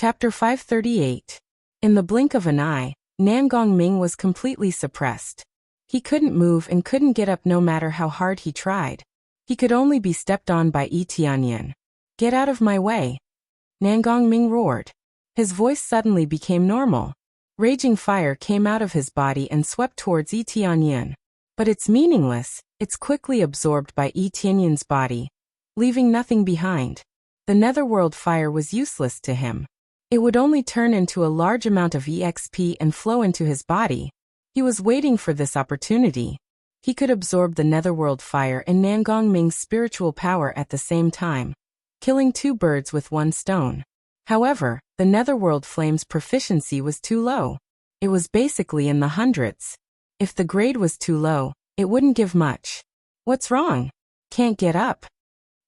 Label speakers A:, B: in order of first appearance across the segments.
A: Chapter 538. In the blink of an eye, Nan Gongming was completely suppressed. He couldn't move and couldn't get up no matter how hard he tried. He could only be stepped on by Yi Tianyan. "Get out of my way!" Nan Gongming roared. His voice suddenly became normal. Raging fire came out of his body and swept towards Yi Tianyan. But it's meaningless, it's quickly absorbed by Yi Tianyan's body, leaving nothing behind. The netherworld fire was useless to him. It would only turn into a large amount of EXP and flow into his body. He was waiting for this opportunity. He could absorb the netherworld fire and Nan Gongming's spiritual power at the same time, killing two birds with one stone. However, the netherworld flame's proficiency was too low. It was basically in the hundreds. If the grade was too low, it wouldn't give much. What's wrong? Can't get up?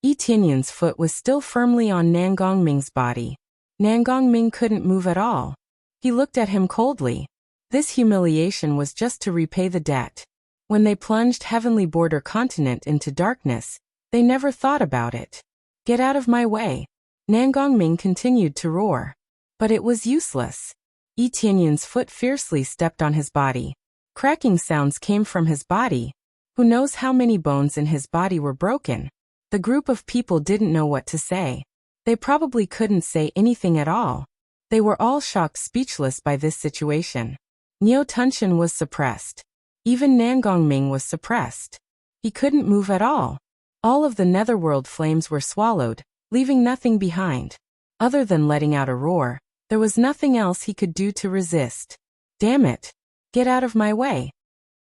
A: Yi Tianyan's foot was still firmly on Nan Gongming's body. Nan Gongming couldn't move at all. He looked at him coldly. This humiliation was just to repay the debt. When they plunged Heavenly Border Continent into darkness, they never thought about it. "Get out of my way!" Nan Gongming continued to roar. But it was useless. Yi Tianyan's foot fiercely stepped on his body. Cracking sounds came from his body. Who knows how many bones in his body were broken? The group of people didn't know what to say. They probably couldn't say anything at all. They were all shocked speechless by this situation. Niu Tunshan was suppressed. Even Nan Gongming was suppressed. He couldn't move at all. All of the netherworld flames were swallowed, leaving nothing behind. Other than letting out a roar, there was nothing else he could do to resist. "Damn it! Get out of my way!"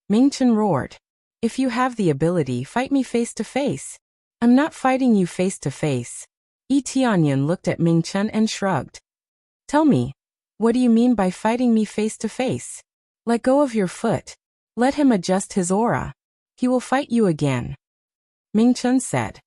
A: Ming Chen roared. "If you have the ability, fight me face to face." "I'm not fighting you face to face." Yi Tianyan looked at Ming Chen and shrugged. "Tell me, what do you mean by fighting me face to face? Let go of your foot. Let him adjust his aura. He will fight you again." Ming Chen said.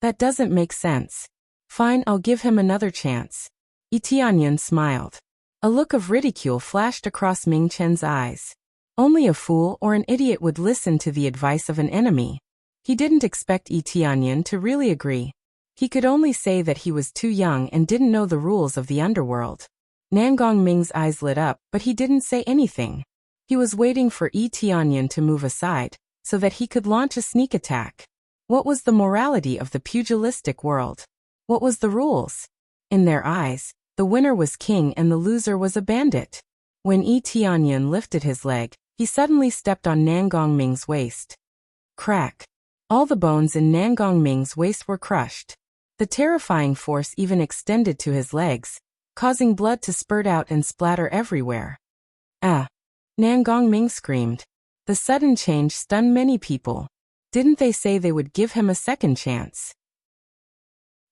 A: "That doesn't make sense." "Fine, I'll give him another chance." Yi Tianyan smiled. A look of ridicule flashed across Ming Chen's eyes. Only a fool or an idiot would listen to the advice of an enemy. He didn't expect Yi Tianyan to really agree. He could only say that he was too young and didn't know the rules of the underworld. Nan Gongming's eyes lit up, but he didn't say anything. He was waiting for Yi Tianyan to move aside, so that he could launch a sneak attack. What was the morality of the pugilistic world? What was the rules? In their eyes, the winner was king and the loser was a bandit. When Yi Tianyan lifted his leg, he suddenly stepped on Nan Gongming's waist. Crack! All the bones in Nan Gongming's waist were crushed. The terrifying force even extended to his legs, causing blood to spurt out and splatter everywhere. "Ah!" Nan Gongming screamed. The sudden change stunned many people. Didn't they say they would give him a second chance?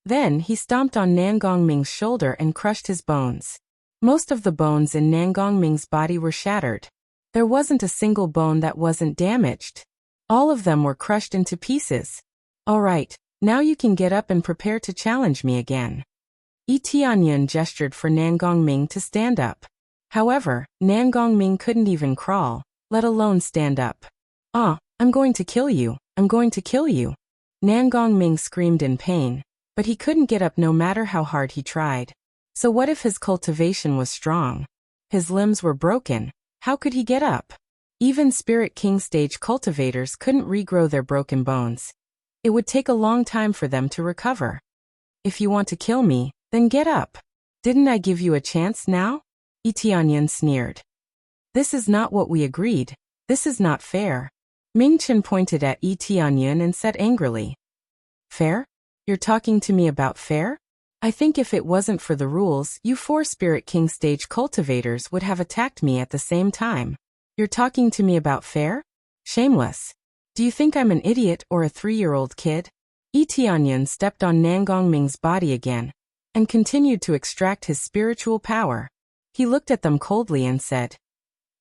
A: Then he stomped on Nan Gongming's shoulder and crushed his bones. Most of the bones in Nan Gongming's body were shattered. There wasn't a single bone that wasn't damaged. All of them were crushed into pieces. "All right, now you can get up and prepare to challenge me again." Yi Tianyan gestured for Nan Gongming to stand up. However, Nan Gongming couldn't even crawl, let alone stand up. "Ah, I'm going to kill you, I'm going to kill you." Nan Gongming screamed in pain, but he couldn't get up no matter how hard he tried. So what if his cultivation was strong? His limbs were broken, how could he get up? Even Spirit King stage cultivators couldn't regrow their broken bones. It would take a long time for them to recover. "If you want to kill me, then get up. Didn't I give you a chance now?" Yi Tianyan sneered. "This is not what we agreed. This is not fair." Ming Chen pointed at Yi Tianyan and said angrily. "Fair? You're talking to me about fair? I think if it wasn't for the rules, you 4 Spirit King stage cultivators would have attacked me at the same time. You're talking to me about fair? Shameless. Do you think I'm an idiot or a 3-year-old kid?" Yi Tianyan stepped on Nan Gongming's body again, and continued to extract his spiritual power. He looked at them coldly and said,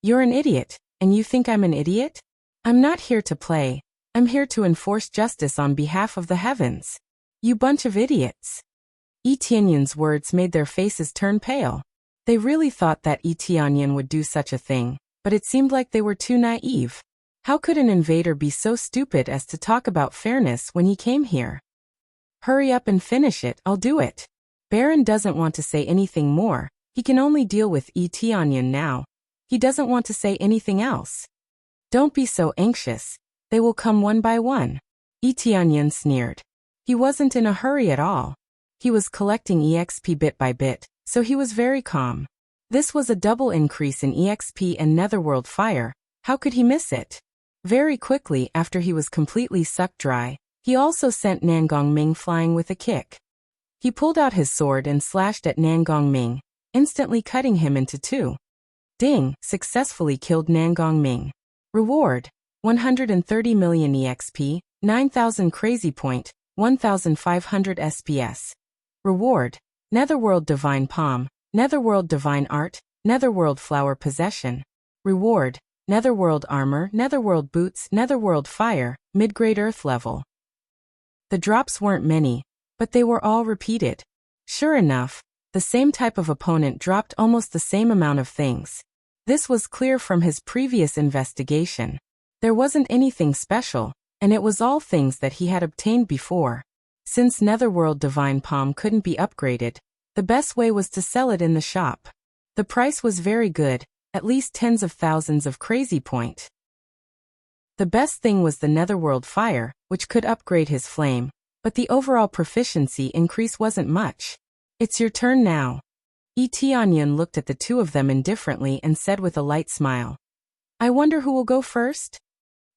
A: "You're an idiot, and you think I'm an idiot? I'm not here to play, I'm here to enforce justice on behalf of the heavens. You bunch of idiots." Yi Tianyan's words made their faces turn pale. They really thought that Yi Tianyan would do such a thing, but it seemed like they were too naive. How could an invader be so stupid as to talk about fairness when he came here? "Hurry up and finish it, I'll do it." Baron doesn't want to say anything more, he can only deal with Tianyan now. He doesn't want to say anything else. Don't be so anxious, they will come one by one. Tianyan sneered. He wasn't in a hurry at all. He was collecting EXP bit by bit, so he was very calm. This was a double increase in EXP and Netherworld Fire, how could he miss it? Very quickly after he was completely sucked dry, he also sent Nangong Ming flying with a kick. He pulled out his sword and slashed at Nangong Ming, instantly cutting him into two. Ding, successfully killed Nangong Ming. Reward, 130 million EXP, 9,000 Crazy Point, 1,500 SPS. Reward, Netherworld Divine Palm, Netherworld Divine Art, Netherworld Flower Possession. Reward, Netherworld Armor, Netherworld Boots, Netherworld Fire, Mid-Grade Earth Level. The drops weren't many, but they were all repeated. Sure enough, the same type of opponent dropped almost the same amount of things. This was clear from his previous investigation. There wasn't anything special, and it was all things that he had obtained before. Since Netherworld Divine Palm couldn't be upgraded, the best way was to sell it in the shop. The price was very good, at least tens of thousands of Crazy Point. The best thing was the Netherworld Fire, which could upgrade his flame, but the overall proficiency increase wasn't much. It's your turn now. Tianyan looked at the two of them indifferently and said with a light smile. I wonder who will go first?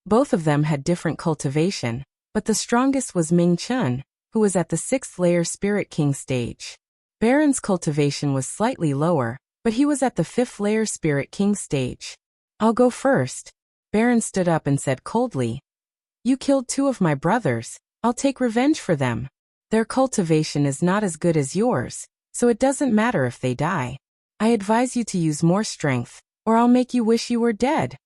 A: Both of them had different cultivation, but the strongest was Ming Chun, who was at the 6th layer Spirit King stage. Baron's cultivation was slightly lower, but he was at the 5th layer Spirit King stage. I'll go first. Baron stood up and said coldly. You killed two of my brothers, I'll take revenge for them. Their cultivation is not as good as yours, so it doesn't matter if they die. I advise you to use more strength, or I'll make you wish you were dead.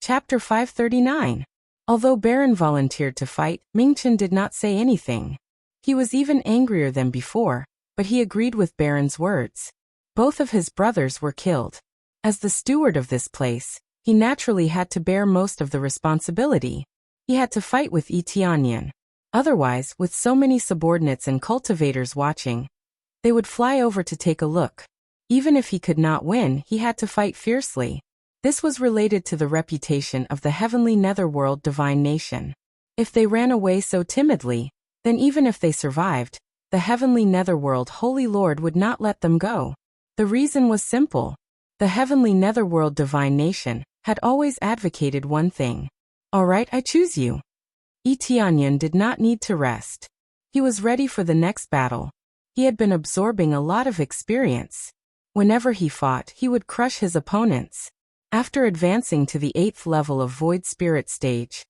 A: Chapter 539. Although Baron volunteered to fight, Mingchen did not say anything. He was even angrier than before, but he agreed with Baron's words. Both of his brothers were killed. As the steward of this place, he naturally had to bear most of the responsibility. He had to fight with Tianyan. Otherwise, with so many subordinates and cultivators watching, they would fly over to take a look. Even if he could not win, he had to fight fiercely. This was related to the reputation of the heavenly netherworld divine nation. If they ran away so timidly, then even if they survived, the heavenly netherworld Holy Lord would not let them go. The reason was simple. The heavenly netherworld divine nation had always advocated one thing. All right, I choose you. Tianyan did not need to rest. He was ready for the next battle. He had been absorbing a lot of experience. Whenever he fought, he would crush his opponents. After advancing to the 8th level of Void Spirit stage,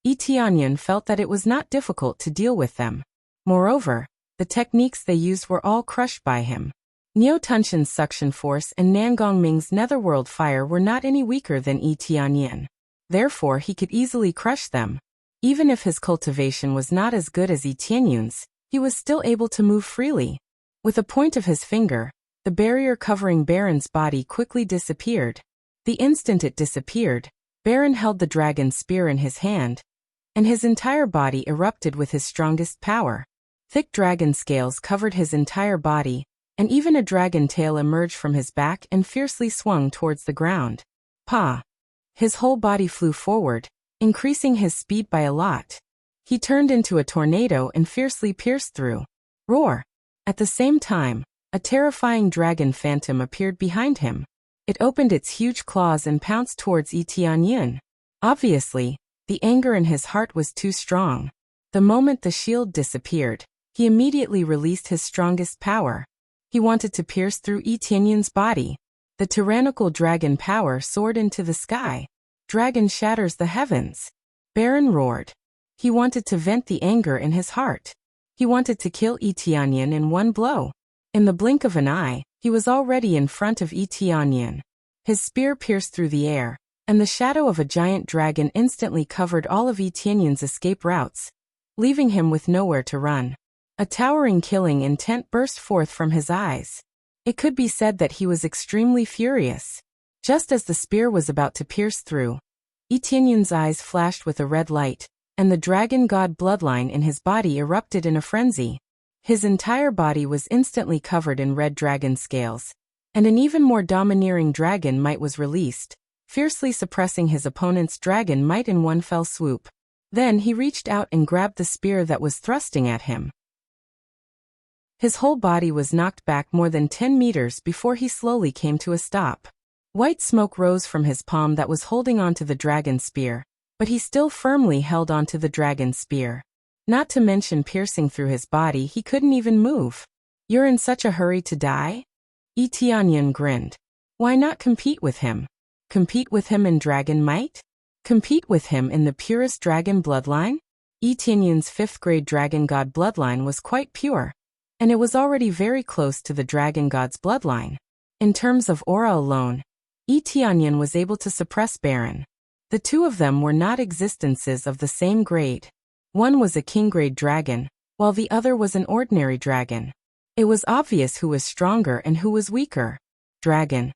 A: Tianyan felt that it was not difficult to deal with them. Moreover, the techniques they used were all crushed by him. Niu Tunshan's suction force and Nangong Ming's netherworld fire were not any weaker than Tianyan. Therefore, he could easily crush them. Even if his cultivation was not as good as Tianyan's, he was still able to move freely. With a point of his finger, the barrier covering Baron's body quickly disappeared. The instant it disappeared, Baron held the dragon spear in his hand, and his entire body erupted with his strongest power. Thick dragon scales covered his entire body, and even a dragon tail emerged from his back and fiercely swung towards the ground. Pa! His whole body flew forward, increasing his speed by a lot. He turned into a tornado and fiercely pierced through. Roar! At the same time, a terrifying dragon phantom appeared behind him. It opened its huge claws and pounced towards Tianyan. Obviously, the anger in his heart was too strong. The moment the shield disappeared, he immediately released his strongest power. He wanted to pierce through Tianyan's body. The tyrannical dragon power soared into the sky. Dragon shatters the heavens. Baron roared. He wanted to vent the anger in his heart. He wanted to kill Tianyan in one blow. In the blink of an eye, he was already in front of Tianyan. His spear pierced through the air, and the shadow of a giant dragon instantly covered all of Tianyan's escape routes, leaving him with nowhere to run. A towering killing intent burst forth from his eyes. It could be said that he was extremely furious. Just as the spear was about to pierce through, Tianyan's eyes flashed with a red light, and the dragon god bloodline in his body erupted in a frenzy. His entire body was instantly covered in red dragon scales, and an even more domineering dragon might was released, fiercely suppressing his opponent's dragon might in one fell swoop. Then he reached out and grabbed the spear that was thrusting at him. His whole body was knocked back more than 10 meters before he slowly came to a stop. White smoke rose from his palm that was holding onto the dragon spear, but he still firmly held onto the dragon spear. Not to mention piercing through his body, he couldn't even move. "You're in such a hurry to die?" Yi Tianyan grinned. "Why not compete with him? Compete with him in dragon might? Compete with him in the purest dragon bloodline?" Yi Tianyan's 5th-grade dragon god bloodline was quite pure, and it was already very close to the dragon god's bloodline. In terms of aura alone, Yi Tianyan was able to suppress Baron. The two of them were not existences of the same grade. One was a king-grade dragon, while the other was an ordinary dragon. It was obvious who was stronger and who was weaker. Dragon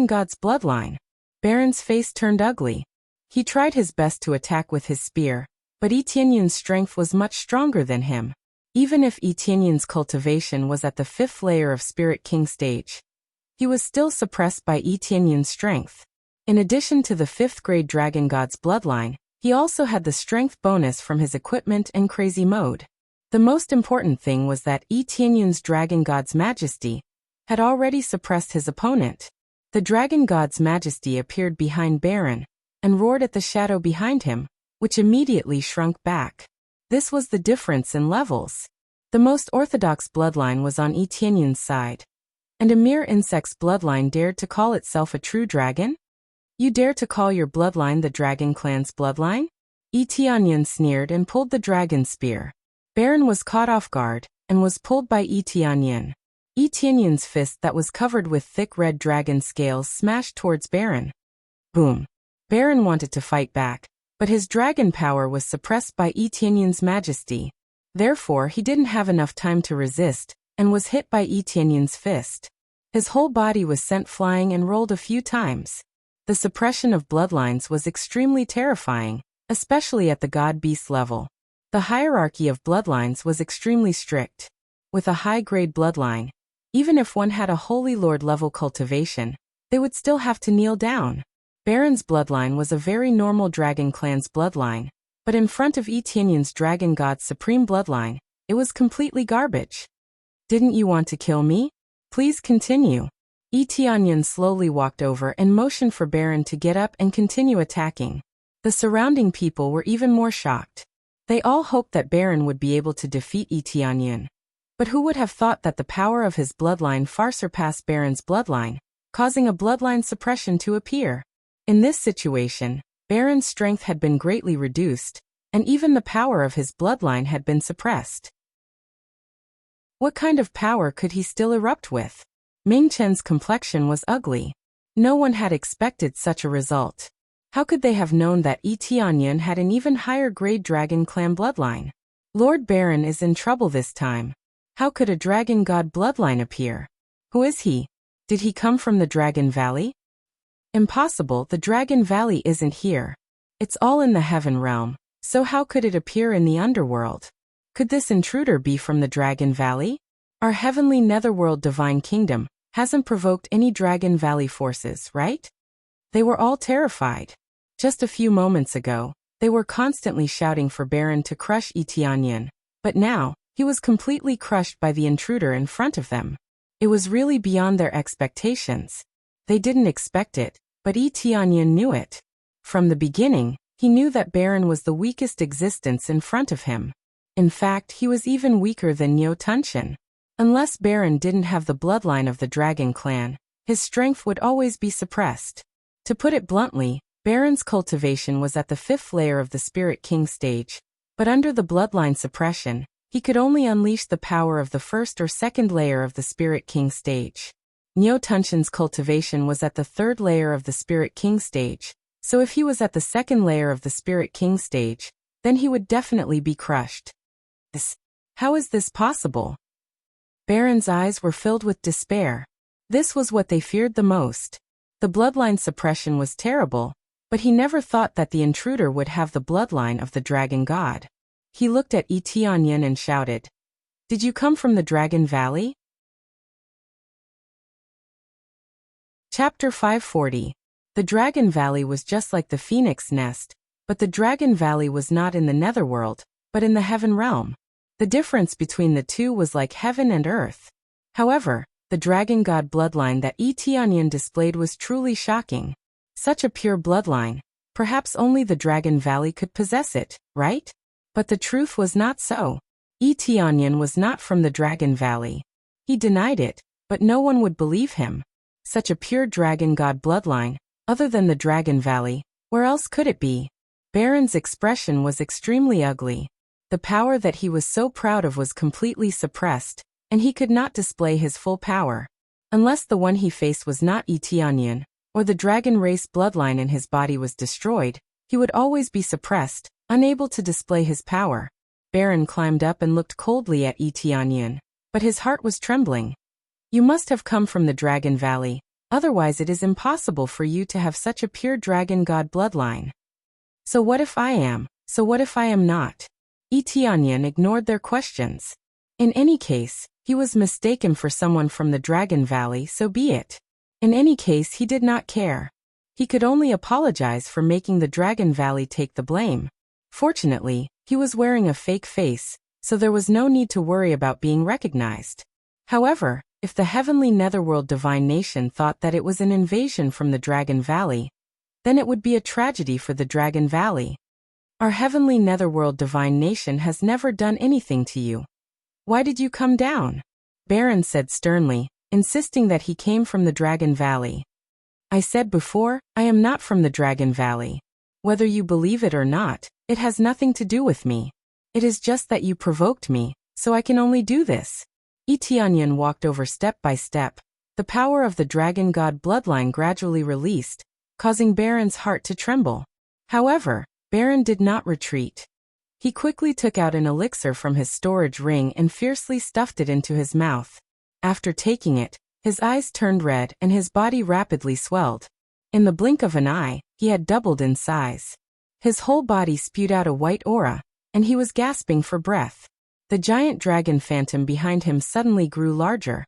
A: god's bloodline. Baron's face turned ugly. He tried his best to attack with his spear, but Yi Tianyan's strength was much stronger than him. Even if Yi Tianyan's cultivation was at the 5th layer of Spirit King stage, he was still suppressed by Yi Tianyan's strength. In addition to the 5th-grade dragon god's bloodline, he also had the strength bonus from his equipment and crazy mode. The most important thing was that Yi Tianyan's dragon god's majesty had already suppressed his opponent. The dragon god's majesty appeared behind Baron and roared at the shadow behind him, which immediately shrunk back. This was the difference in levels. The most orthodox bloodline was on Yi Tianyan's side, and a mere insect's bloodline dared to call itself a true dragon? "You dare to call your bloodline the dragon clan's bloodline?" Yi Tianyan sneered and pulled the dragon spear. Baron was caught off guard and was pulled by Yi Tianyan. Yi Tianyan's fist that was covered with thick red dragon scales smashed towards Baron. Boom. Baron wanted to fight back, but his dragon power was suppressed by Yi Tianyan's majesty. Therefore, he didn't have enough time to resist and was hit by Yi Tianyan's fist. His whole body was sent flying and rolled a few times. The suppression of bloodlines was extremely terrifying, especially at the god-beast level. The hierarchy of bloodlines was extremely strict. With a high-grade bloodline, even if one had a Holy Lord-level cultivation, they would still have to kneel down. Baron's bloodline was a very normal dragon clan's bloodline, but in front of Yi Tianyan's dragon god's supreme bloodline, it was completely garbage. "Didn't you want to kill me? Please continue." Yi Tianyan slowly walked over and motioned for Baron to get up and continue attacking. The surrounding people were even more shocked. They all hoped that Baron would be able to defeat Yi Tianyan. But who would have thought that the power of his bloodline far surpassed Baron's bloodline, causing a bloodline suppression to appear? In this situation, Baron's strength had been greatly reduced, and even the power of his bloodline had been suppressed. What kind of power could he still erupt with? Ming Chen's complexion was ugly. No one had expected such a result. How could they have known that Yi Tianyan had an even higher grade dragon clan bloodline? Lord Baron is in trouble this time. How could a dragon god bloodline appear? Who is he? Did he come from the Dragon Valley? Impossible, the Dragon Valley isn't here. It's all in the heaven realm, so how could it appear in the underworld? Could this intruder be from the Dragon Valley? Our heavenly netherworld divine kingdom hasn't provoked any Dragon Valley forces, right? They were all terrified. Just a few moments ago, they were constantly shouting for Baron to crush Yi Tianyan, but now, he was completely crushed by the intruder in front of them. It was really beyond their expectations. They didn't expect it, but Yi Tianyan knew it. From the beginning, he knew that Baron was the weakest existence in front of him. In fact, he was even weaker than Niu Tunshan. Unless Baron didn't have the bloodline of the Dragon Clan, his strength would always be suppressed. To put it bluntly, Baron's cultivation was at the 5th layer of the Spirit King stage, but under the bloodline suppression, he could only unleash the power of the 1st or 2nd layer of the Spirit King stage. Niu Tunshan's cultivation was at the 3rd layer of the Spirit King stage, so if he was at the 2nd layer of the Spirit King stage, then he would definitely be crushed. How is this possible? Baron's eyes were filled with despair. This was what they feared the most. The bloodline suppression was terrible, but he never thought that the intruder would have the bloodline of the dragon god. He looked at Yi Tianyan and shouted, Did you come from the Dragon Valley? Chapter 540. The Dragon Valley was just like the Phoenix Nest, but the Dragon Valley was not in the Netherworld, but in the Heaven Realm. The difference between the two was like heaven and earth. However, the dragon god bloodline that Tianyan displayed was truly shocking. Such a pure bloodline. Perhaps only the Dragon Valley could possess it, right? But the truth was not so. Tianyan was not from the Dragon Valley. He denied it, but no one would believe him. Such a pure dragon god bloodline, other than the Dragon Valley, where else could it be? Baron's expression was extremely ugly. The power that he was so proud of was completely suppressed, and he could not display his full power. Unless the one he faced was not Tianyan, or the dragon race bloodline in his body was destroyed, he would always be suppressed, unable to display his power. Baron climbed up and looked coldly at Tianyan, but his heart was trembling. You must have come from the Dragon Valley, otherwise it is impossible for you to have such a pure dragon god bloodline. So what if I am? So what if I am not? Tianyan ignored their questions. In any case, he was mistaken for someone from the Dragon Valley, so be it. In any case, he did not care. He could only apologize for making the Dragon Valley take the blame. Fortunately, he was wearing a fake face, so there was no need to worry about being recognized. However, if the heavenly netherworld divine nation thought that it was an invasion from the Dragon Valley, then it would be a tragedy for the Dragon Valley. Our heavenly netherworld divine nation has never done anything to you. Why did you come down? Baron said sternly, insisting that he came from the Dragon Valley. I said before, I am not from the Dragon Valley. Whether you believe it or not, it has nothing to do with me. It is just that you provoked me, so I can only do this. Tianyan walked over step by step. The power of the dragon god bloodline gradually released, causing Baron's heart to tremble. However, Baron did not retreat. He quickly took out an elixir from his storage ring and fiercely stuffed it into his mouth. After taking it, his eyes turned red and his body rapidly swelled. In the blink of an eye, he had doubled in size. His whole body spewed out a white aura, and he was gasping for breath. The giant dragon phantom behind him suddenly grew larger,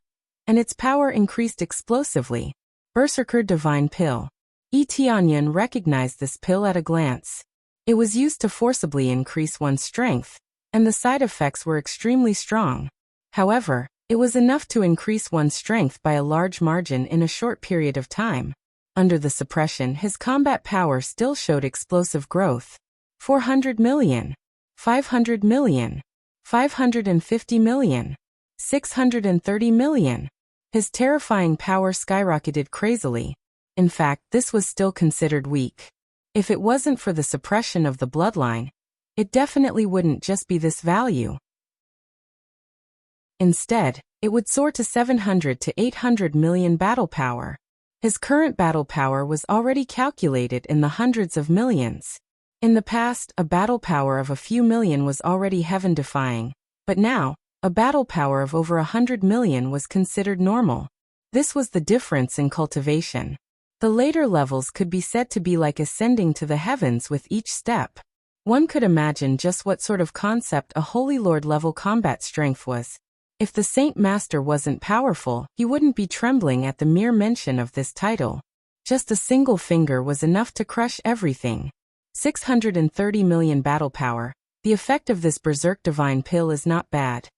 A: and its power increased explosively. Berserker Divine Pill. Tianyan recognized this pill at a glance. It was used to forcibly increase one's strength, and the side effects were extremely strong. However, it was enough to increase one's strength by a large margin in a short period of time. Under the suppression, his combat power still showed explosive growth. 400 million. 500 million. 550 million. 630 million. His terrifying power skyrocketed crazily. In fact, this was still considered weak. If it wasn't for the suppression of the bloodline, it definitely wouldn't just be this value. Instead, it would soar to 700 to 800 million battle power. His current battle power was already calculated in the hundreds of millions. In the past, a battle power of a few million was already heaven-defying, but now, a battle power of over 100 million was considered normal. This was the difference in cultivation. The later levels could be said to be like ascending to the heavens with each step. One could imagine just what sort of concept a Holy Lord level combat strength was. If the Saint Master wasn't powerful, he wouldn't be trembling at the mere mention of this title. Just a single finger was enough to crush everything. 630 million battle power. The effect of this Berserk Divine Pill is not bad.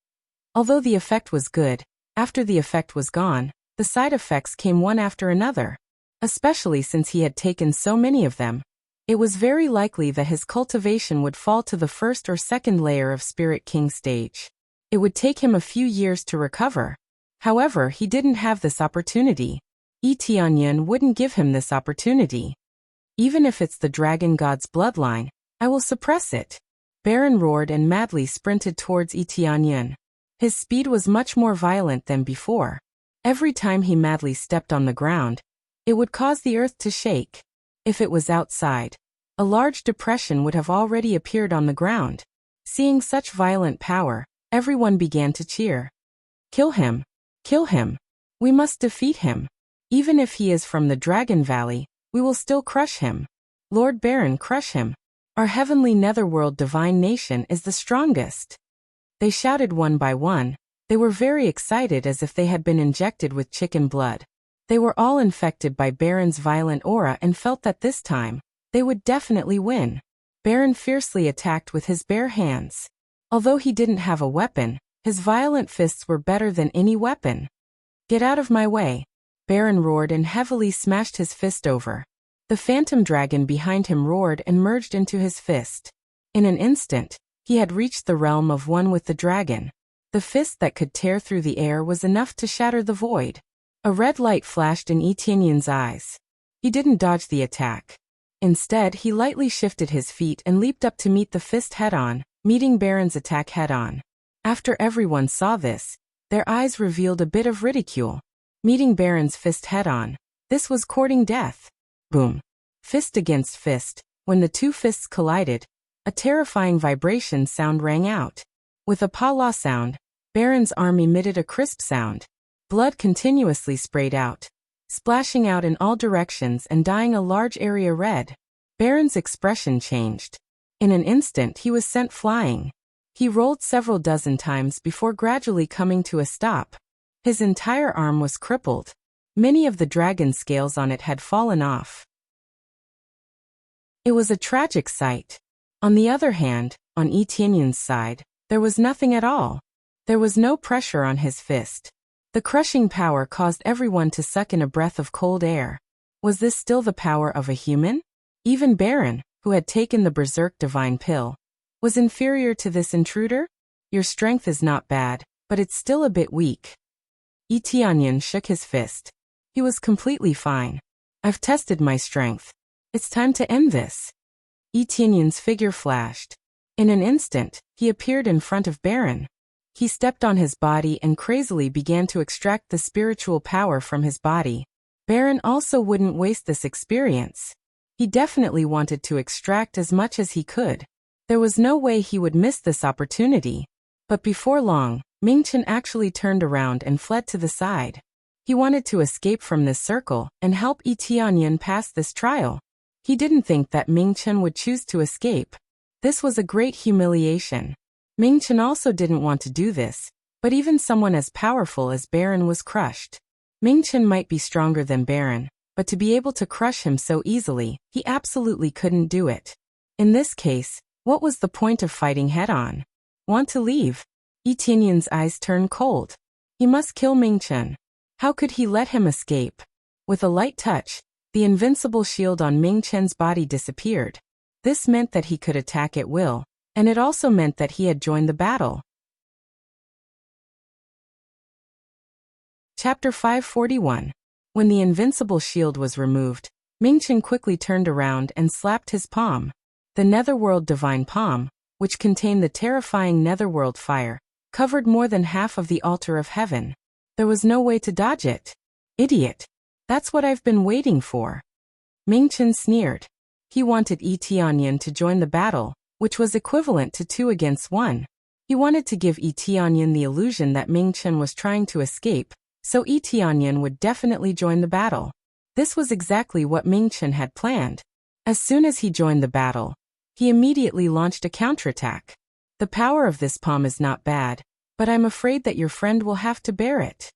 A: Although the effect was good, after the effect was gone, the side effects came one after another. Especially since he had taken so many of them. It was very likely that his cultivation would fall to the first or second layer of Spirit King stage. It would take him a few years to recover. However, he didn't have this opportunity. Tianyan wouldn't give him this opportunity. Even if it's the dragon god's bloodline, I will suppress it. Baron roared and madly sprinted towards Tianyan. His speed was much more violent than before. Every time he madly stepped on the ground, it would cause the earth to shake. If it was outside, a large depression would have already appeared on the ground. Seeing such violent power, everyone began to cheer. Kill him! Kill him! We must defeat him! Even if he is from the Dragon Valley, we will still crush him. Lord Baron, crush him! Our heavenly netherworld divine nation is the strongest. They shouted one by one. They were very excited as if they had been injected with chicken blood. They were all infected by Baron's violent aura and felt that this time, they would definitely win. Baron fiercely attacked with his bare hands. Although he didn't have a weapon, his violent fists were better than any weapon. "Get out of my way!" Baron roared and heavily smashed his fist over. The phantom dragon behind him roared and merged into his fist. In an instant, he had reached the realm of one with the dragon. The fist that could tear through the air was enough to shatter the void. A red light flashed in Etienne's eyes. He didn't dodge the attack. Instead, he lightly shifted his feet and leaped up to meet the fist head-on, meeting Baron's attack head-on. After everyone saw this, their eyes revealed a bit of ridicule. Meeting Baron's fist head-on, this was courting death. Boom. Fist against fist. When the two fists collided, a terrifying vibration sound rang out. With a pa-la sound, Baron's arm emitted a crisp sound. Blood continuously sprayed out, splashing out in all directions and dyeing a large area red. Baron's expression changed. In an instant he was sent flying. He rolled several dozen times before gradually coming to a stop. His entire arm was crippled. Many of the dragon scales on it had fallen off. It was a tragic sight. On the other hand, on Etienne's side, there was nothing at all. There was no pressure on his fist. The crushing power caused everyone to suck in a breath of cold air. Was this still the power of a human? Even Baron, who had taken the berserk divine pill, was inferior to this intruder? Your strength is not bad, but it's still a bit weak. Etienne shook his fist. He was completely fine. I've tested my strength. It's time to end this. Etienne's figure flashed. In an instant, he appeared in front of Baron. He stepped on his body and crazily began to extract the spiritual power from his body. Baron also wouldn't waste this experience. He definitely wanted to extract as much as he could. There was no way he would miss this opportunity. But before long, Mingchen actually turned around and fled to the side. He wanted to escape from this circle and help Etienne pass this trial. He didn't think that Mingchen would choose to escape. This was a great humiliation. Mingchen also didn't want to do this, but even someone as powerful as Baron was crushed. Mingchen might be stronger than Baron, but to be able to crush him so easily, he absolutely couldn't do it. In this case, what was the point of fighting head-on? Want to leave? Etienne's eyes turned cold. He must kill Mingchen. How could he let him escape? With a light touch, the invincible shield on Mingchen's body disappeared. This meant that he could attack at will, and it also meant that he had joined the battle. Chapter 541. When the invincible shield was removed, Mingchen quickly turned around and slapped his palm. The Netherworld Divine Palm, which contained the terrifying Netherworld fire, covered more than half of the altar of heaven. There was no way to dodge it. Idiot. That's what I've been waiting for. Mingchen sneered. He wanted Etienne to join the battle, which was equivalent to 2 against 1. He wanted to give Etienne the illusion that Mingchen was trying to escape, so Etienne would definitely join the battle. This was exactly what Mingchen had planned. As soon as he joined the battle, he immediately launched a counterattack. The power of this palm is not bad, but I'm afraid that your friend will have to bear it.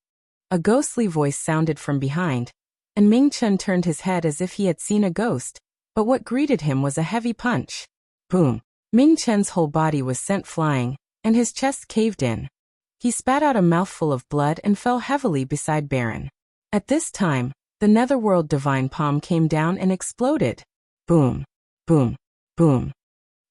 A: A ghostly voice sounded from behind, and Mingchen turned his head as if he had seen a ghost, but what greeted him was a heavy punch. Boom. Mingchen's whole body was sent flying, and his chest caved in. He spat out a mouthful of blood and fell heavily beside Baron. At this time, the Netherworld Divine Palm came down and exploded. Boom. Boom. Boom.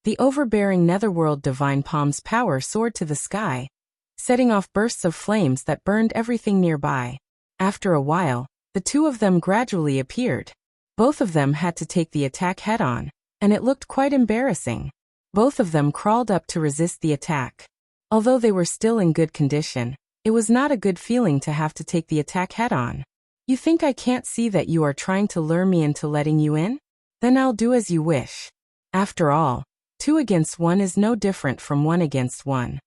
A: The overbearing Netherworld Divine Palm's power soared to the sky, setting off bursts of flames that burned everything nearby. After a while, the two of them gradually appeared. Both of them had to take the attack head-on, and it looked quite embarrassing. Both of them crawled up to resist the attack. Although they were still in good condition, it was not a good feeling to have to take the attack head-on. You think I can't see that you are trying to lure me into letting you in? Then I'll do as you wish. After all, 2 against 1 is no different from 1 against 1.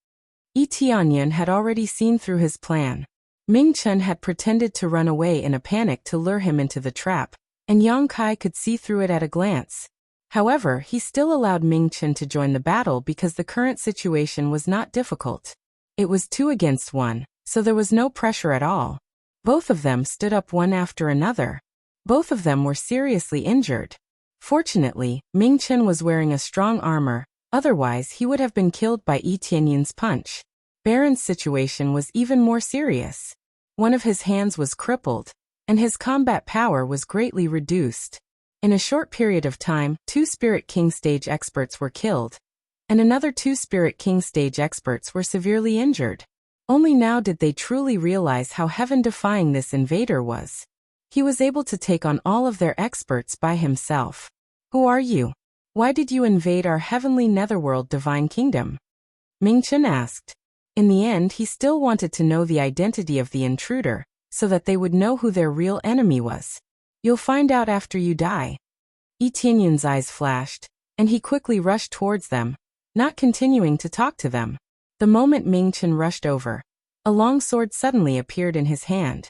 A: Etienne had already seen through his plan. Mingchen had pretended to run away in a panic to lure him into the trap, and Yang Kai could see through it at a glance. However, he still allowed Ming Chen to join the battle because the current situation was not difficult. It was 2 against 1, so there was no pressure at all. Both of them stood up one after another. Both of them were seriously injured. Fortunately, Ming Chen was wearing a strong armor, otherwise he would have been killed by Yi Tianyun's punch. Baron's situation was even more serious. One of his hands was crippled, and his combat power was greatly reduced. In a short period of time, 2 Spirit King stage experts were killed, and another 2 Spirit King stage experts were severely injured. Only now did they truly realize how heaven-defying this invader was. He was able to take on all of their experts by himself. Who are you? Why did you invade our heavenly netherworld divine kingdom? Ming Chen asked. In the end, he still wanted to know the identity of the intruder, so that they would know who their real enemy was. You'll find out after you die. Yi Tianyun's eyes flashed, and he quickly rushed towards them, not continuing to talk to them. The moment Ming Chen rushed over, a long sword suddenly appeared in his hand.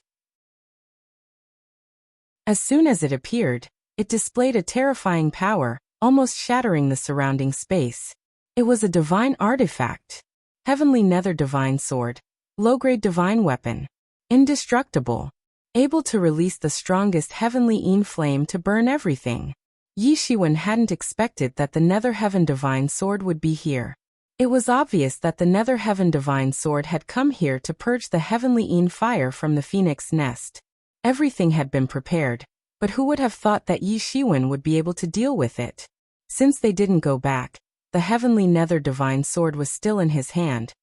A: As soon as it appeared, it displayed a terrifying power, almost shattering the surrounding space. It was a divine artifact. Heavenly Nether Divine Sword. Low-grade divine weapon. Indestructible. Able to release the strongest heavenly Yin flame to burn everything. Yi Shiwen hadn't expected that the Nether Heaven Divine Sword would be here. It was obvious that the Nether Heaven Divine Sword had come here to purge the heavenly Yin fire from the phoenix nest. Everything had been prepared, but who would have thought that Yi Shiwen would be able to deal with it? Since they didn't go back, the heavenly Nether Divine Sword was still in his hand,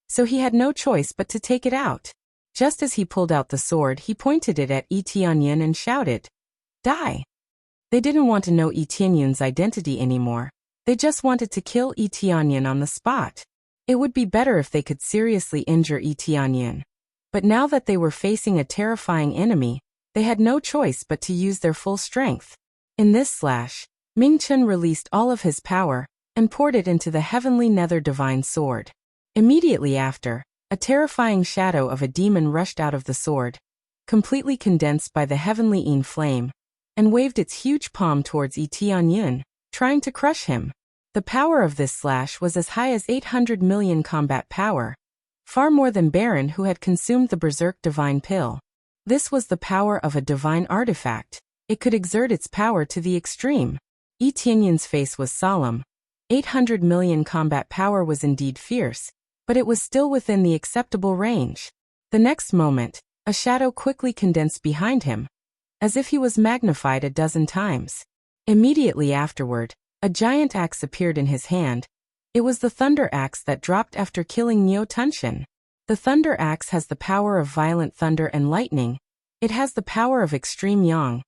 A: so he had no choice but to take it out. Just as he pulled out the sword, he pointed it at Yi Tianyun and shouted, "Die!" They didn't want to know Yi Tianyun's identity anymore. They just wanted to kill Yi Tianyun on the spot. It would be better if they could seriously injure Yi Tianyun. But now that they were facing a terrifying enemy, they had no choice but to use their full strength. In this slash, Ming Chen released all of his power and poured it into the heavenly Nether Divine Sword. Immediately after, a terrifying shadow of a demon rushed out of the sword, completely condensed by the heavenly Yin flame, and waved its huge palm towards Yi Tianyun, trying to crush him. The power of this slash was as high as 800 million combat power, far more than Baron, who had consumed the Berserk Divine Pill. This was the power of a divine artifact. It could exert its power to the extreme. Yi Tianyun's face was solemn. 800 million combat power was indeed fierce, but it was still within the acceptable range. The next moment, a shadow quickly condensed behind him, as if he was magnified a dozen times. Immediately afterward, a giant axe appeared in his hand. It was the thunder axe that dropped after killing Neo Tunshin. The thunder axe has the power of violent thunder and lightning. It has the power of extreme yang.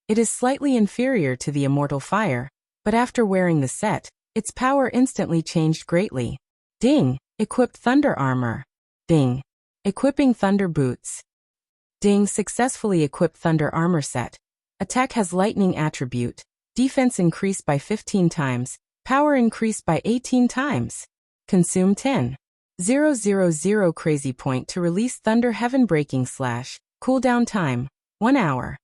A: It is slightly inferior to the immortal fire, but after wearing the set, its power instantly changed greatly. Ding! Equipped thunder armor. Ding! Equipping thunder boots. Ding! Successfully equipped thunder armor set. Attack has lightning attribute. Defense increased by 15 times. Power increased by 18 times. Consume 10,000 crazy point to release thunder heaven breaking slash. Cooldown time, 1 hour.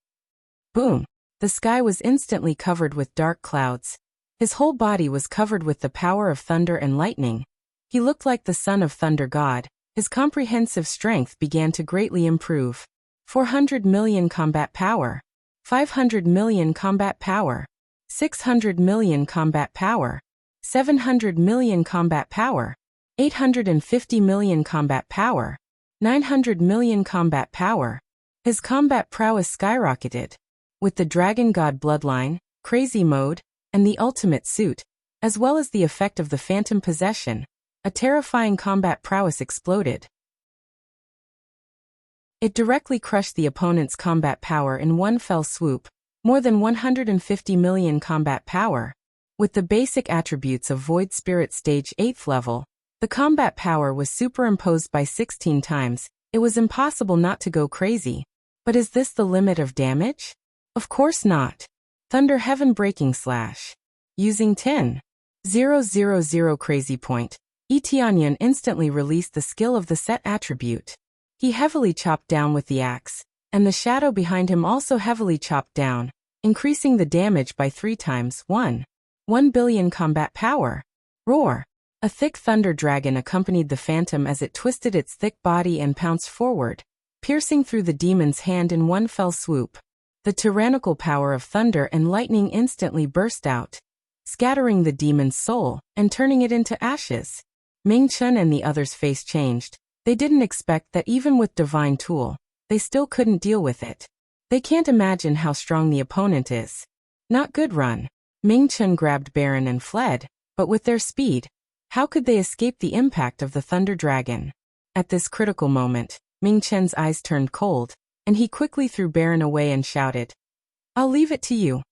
A: Boom! The sky was instantly covered with dark clouds. His whole body was covered with the power of thunder and lightning. He looked like the son of Thunder God. His comprehensive strength began to greatly improve. 400 million combat power. 500 million combat power. 600 million combat power. 700 million combat power. 850 million combat power. 900 million combat power. His combat prowess skyrocketed. With the Dragon God bloodline, crazy mode, and the ultimate suit, as well as the effect of the phantom possession, a terrifying combat prowess exploded. It directly crushed the opponent's combat power in one fell swoop, more than 150 million combat power. With the basic attributes of Void Spirit Stage 8th level, the combat power was superimposed by 16 times. It was impossible not to go crazy. But is this the limit of damage? Of course not. Thunder Heaven Breaking Slash. Using 10,000 crazy point, Yi Tianyun instantly released the skill of the set attribute. He heavily chopped down with the axe, and the shadow behind him also heavily chopped down, increasing the damage by 3 times 1. 1 billion combat power. Roar. A thick thunder dragon accompanied the phantom as it twisted its thick body and pounced forward, piercing through the demon's hand in one fell swoop. The tyrannical power of thunder and lightning instantly burst out, scattering the demon's soul and turning it into ashes. Ming Chen and the others' face changed. They didn't expect that even with divine tool, they still couldn't deal with it. They can't imagine how strong the opponent is. Not good. Run. Ming Chen grabbed Baron and fled, but with their speed, how could they escape the impact of the Thunder Dragon? At this critical moment, Ming Chen's eyes turned cold, and he quickly threw Baron away and shouted, "I'll leave it to you."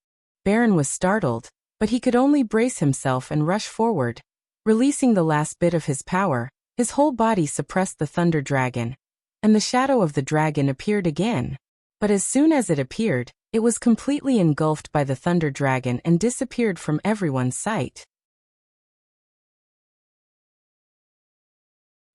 A: Baron was startled, but he could only brace himself and rush forward. Releasing the last bit of his power, his whole body suppressed the Thunder Dragon, and the shadow of the dragon appeared again. But as soon as it appeared, it was completely engulfed by the Thunder Dragon and disappeared from everyone's sight.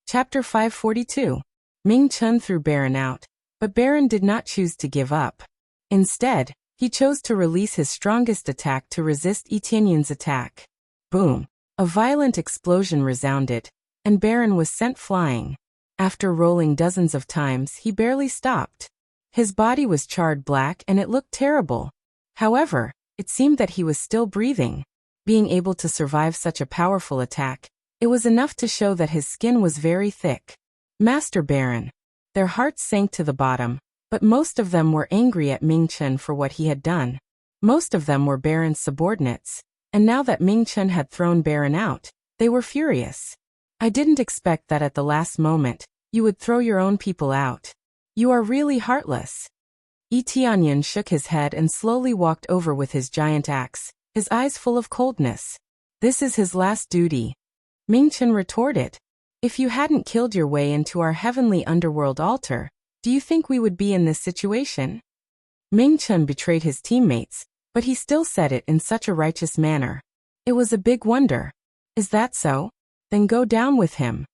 A: Chapter 542. Ming Chen threw Baron out, but Baron did not choose to give up. Instead, he chose to release his strongest attack to resist Yi Tianyun's attack. Boom! A violent explosion resounded, and Baron was sent flying. After rolling dozens of times, he barely stopped. His body was charred black and it looked terrible. However, it seemed that he was still breathing. Being able to survive such a powerful attack, it was enough to show that his skin was very thick. Master Baron. Their hearts sank to the bottom, but most of them were angry at Ming Chen for what he had done. Most of them were Baron's subordinates, and now that Ming Chen had thrown Baron out, they were furious. "I didn't expect that at the last moment, you would throw your own people out. You are really heartless." Yi Tianyun shook his head and slowly walked over with his giant axe, his eyes full of coldness. "This is his last duty." Ming Chen retorted, "If you hadn't killed your way into our heavenly underworld altar, do you think we would be in this situation?" Ming Chen betrayed his teammates, but he still said it in such a righteous manner. It was a big wonder. "Is that so? Then go down with him."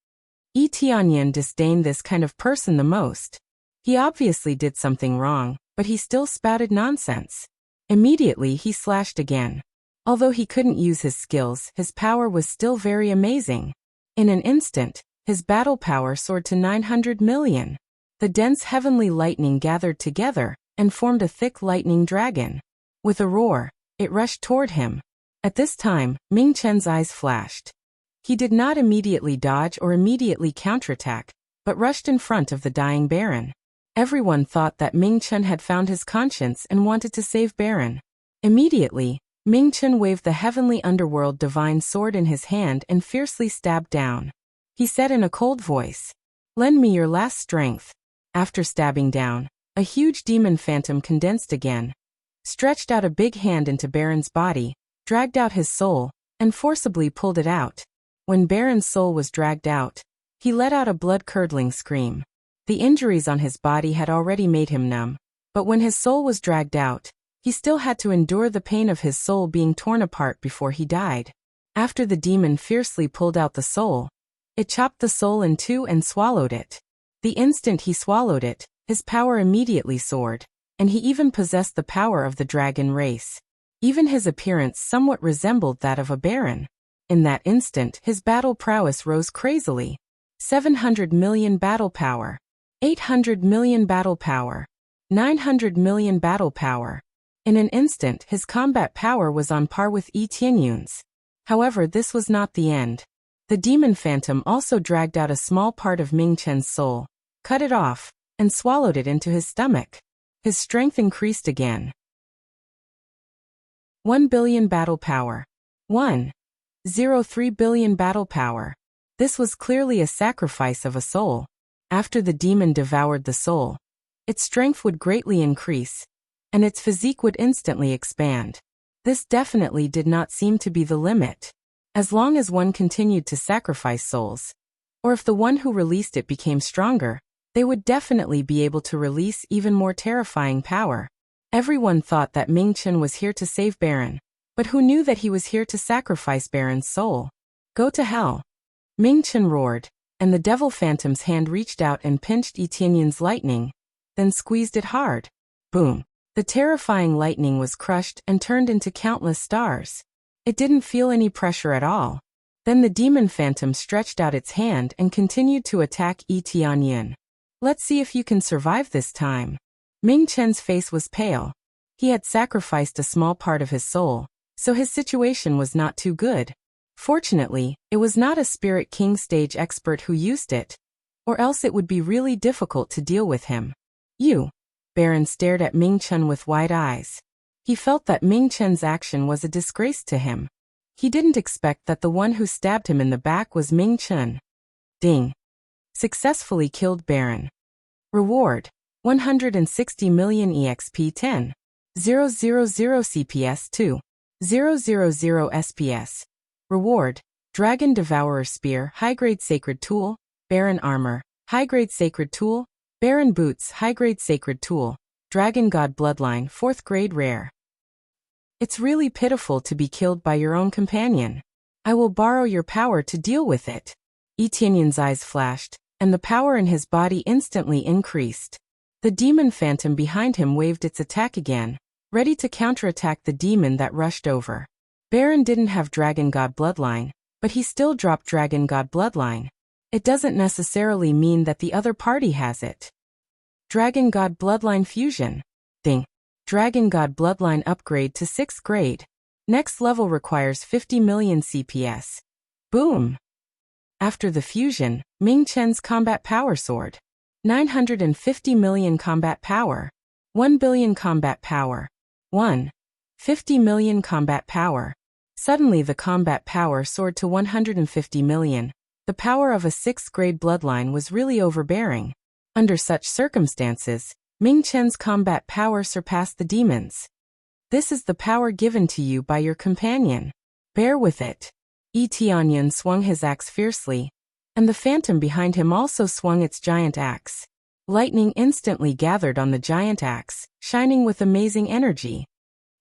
A: Yi Tianyun disdained this kind of person the most. He obviously did something wrong, but he still spouted nonsense. Immediately he slashed again. Although he couldn't use his skills, his power was still very amazing. In an instant, his battle power soared to 900 million. The dense heavenly lightning gathered together and formed a thick lightning dragon. With a roar, it rushed toward him. At this time, Ming Chen's eyes flashed. He did not immediately dodge or immediately counterattack, but rushed in front of the dying Baron. Everyone thought that Ming Chen had found his conscience and wanted to save Baron. Immediately, Ming Chen waved the heavenly underworld divine sword in his hand and fiercely stabbed down. He said in a cold voice, "Lend me your last strength." After stabbing down, a huge demon phantom condensed again, stretched out a big hand into Baron's body, dragged out his soul, and forcibly pulled it out. When Baron's soul was dragged out, he let out a blood-curdling scream. The injuries on his body had already made him numb, but when his soul was dragged out, he still had to endure the pain of his soul being torn apart before he died. After the demon fiercely pulled out the soul, it chopped the soul in two and swallowed it. The instant he swallowed it, his power immediately soared, and he even possessed the power of the dragon race. Even his appearance somewhat resembled that of a baron. In that instant, his battle prowess rose crazily. 700 million battle power. 800 million battle power. 900 million battle power. In an instant, his combat power was on par with Yi Tianyun's. However, this was not the end. The demon phantom also dragged out a small part of Ming Chen's soul, cut it off, and swallowed it into his stomach. His strength increased again. 1 billion battle power. 1.03 billion battle power. This was clearly a sacrifice of a soul. After the demon devoured the soul, its strength would greatly increase, and its physique would instantly expand. This definitely did not seem to be the limit. As long as one continued to sacrifice souls, or if the one who released it became stronger, they would definitely be able to release even more terrifying power. Everyone thought that Ming Chen was here to save Baron, but who knew that he was here to sacrifice Baron's soul? Go to hell! Ming Chen roared, and the devil phantom's hand reached out and pinched Yi Tianyun's lightning, then squeezed it hard. Boom! The terrifying lightning was crushed and turned into countless stars. It didn't feel any pressure at all. Then the demon phantom stretched out its hand and continued to attack Yi Tianyan. Let's see if you can survive this time. Ming Chen's face was pale. He had sacrificed a small part of his soul, so his situation was not too good. Fortunately, it was not a Spirit King stage expert who used it, or else it would be really difficult to deal with him. You. Baron stared at Ming Chen with wide eyes. He felt that Ming Chen's action was a disgrace to him. He didn't expect that the one who stabbed him in the back was Ming Chen. Ding. Successfully killed Baron. Reward: 160 million EXP 10. 000 CPS 2. 000 SPS. Reward: Dragon Devourer Spear, High-Grade Sacred Tool, Baron Armor, High-Grade Sacred Tool, Baron Boots, High-Grade Sacred Tool, Dragon God Bloodline, 4th Grade Rare. It's really pitiful to be killed by your own companion. I will borrow your power to deal with it. Yi Tianyan's eyes flashed, and the power in his body instantly increased. The demon phantom behind him waved its attack again, ready to counterattack the demon that rushed over. Baron didn't have Dragon God Bloodline, but he still dropped Dragon God Bloodline. It doesn't necessarily mean that the other party has it. Dragon God Bloodline Fusion. Ding. Dragon God Bloodline upgrade to 6th grade. Next level requires 50 million CPS. Boom! After the fusion, Ming Chen's combat power soared. 950 million combat power. 1 billion combat power. 50 million combat power. Suddenly the combat power soared to 150 million. The power of a 6th grade bloodline was really overbearing. Under such circumstances, Ming Chen's combat power surpassed the demon's. This is the power given to you by your companion. Bear with it. Yi Tianyan swung his axe fiercely, and the phantom behind him also swung its giant axe. Lightning instantly gathered on the giant axe, shining with amazing energy.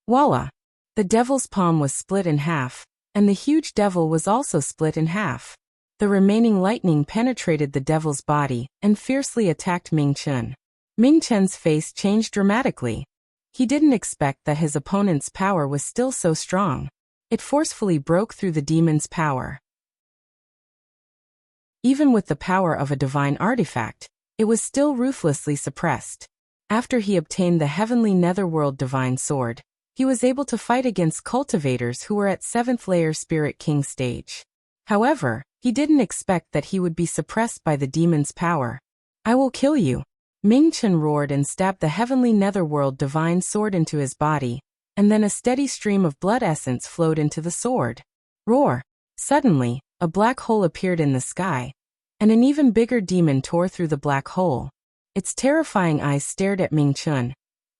A: Voila! The devil's palm was split in half, and the huge devil was also split in half. The remaining lightning penetrated the devil's body and fiercely attacked Ming Chen. Ming Chen's face changed dramatically. He didn't expect that his opponent's power was still so strong. It forcefully broke through the demon's power. Even with the power of a divine artifact, it was still ruthlessly suppressed. After he obtained the heavenly netherworld divine sword, he was able to fight against cultivators who were at 7th layer Spirit King stage. However, he didn't expect that he would be suppressed by the demon's power. I will kill you. Ming Chen roared and stabbed the heavenly netherworld divine sword into his body, and then a steady stream of blood essence flowed into the sword. Roar! Suddenly, a black hole appeared in the sky, and an even bigger demon tore through the black hole. Its terrifying eyes stared at Ming Chen,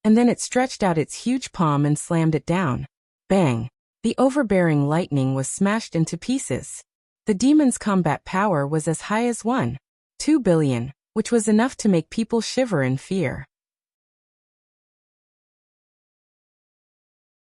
A: and then it stretched out its huge palm and slammed it down. Bang! The overbearing lightning was smashed into pieces. The demon's combat power was as high as 1.2 billion, which was enough to make people shiver in fear.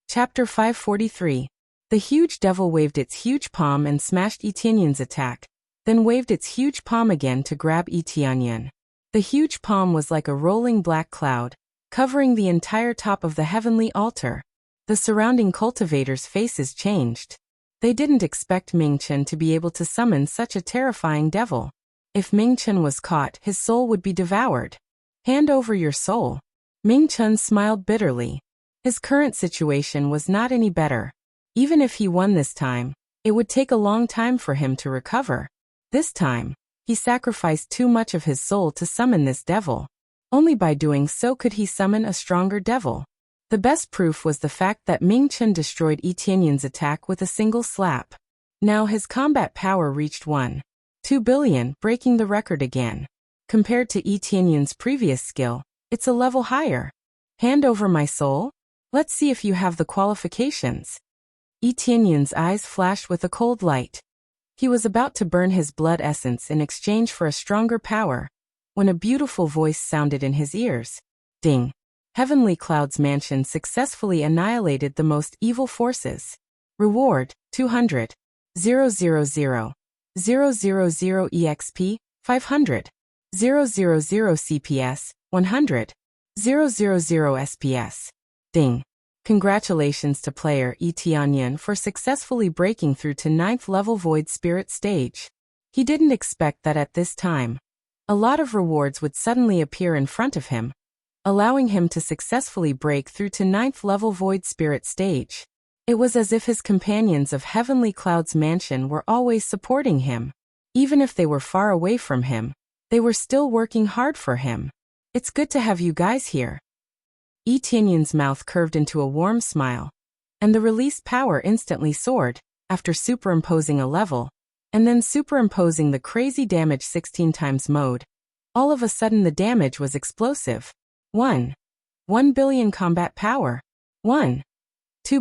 A: Chapter 543. The huge devil waved its huge palm and smashed Yi Tianyan's attack, then waved its huge palm again to grab Yi Tianyan. The huge palm was like a rolling black cloud, covering the entire top of the heavenly altar. The surrounding cultivators' faces changed. They didn't expect Ming Chen to be able to summon such a terrifying devil. If Ming Chen was caught, his soul would be devoured. Hand over your soul. Ming Chen smiled bitterly. His current situation was not any better. Even if he won this time, it would take a long time for him to recover. This time, he sacrificed too much of his soul to summon this devil. Only by doing so could he summon a stronger devil. The best proof was the fact that Ming Chen destroyed Yi Tianyan's attack with a single slap. Now his combat power reached 1.2 billion, breaking the record again. Compared to Yi Tianyan's previous skill, it's a level higher. Hand over my soul? Let's see if you have the qualifications. Yi Tianyan's eyes flashed with a cold light. He was about to burn his blood essence in exchange for a stronger power, when a beautiful voice sounded in his ears. Ding! Heavenly Cloud's mansion successfully annihilated the most evil forces. Reward: 200. 000. 000 EXP, 500. 000 CPS, 100. 000 SPS. Ding! Congratulations to player Tianyan for successfully breaking through to 9th level Void Spirit stage. He didn't expect that at this time. A lot of rewards would suddenly appear in front of him, allowing him to successfully break through to 9th level Void Spirit stage. It was as if his companions of Heavenly Cloud's mansion were always supporting him. Even if they were far away from him, they were still working hard for him. It's good to have you guys here. Tianyan's mouth curved into a warm smile, and the released power instantly soared, after superimposing a level, and then superimposing the crazy damage 16 times mode. All of a sudden the damage was explosive. 1 billion combat power. 2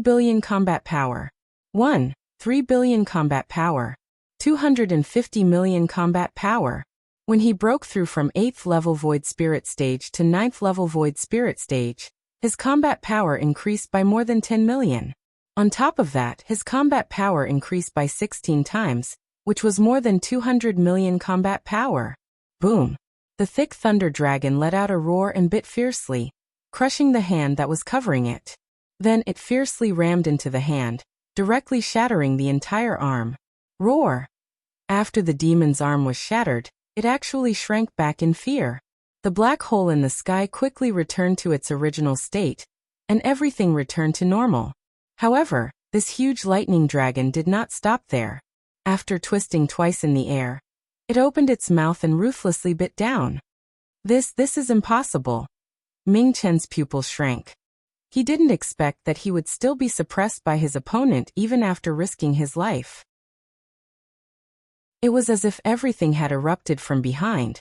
A: billion combat power. 3 billion combat power. 250 million combat power. When he broke through from 8th level Void Spirit stage to 9th level Void Spirit stage, his combat power increased by more than 10 million. On top of that, his combat power increased by 16 times, which was more than 200 million combat power. Boom! The thick thunder dragon let out a roar and bit fiercely, crushing the hand that was covering it. Then it fiercely rammed into the hand, directly shattering the entire arm. Roar! After the demon's arm was shattered, it actually shrank back in fear. The black hole in the sky quickly returned to its original state, and everything returned to normal. However, this huge lightning dragon did not stop there. After twisting twice in the air, it opened its mouth and ruthlessly bit down. This is impossible. Ming Chen's pupils shrank. He didn't expect that he would still be suppressed by his opponent even after risking his life. It was as if everything had erupted from behind,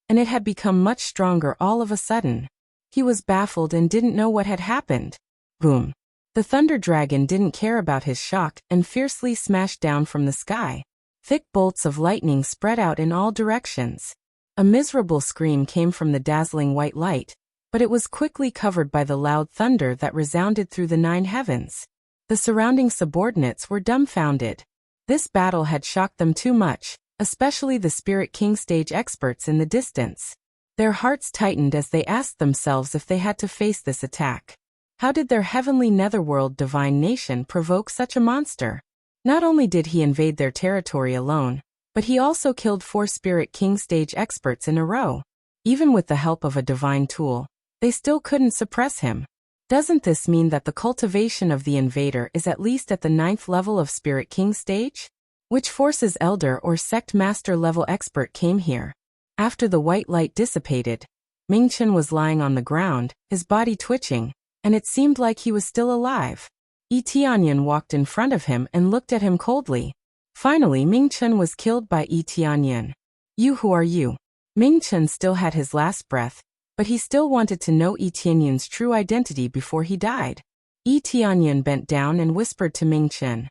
A: and it had become much stronger all of a sudden. He was baffled and didn't know what had happened. Boom! The thunder dragon didn't care about his shock and fiercely smashed down from the sky. Thick bolts of lightning spread out in all directions. A miserable scream came from the dazzling white light, but it was quickly covered by the loud thunder that resounded through the 9 heavens. The surrounding subordinates were dumbfounded. This battle had shocked them too much, especially the Spirit King stage experts in the distance. Their hearts tightened as they asked themselves if they had to face this attack. How did their heavenly netherworld divine nation provoke such a monster? Not only did he invade their territory alone, but he also killed 4 Spirit King stage experts in a row. Even with the help of a divine tool, they still couldn't suppress him. Doesn't this mean that the cultivation of the invader is at least at the 9th level of Spirit King stage? Which forces elder or sect master level expert came here? After the white light dissipated, Ming Chen was lying on the ground, his body twitching, and it seemed like he was still alive. Tianyan walked in front of him and looked at him coldly. Finally, Ming Chen was killed by Tianyan. Who are you? Ming Chen still had his last breath, but he still wanted to know Tianyan's true identity before he died. Tianyan bent down and whispered to Ming Chen.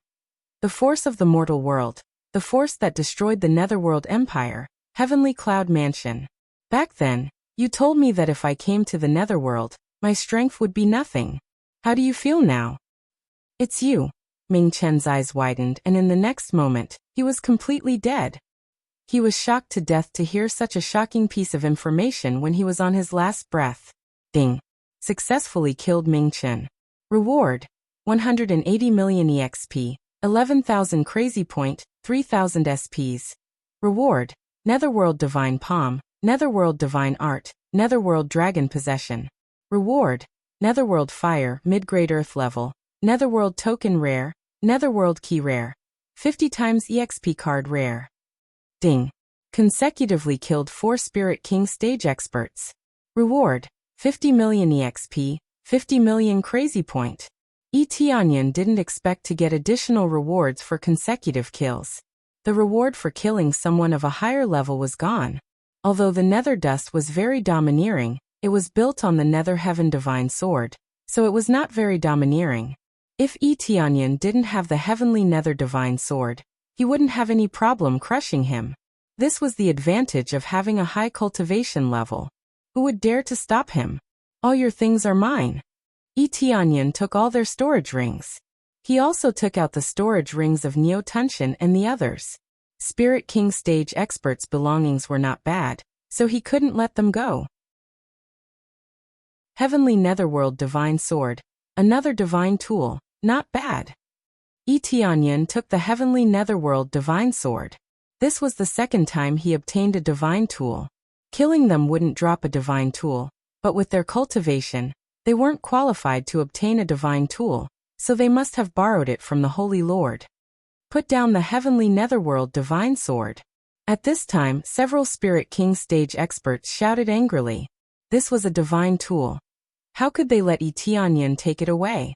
A: The force of the mortal world, the force that destroyed the Netherworld Empire, Heavenly Cloud Mansion. Back then, you told me that if I came to the Netherworld, my strength would be nothing. How do you feel now? It's you. Ming Chen's eyes widened, and in the next moment, he was completely dead. He was shocked to death to hear such a shocking piece of information when he was on his last breath. Ding. Successfully killed Ming Chen. Reward: 180 million EXP, 11,000 crazy point, 3,000 SPs. Reward: Netherworld Divine Palm, Netherworld Divine Art, Netherworld Dragon Possession. Reward: Netherworld Fire Mid-Grade Earth Level, Netherworld Token Rare, Netherworld Key Rare. 50 times EXP card Rare. Ding. Consecutively killed 4 Spirit King stage experts. Reward: 50 million EXP, 50 million crazy point. Tianyan didn't expect to get additional rewards for consecutive kills. The reward for killing someone of a higher level was gone. Although the Nether Dust was very domineering, it was built on the Nether Heaven Divine Sword, so it was not very domineering. If Tianyan didn't have the Heavenly Nether Divine Sword, he wouldn't have any problem crushing him. This was the advantage of having a high cultivation level. Who would dare to stop him? All your things are mine. Tianyan took all their storage rings. He also took out the storage rings of Neo Tunshin and the others. Spirit King stage experts' belongings were not bad, so he couldn't let them go. Heavenly Netherworld Divine Sword, Another divine tool, not bad. Yi Tianyan took the heavenly netherworld divine sword. This was the second time he obtained a divine tool. Killing them wouldn't drop a divine tool, but with their cultivation, they weren't qualified to obtain a divine tool, so they must have borrowed it from the Holy Lord. Put down the heavenly netherworld divine sword. At this time, several Spirit King stage experts shouted angrily. This was a divine tool. How could they let Yi Tianyan take it away?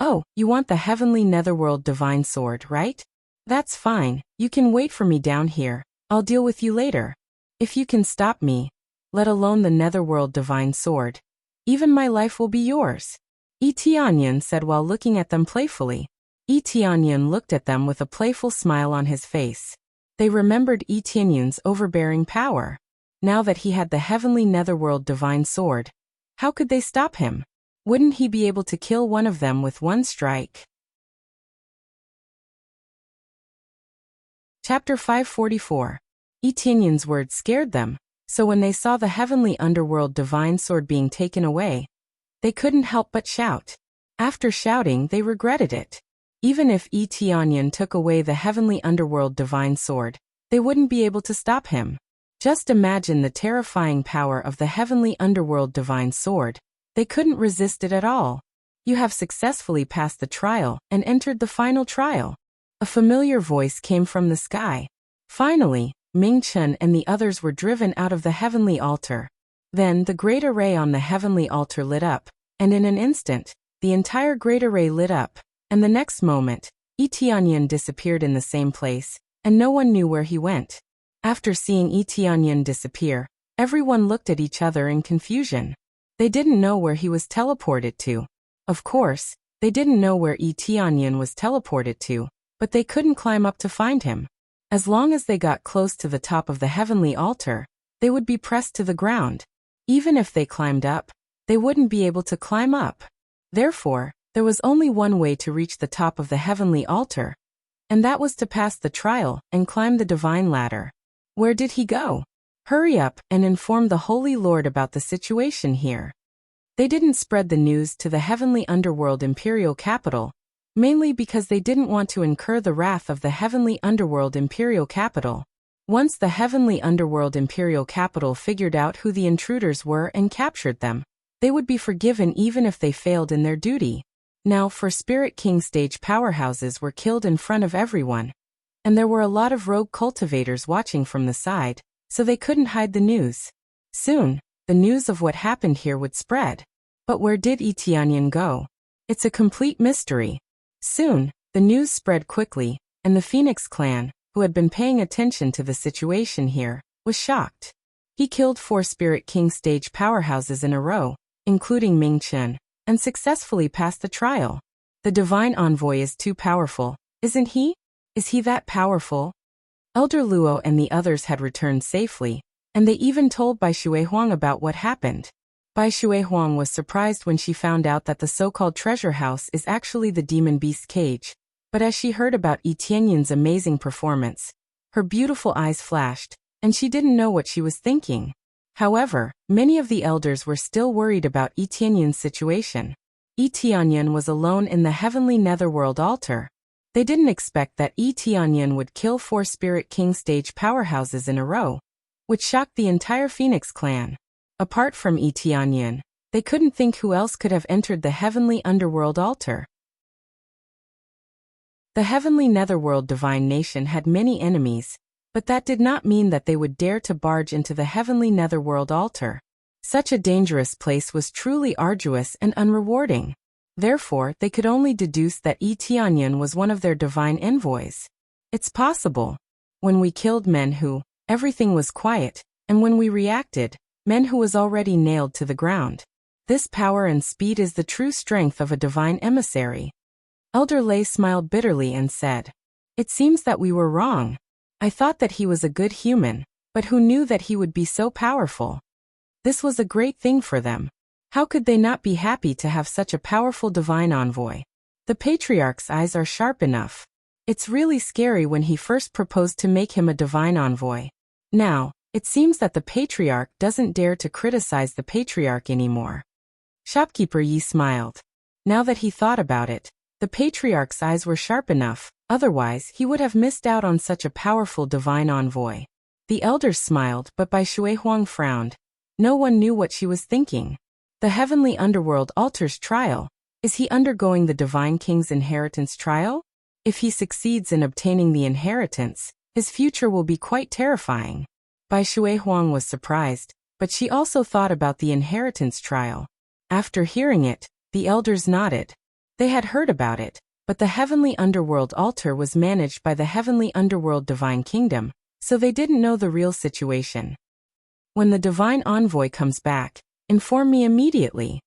A: Oh, you want the heavenly netherworld divine sword, right? That's fine, you can wait for me down here, I'll deal with you later. If you can stop me, let alone the netherworld divine sword, even my life will be yours. Yi Tianyan said while looking at them playfully. Yi Tianyan looked at them with a playful smile on his face. They remembered Yi Tianyan's overbearing power. Now that he had the heavenly netherworld divine sword, how could they stop him? Wouldn't he be able to kill one of them with one strike? Chapter 544. Yi Tianyan's words scared them, so when they saw the heavenly underworld divine sword being taken away, they couldn't help but shout. After shouting, they regretted it. Even if Yi Tianyan took away the heavenly underworld divine sword, they wouldn't be able to stop him. Just imagine the terrifying power of the heavenly underworld divine sword. They couldn't resist it at all. You have successfully passed the trial and entered the final trial. A familiar voice came from the sky. Finally, Ming Chen and the others were driven out of the heavenly altar. Then the great array on the heavenly altar lit up, and in an instant, the entire great array lit up, and the next moment, Yi Tianyan disappeared in the same place, and no one knew where he went. After seeing Yi Tianyan disappear, everyone looked at each other in confusion. They didn't know where he was teleported to. Of course, they didn't know where Yi Tianyan was teleported to, but they couldn't climb up to find him. As long as they got close to the top of the heavenly altar, they would be pressed to the ground. Even if they climbed up, they wouldn't be able to climb up. Therefore, there was only one way to reach the top of the heavenly altar, and that was to pass the trial and climb the divine ladder. Where did he go? Hurry up and inform the Holy Lord about the situation here. They didn't spread the news to the heavenly underworld imperial capital, mainly because they didn't want to incur the wrath of the heavenly underworld imperial capital. Once the heavenly underworld imperial capital figured out who the intruders were and captured them, they would be forgiven even if they failed in their duty. Now, for Spirit King stage powerhouses were killed in front of everyone, and there were a lot of rogue cultivators watching from the side, so they couldn't hide the news. Soon, the news of what happened here would spread. But where did Yi Tianyan go? It's a complete mystery. Soon, the news spread quickly, and the Phoenix clan, who had been paying attention to the situation here, was shocked. He killed 4 Spirit King stage powerhouses in a row, including Ming Chen, and successfully passed the trial. The divine envoy is too powerful, isn't he? Is he that powerful? Elder Luo and the others had returned safely, and they even told Bai Xuehuang about what happened. Bai Xuehuang was surprised when she found out that the so-called treasure house is actually the demon beast cage, but as she heard about Yi Tianyan's amazing performance, her beautiful eyes flashed, and she didn't know what she was thinking. However, many of the elders were still worried about Yi Tianyan's situation. Yi Tianyan was alone in the heavenly netherworld altar. They didn't expect that Yi Tianyan would kill 4 Spirit King stage powerhouses in a row, which shocked the entire Phoenix clan. Apart from Yi Tianyan, they couldn't think who else could have entered the heavenly underworld altar. The heavenly netherworld divine nation had many enemies, but that did not mean that they would dare to barge into the heavenly netherworld altar. Such a dangerous place was truly arduous and unrewarding. Therefore, they could only deduce that Yi Tianyan was one of their divine envoys. It's possible. When we killed men who, everything was quiet, and when we reacted, men who was already nailed to the ground. This power and speed is the true strength of a divine emissary. Elder Lei smiled bitterly and said, "It seems that we were wrong. I thought that he was a good human, but who knew that he would be so powerful? This was a great thing for them. How could they not be happy to have such a powerful divine envoy? The patriarch's eyes are sharp enough. It's really scary when he first proposed to make him a divine envoy. Now, it seems that the patriarch doesn't dare to criticize the patriarch anymore." Shopkeeper Yi smiled. Now that he thought about it, the patriarch's eyes were sharp enough, otherwise he would have missed out on such a powerful divine envoy. The elders smiled, but Bai Shuihuang frowned. No one knew what she was thinking. The heavenly underworld altar's trial. Is he undergoing the divine king's inheritance trial? If he succeeds in obtaining the inheritance, his future will be quite terrifying. Bai Shuihuang was surprised, but she also thought about the inheritance trial. After hearing it, the elders nodded. They had heard about it, but the heavenly underworld altar was managed by the heavenly underworld divine kingdom, so they didn't know the real situation. When the divine envoy comes back, inform me immediately,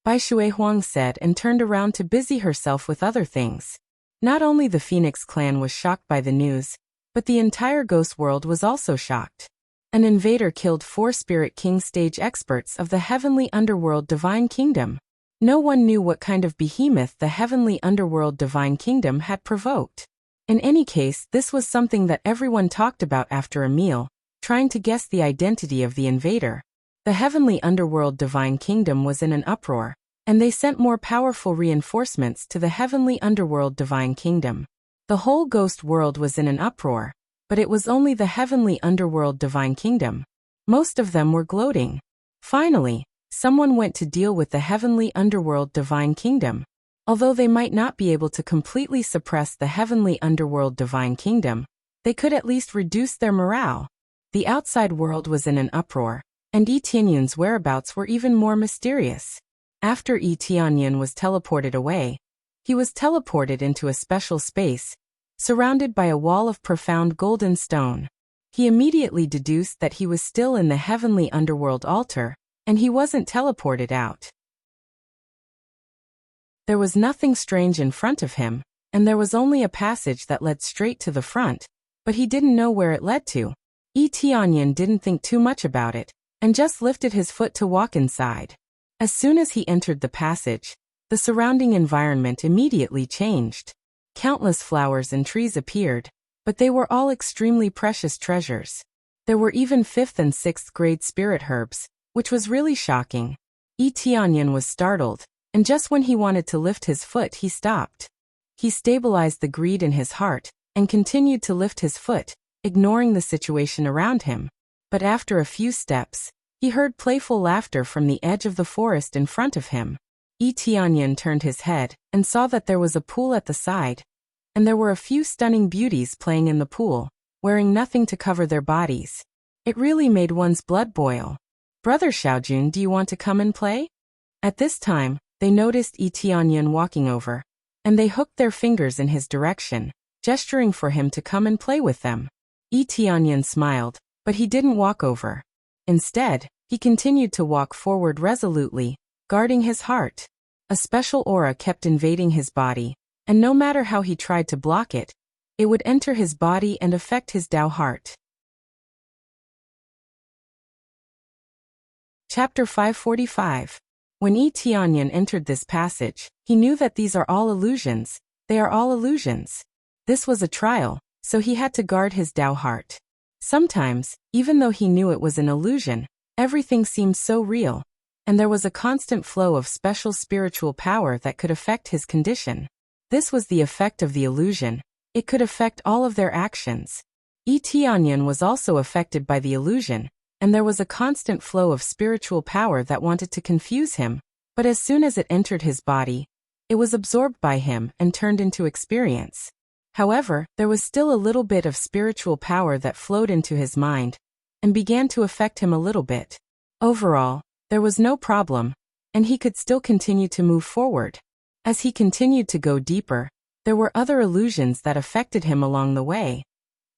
A: Bai Shuihuang said and turned around to busy herself with other things. Not only the Phoenix clan was shocked by the news, but the entire ghost world was also shocked. An invader killed 4 Spirit King stage experts of the heavenly underworld divine kingdom. No one knew what kind of behemoth the heavenly underworld divine kingdom had provoked. In any case, this was something that everyone talked about after a meal, trying to guess the identity of the invader. The heavenly underworld divine kingdom was in an uproar, and they sent more powerful reinforcements to the heavenly underworld divine kingdom. The whole ghost world was in an uproar, but it was only the heavenly underworld divine kingdom. Most of them were gloating. Finally, someone went to deal with the heavenly underworld divine kingdom. Although they might not be able to completely suppress the heavenly underworld divine kingdom, they could at least reduce their morale. The outside world was in an uproar, and Yi Tianyun's whereabouts were even more mysterious. After Yi Tianyun was teleported away, he was teleported into a special space, surrounded by a wall of profound golden stone. He immediately deduced that he was still in the heavenly underworld altar, and he wasn't teleported out. There was nothing strange in front of him, and there was only a passage that led straight to the front, but he didn't know where it led to. Yi Tianyun didn't think too much about it, and just lifted his foot to walk inside. As soon as he entered the passage, the surrounding environment immediately changed. Countless flowers and trees appeared, but they were all extremely precious treasures. There were even 5th and 6th grade spirit herbs, which was really shocking. Yi Tianyun was startled, and just when he wanted to lift his foot he stopped. He stabilized the greed in his heart, and continued to lift his foot, ignoring the situation around him. But after a few steps, he heard playful laughter from the edge of the forest in front of him. Yi Tianyun turned his head, and saw that there was a pool at the side, and there were a few stunning beauties playing in the pool, wearing nothing to cover their bodies. It really made one's blood boil. "Brother Xiaojun, do you want to come and play?" At this time, they noticed Yi Tianyun walking over, and they hooked their fingers in his direction, gesturing for him to come and play with them. Yi Tianyun smiled, but he didn't walk over. Instead, he continued to walk forward resolutely, guarding his heart. A special aura kept invading his body, and no matter how he tried to block it, it would enter his body and affect his Tao heart. Chapter 545. When Yi Tianyun entered this passage, he knew that these are all illusions. They are all illusions. This was a trial, so he had to guard his Tao heart. Sometimes, even though he knew it was an illusion, everything seemed so real, and there was a constant flow of special spiritual power that could affect his condition. This was the effect of the illusion. It could affect all of their actions. Yi Tianyun was also affected by the illusion, and there was a constant flow of spiritual power that wanted to confuse him, but as soon as it entered his body, it was absorbed by him and turned into experience. However, there was still a little bit of spiritual power that flowed into his mind, and began to affect him a little bit. Overall, there was no problem, and he could still continue to move forward. As he continued to go deeper, there were other illusions that affected him along the way,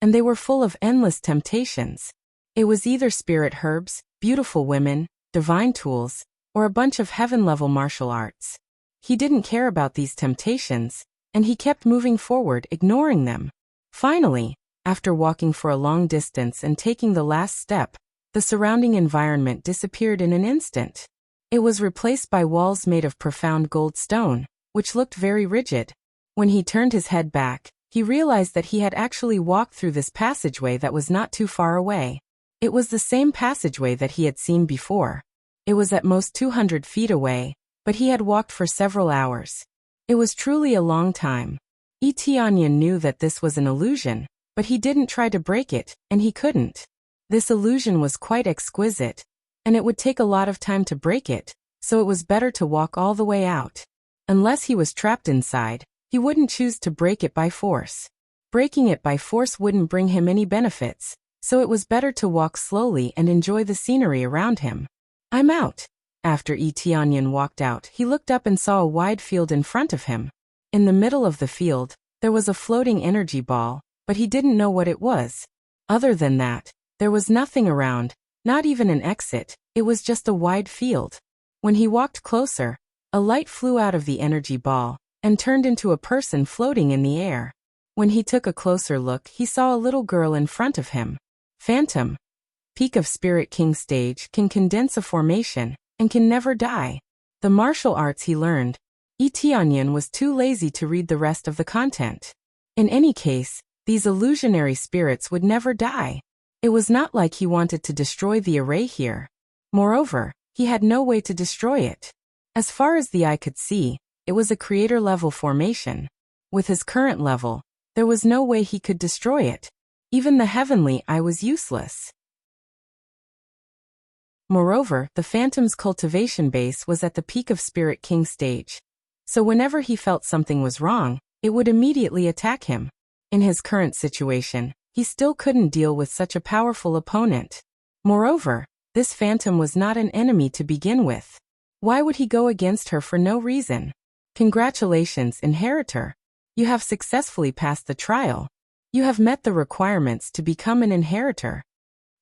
A: and they were full of endless temptations. It was either spirit herbs, beautiful women, divine tools, or a bunch of heaven-level martial arts. He didn't care about these temptations, and he kept moving forward, ignoring them. Finally, after walking for a long distance and taking the last step, the surrounding environment disappeared in an instant. It was replaced by walls made of profound gold stone, which looked very rigid. When he turned his head back, he realized that he had actually walked through this passageway that was not too far away. It was the same passageway that he had seen before. It was at most 200 feet away, but he had walked for several hours. It was truly a long time. Tianyan knew that this was an illusion, but he didn't try to break it, and he couldn't. This illusion was quite exquisite, and it would take a lot of time to break it, so it was better to walk all the way out. Unless he was trapped inside, he wouldn't choose to break it by force. Breaking it by force wouldn't bring him any benefits, so it was better to walk slowly and enjoy the scenery around him. I'm out. After Tianyan walked out, he looked up and saw a wide field in front of him. In the middle of the field, there was a floating energy ball, but he didn't know what it was. Other than that, there was nothing around, not even an exit, it was just a wide field. When he walked closer, a light flew out of the energy ball and turned into a person floating in the air. When he took a closer look, he saw a little girl in front of him. Phantom. Peak of Spirit King stage can condense a formation and can never die. The martial arts he learned. Tianyan was too lazy to read the rest of the content. In any case, these illusionary spirits would never die. It was not like he wanted to destroy the array here. Moreover, he had no way to destroy it. As far as the eye could see, it was a creator-level formation. With his current level, there was no way he could destroy it. Even the heavenly eye was useless. Moreover, the Phantom's cultivation base was at the peak of Spirit King stage. So whenever he felt something was wrong, it would immediately attack him. In his current situation, he still couldn't deal with such a powerful opponent. Moreover, this Phantom was not an enemy to begin with. Why would he go against her for no reason? Congratulations, Inheritor. You have successfully passed the trial. You have met the requirements to become an Inheritor.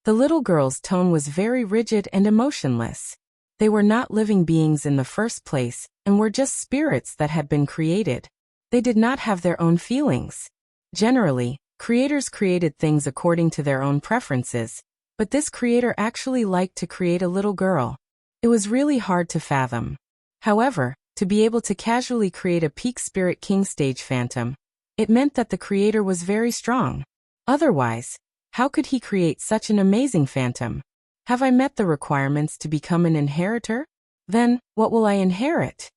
A: The little girl's tone was very rigid and emotionless. They were not living beings in the first place, and were just spirits that had been created. They did not have their own feelings. Generally, creators created things according to their own preferences, but this creator actually liked to create a little girl. It was really hard to fathom. However, to be able to casually create a peak Spirit King stage Phantom, it meant that the creator was very strong. Otherwise, how could he create such an amazing Phantom? Have I met the requirements to become an Inheritor? Then, what will I inherit?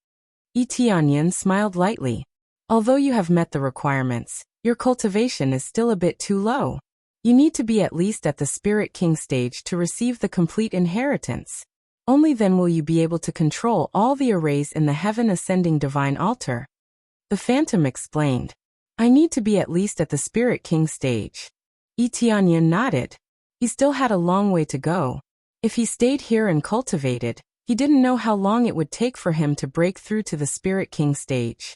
A: Tianyan smiled lightly. Although you have met the requirements, your cultivation is still a bit too low. You need to be at least at the Spirit King stage to receive the complete inheritance. Only then will you be able to control all the arrays in the Heaven Ascending Divine Altar. The Phantom explained. I need to be at least at the Spirit King stage. Tianyan nodded. He still had a long way to go. If he stayed here and cultivated, he didn't know how long it would take for him to break through to the Spirit King stage.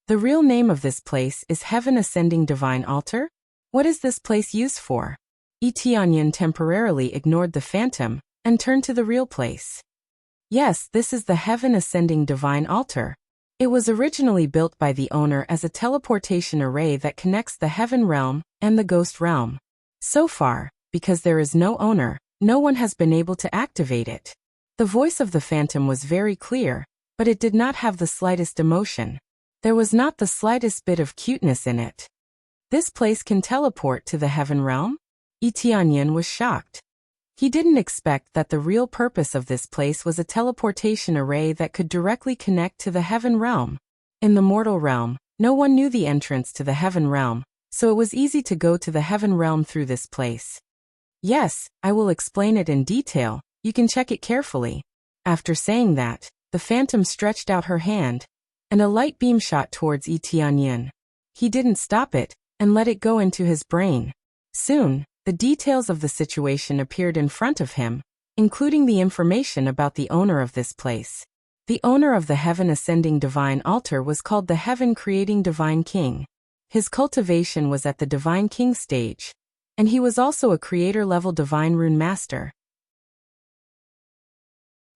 A: The real name of this place is Heaven Ascending Divine Altar? What is this place used for? Tianyan temporarily ignored the Phantom and turned to the real place. Yes, this is the Heaven Ascending Divine Altar. It was originally built by the owner as a teleportation array that connects the Heaven Realm and the Ghost Realm. So far, because there is no owner, no one has been able to activate it. The voice of the Phantom was very clear, but it did not have the slightest emotion. There was not the slightest bit of cuteness in it. This place can teleport to the Heaven Realm? Tianyan was shocked. He didn't expect that the real purpose of this place was a teleportation array that could directly connect to the Heaven Realm. In the mortal realm, no one knew the entrance to the Heaven Realm, so it was easy to go to the Heaven Realm through this place. Yes, I will explain it in detail, you can check it carefully. After saying that, the Phantom stretched out her hand, and a light beam shot towards Tianyan. He didn't stop it, and let it go into his brain. Soon, the details of the situation appeared in front of him, including the information about the owner of this place. The owner of the Heaven Ascending Divine Altar was called the Heaven Creating Divine King. His cultivation was at the Divine King stage, and he was also a creator-level Divine Rune Master.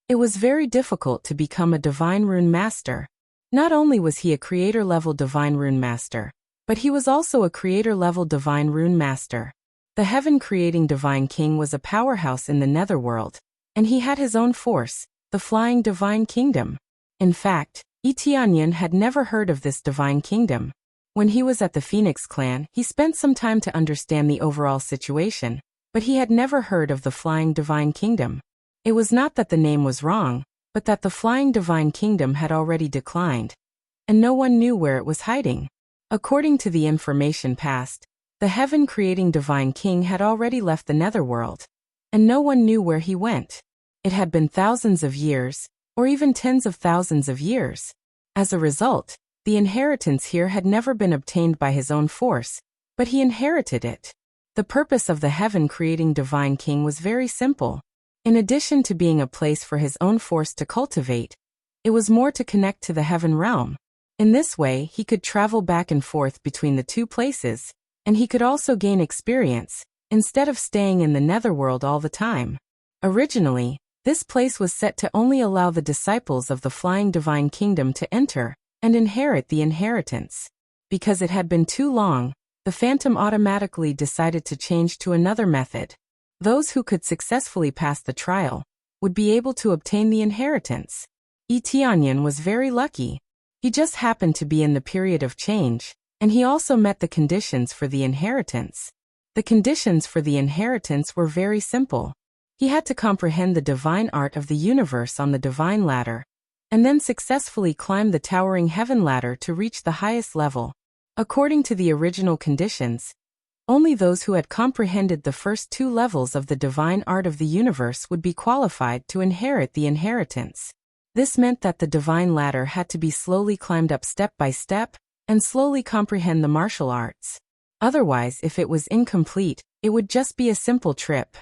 A: It was very difficult to become a Divine Rune Master. Not only was he a creator-level Divine Rune Master, but he was also a creator-level Divine Rune Master. The Heaven-creating Divine King was a powerhouse in the Netherworld, and he had his own force, the Flying Divine Kingdom. In fact, Tianyan had never heard of this Divine Kingdom. When he was at the Phoenix clan, he spent some time to understand the overall situation, but he had never heard of the Flying Divine Kingdom. It was not that the name was wrong, but that the flying divine kingdom had already declined, and no one knew where it was hiding. According to the information passed, the heaven-creating divine king had already left the netherworld, and no one knew where he went. It had been thousands of years, or even tens of thousands of years. As a result, the inheritance here had never been obtained by his own force, but he inherited it. The purpose of the heaven-creating divine king was very simple. In addition to being a place for his own force to cultivate, it was more to connect to the heaven realm. In this way, he could travel back and forth between the two places, and he could also gain experience, instead of staying in the netherworld all the time. Originally, this place was set to only allow the disciples of the flying divine kingdom to enter and inherit the inheritance. Because it had been too long, the Phantom automatically decided to change to another method. Those who could successfully pass the trial would be able to obtain the inheritance. Tianyan was very lucky. He just happened to be in the period of change, and he also met the conditions for the inheritance. The conditions for the inheritance were very simple. He had to comprehend the divine art of the universe on the divine ladder, and then successfully climb the towering heaven ladder to reach the highest level. According to the original conditions, only those who had comprehended the first two levels of the divine art of the universe would be qualified to inherit the inheritance. This meant that the divine ladder had to be slowly climbed up step by step, and slowly comprehend the martial arts. Otherwise, if it was incomplete, it would just be a simple trip.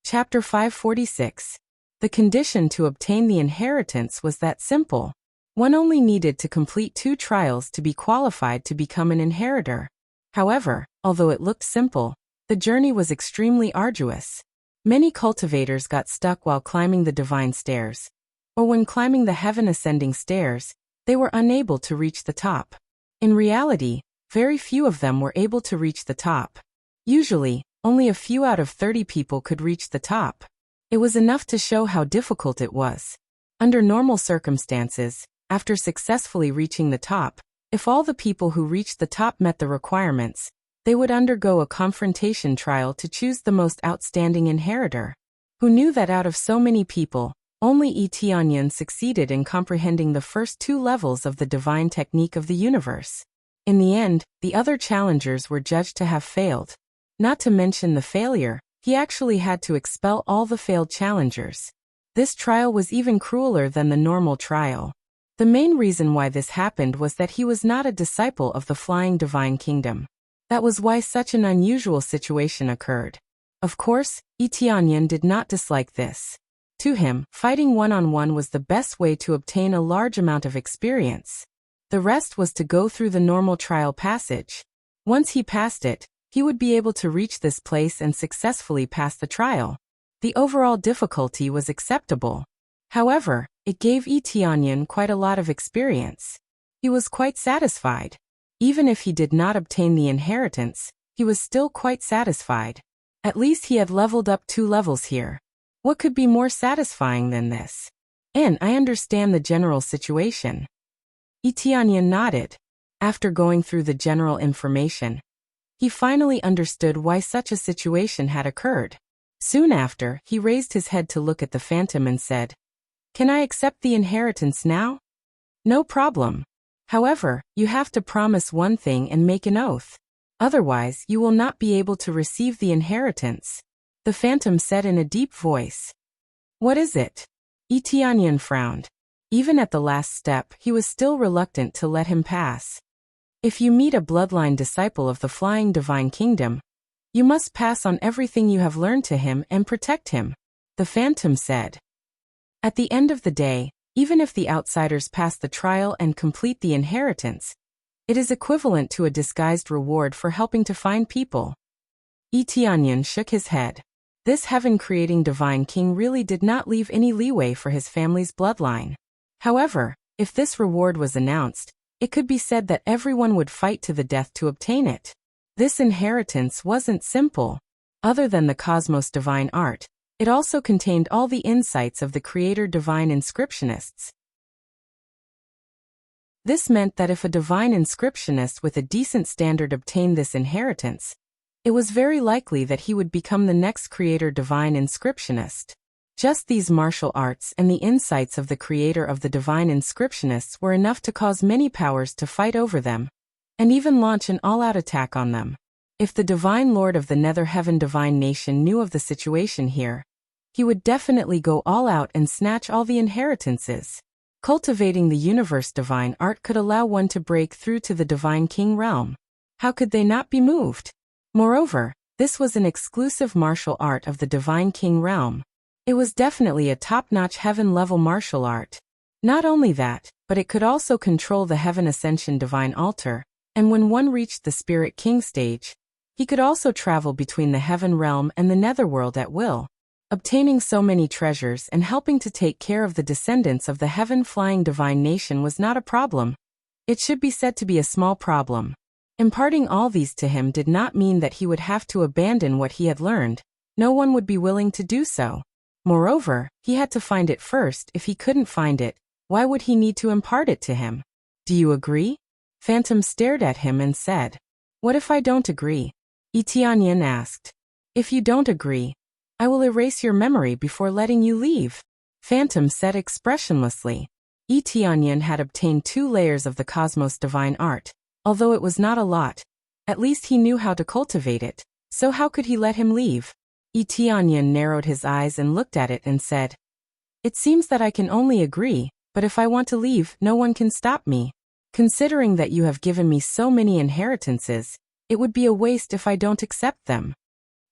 A: Chapter 546. The condition to obtain the inheritance was that simple. One only needed to complete 2 trials to be qualified to become an inheritor. However, although it looked simple, the journey was extremely arduous. Many cultivators got stuck while climbing the divine stairs, or when climbing the heaven-ascending stairs, they were unable to reach the top. In reality, very few of them were able to reach the top. Usually, only a few out of 30 people could reach the top. It was enough to show how difficult it was. Under normal circumstances, after successfully reaching the top, if all the people who reached the top met the requirements, they would undergo a confrontation trial to choose the most outstanding inheritor. Who knew that out of so many people, only Tianyan succeeded in comprehending the first 2 levels of the divine technique of the universe. In the end, the other challengers were judged to have failed. Not to mention the failure, he actually had to expel all the failed challengers. This trial was even crueler than the normal trial. The main reason why this happened was that he was not a disciple of the flying divine kingdom. That was why such an unusual situation occurred. Of course, Tianyan did not dislike this. To him, fighting one-on-one was the best way to obtain a large amount of experience. The rest was to go through the normal trial passage. Once he passed it, he would be able to reach this place and successfully pass the trial. The overall difficulty was acceptable. However, it gave Tianyan quite a lot of experience. He was quite satisfied. Even if he did not obtain the inheritance, he was still quite satisfied. At least he had leveled up 2 levels here. What could be more satisfying than this? And I understand the general situation. Tianyan nodded. After going through the general information, he finally understood why such a situation had occurred. Soon after, he raised his head to look at the Phantom and said, "Can I accept the inheritance now?" "No problem. However, you have to promise one thing and make an oath. Otherwise, you will not be able to receive the inheritance," the Phantom said in a deep voice. "What is it?" Tianyan frowned. Even at the last step, he was still reluctant to let him pass. "If you meet a bloodline disciple of the flying divine kingdom, you must pass on everything you have learned to him and protect him," the Phantom said. At the end of the day, even if the outsiders pass the trial and complete the inheritance, it is equivalent to a disguised reward for helping to find people. Tianyan shook his head. This heaven-creating divine king really did not leave any leeway for his family's bloodline. However, if this reward was announced, it could be said that everyone would fight to the death to obtain it. This inheritance wasn't simple. Other than the cosmos divine art, it also contained all the insights of the creator divine inscriptionists. This meant that if a divine inscriptionist with a decent standard obtained this inheritance, It was very likely that he would become the next creator divine inscriptionist. Just these martial arts and the insights of the creator of the divine inscriptionists were enough to cause many powers to fight over them, and even launch an all-out attack on them. If the divine lord of the Nether Heaven divine nation knew of the situation here, he would definitely go all out and snatch all the inheritances. Cultivating the universe divine art could allow one to break through to the divine king realm. How could they not be moved? Moreover, this was an exclusive martial art of the divine king realm. It was definitely a top-notch heaven-level martial art. Not only that, but it could also control the Heaven Ascension divine altar, and when one reached the Spirit King stage, he could also travel between the heaven realm and the netherworld at will, obtaining so many treasures and helping to take care of the descendants of the heaven-flying divine nation was not a problem. It should be said to be a small problem. Imparting all these to him did not mean that he would have to abandon what he had learned. No one would be willing to do so. Moreover, he had to find it first. If he couldn't find it, why would he need to impart it to him? Do you agree? Phantom stared at him and said, "What if I don't agree?" Tianyan asked. "If you don't agree, I will erase your memory before letting you leave," Phantom said expressionlessly. Tianyan had obtained 2 layers of the Cosmos divine art. Although it was not a lot, at least he knew how to cultivate it, so how could he let him leave? Tianyan narrowed his eyes and looked at it and said, "It seems that I can only agree, but if I want to leave, no one can stop me. Considering that you have given me so many inheritances, it would be a waste if I don't accept them."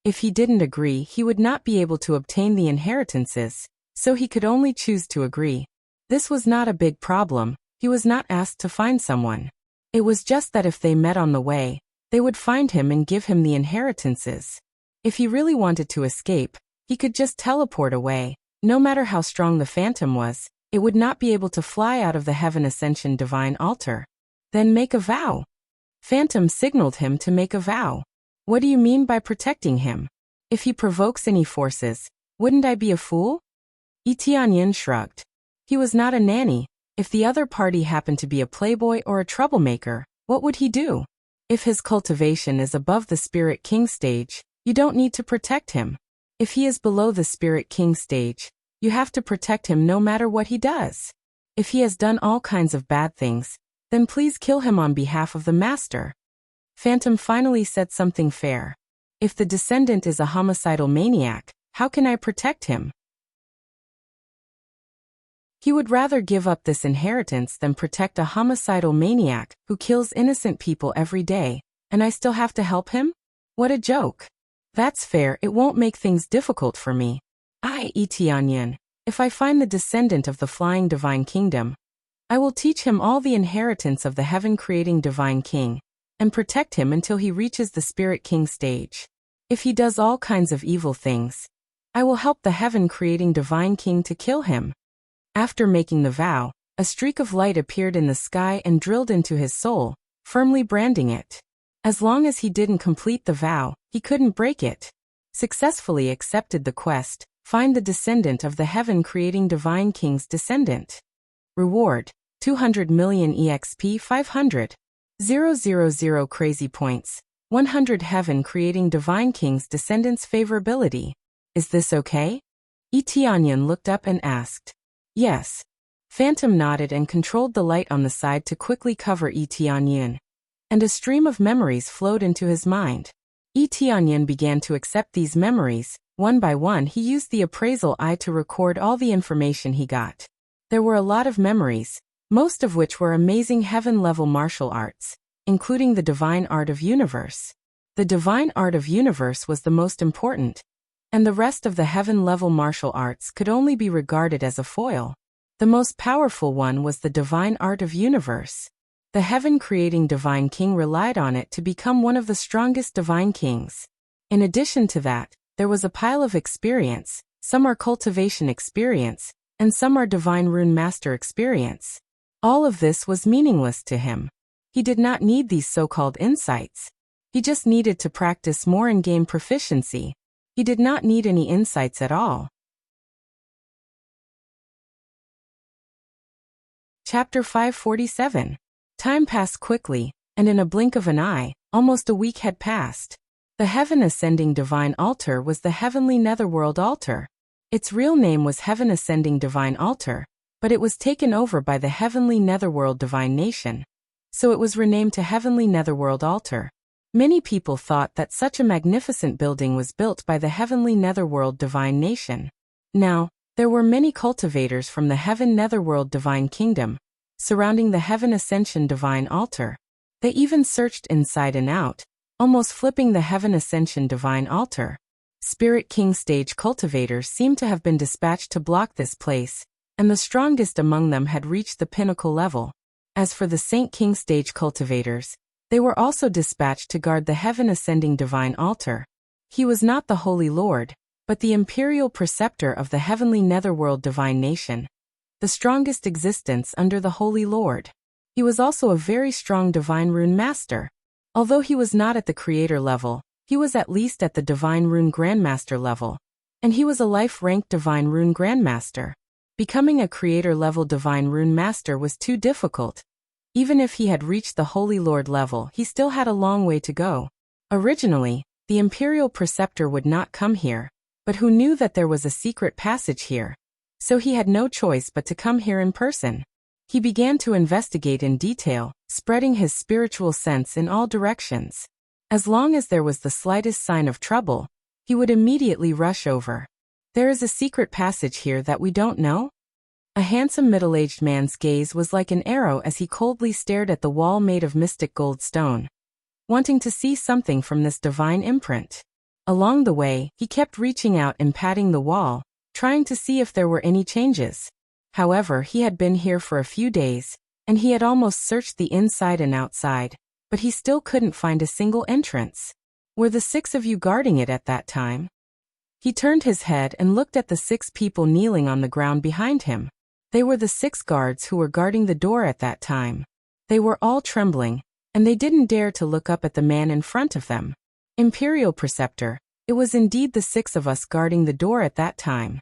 A: If he didn't agree, he would not be able to obtain the inheritances, so he could only choose to agree. This was not a big problem. He was not asked to find someone. It was just that if they met on the way, they would find him and give him the inheritances. If he really wanted to escape, he could just teleport away. No matter how strong the phantom was, it would not be able to fly out of the Heaven Ascension divine altar. Then make a vow. Phantom signaled him to make a vow. What do you mean by protecting him? If he provokes any forces, wouldn't I be a fool? Tianyan shrugged. He was not a nanny. If the other party happened to be a playboy or a troublemaker, what would he do? If his cultivation is above the Spirit King stage, you don't need to protect him. If he is below the Spirit King stage, you have to protect him no matter what he does. If he has done all kinds of bad things, then please kill him on behalf of the master. Phantom finally said something fair. If the descendant is a homicidal maniac, how can I protect him? He would rather give up this inheritance than protect a homicidal maniac who kills innocent people every day, and I still have to help him? What a joke. That's fair, it won't make things difficult for me. Tianyan, if I find the descendant of the flying divine kingdom, I will teach him all the inheritance of the heaven-creating divine king, and protect him until he reaches the Spirit King stage. If he does all kinds of evil things, I will help the heaven-creating divine king to kill him. After making the vow, a streak of light appeared in the sky and drilled into his soul, firmly branding it. As long as he didn't complete the vow, he couldn't break it. Successfully accepted the quest, find the descendant of the heaven-creating divine king's descendant. Reward, 200 million EXP 500. 000 crazy points, 100 heaven-creating divine king's descendants favorability. Is this okay? Tianyan looked up and asked. Yes. Phantom nodded and controlled the light on the side to quickly cover Tianyan, and a stream of memories flowed into his mind. Tianyan began to accept these memories. One by one he used the appraisal eye to record all the information he got. There were a lot of memories, most of which were amazing heaven-level martial arts, including the divine art of universe. The divine art of universe was the most important, and the rest of the heaven-level martial arts could only be regarded as a foil. The most powerful one was the divine art of universe. The heaven-creating divine king relied on it to become one of the strongest divine kings. In addition to that, there was a pile of experience. Some are cultivation experience, and some are divine rune master experience. All of this was meaningless to him. He did not need these so-called insights. He just needed to practice more and gain proficiency. He did not need any insights at all. Chapter 547. Time passed quickly, and in a blink of an eye, almost a week had passed. The Heaven Ascending Divine Altar was the Heavenly Netherworld Altar. Its real name was Heaven Ascending Divine Altar, but it was taken over by the Heavenly Netherworld Divine Nation, so it was renamed to Heavenly Netherworld Altar. Many people thought that such a magnificent building was built by the Heavenly Netherworld Divine Nation. Now, there were many cultivators from the Heaven Netherworld Divine Kingdom surrounding the Heaven Ascension Divine Altar. They even searched inside and out, almost flipping the Heaven Ascension Divine Altar. Spirit King stage cultivators seemed to have been dispatched to block this place, and the strongest among them had reached the pinnacle level. As for the Saint King stage cultivators, they were also dispatched to guard the Heaven Ascending Divine Altar. He was not the Holy Lord, but the Imperial Preceptor of the Heavenly Netherworld Divine Nation, the strongest existence under the Holy Lord. He was also a very strong Divine Rune Master. Although he was not at the Creator level, he was at least at the Divine Rune Grandmaster level, and he was a life-ranked Divine Rune Grandmaster. Becoming a Creator-level Divine Rune Master was too difficult. Even if he had reached the Holy Lord level, he still had a long way to go. Originally, the Imperial Preceptor would not come here, but who knew that there was a secret passage here? So he had no choice but to come here in person. He began to investigate in detail, spreading his spiritual sense in all directions. As long as there was the slightest sign of trouble, he would immediately rush over. There is a secret passage here that we don't know? A handsome middle-aged man's gaze was like an arrow as he coldly stared at the wall made of mystic gold stone, wanting to see something from this divine imprint. Along the way, he kept reaching out and patting the wall, trying to see if there were any changes. However, he had been here for a few days, and he had almost searched the inside and outside, but he still couldn't find a single entrance. Were the 6 of you guarding it at that time? He turned his head and looked at the 6 people kneeling on the ground behind him. They were the 6 guards who were guarding the door at that time. They were all trembling, and they didn't dare to look up at the man in front of them. Imperial Preceptor, it was indeed the 6 of us guarding the door at that time.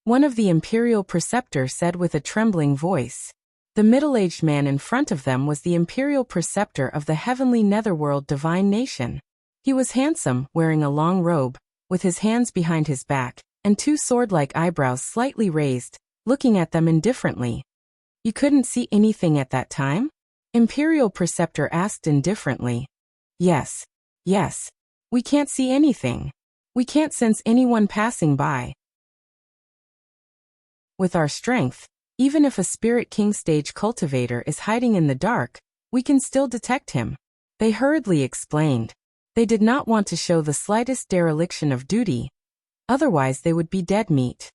A: One of the Imperial Preceptors said with a trembling voice. The middle-aged man in front of them was the Imperial Preceptor of the Heavenly Netherworld Divine Nation. He was handsome, wearing a long robe, with his hands behind his back, and 2 sword-like eyebrows slightly raised, looking at them indifferently. You couldn't see anything at that time? Imperial Preceptor asked indifferently. Yes. Yes. We can't see anything. We can't sense anyone passing by. With our strength, even if a Spirit King stage cultivator is hiding in the dark, we can still detect him. They hurriedly explained. They did not want to show the slightest dereliction of duty. Otherwise they would be dead meat.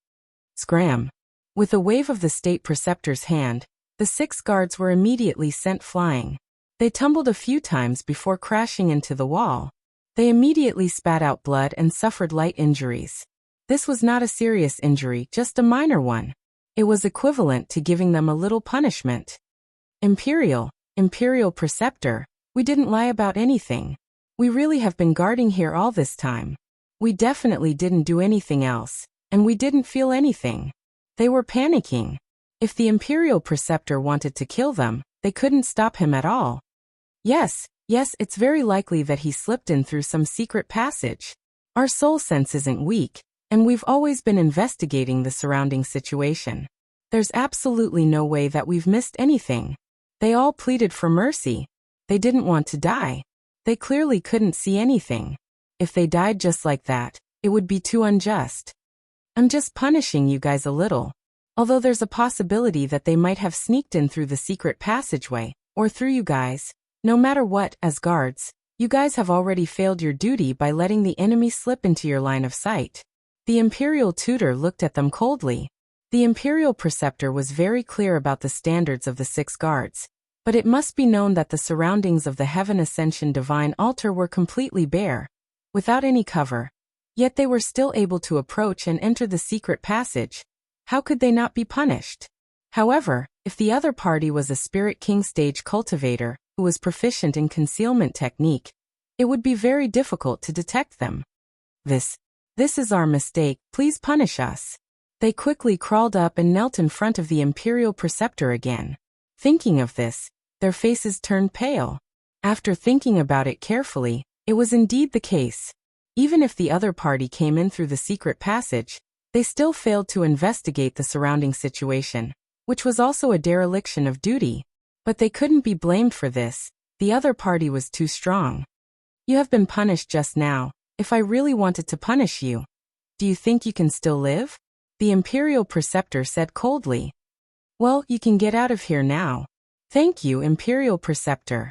A: Scram. With a wave of the State Preceptor's hand, the 6 guards were immediately sent flying. They tumbled a few times before crashing into the wall. They immediately spat out blood and suffered light injuries. This was not a serious injury, just a minor one. It was equivalent to giving them a little punishment. Imperial Preceptor, we didn't lie about anything. We really have been guarding here all this time. We definitely didn't do anything else, and we didn't feel anything. They were panicking. If the Imperial Preceptor wanted to kill them, they couldn't stop him at all. Yes, it's very likely that he slipped in through some secret passage. Our soul sense isn't weak, and we've always been investigating the surrounding situation. There's absolutely no way that we've missed anything. They all pleaded for mercy. They didn't want to die. They clearly couldn't see anything. If they died just like that, it would be too unjust. I'm just punishing you guys a little. Although there's a possibility that they might have sneaked in through the secret passageway, or through you guys. No matter what, as guards, you guys have already failed your duty by letting the enemy slip into your line of sight. The Imperial Tutor looked at them coldly. The Imperial Preceptor was very clear about the standards of the 6 guards, but it must be known that the surroundings of the Heaven Ascension Divine Altar were completely bare, without any cover. Yet they were still able to approach and enter the secret passage. How could they not be punished? However, if the other party was a Spirit King stage cultivator who was proficient in concealment technique, it would be very difficult to detect them. This is our mistake, please punish us. They quickly crawled up and knelt in front of the Imperial Preceptor again. Thinking of this, their faces turned pale. After thinking about it carefully, It was indeed the case. Even if the other party came in through the secret passage, they still failed to investigate the surrounding situation, which was also a dereliction of duty. But they couldn't be blamed for this. The other party was too strong. You have been punished just now. If I really wanted to punish you, do you think you can still live? The Imperial Preceptor said coldly. Well, you can get out of here now. Thank you, Imperial Preceptor.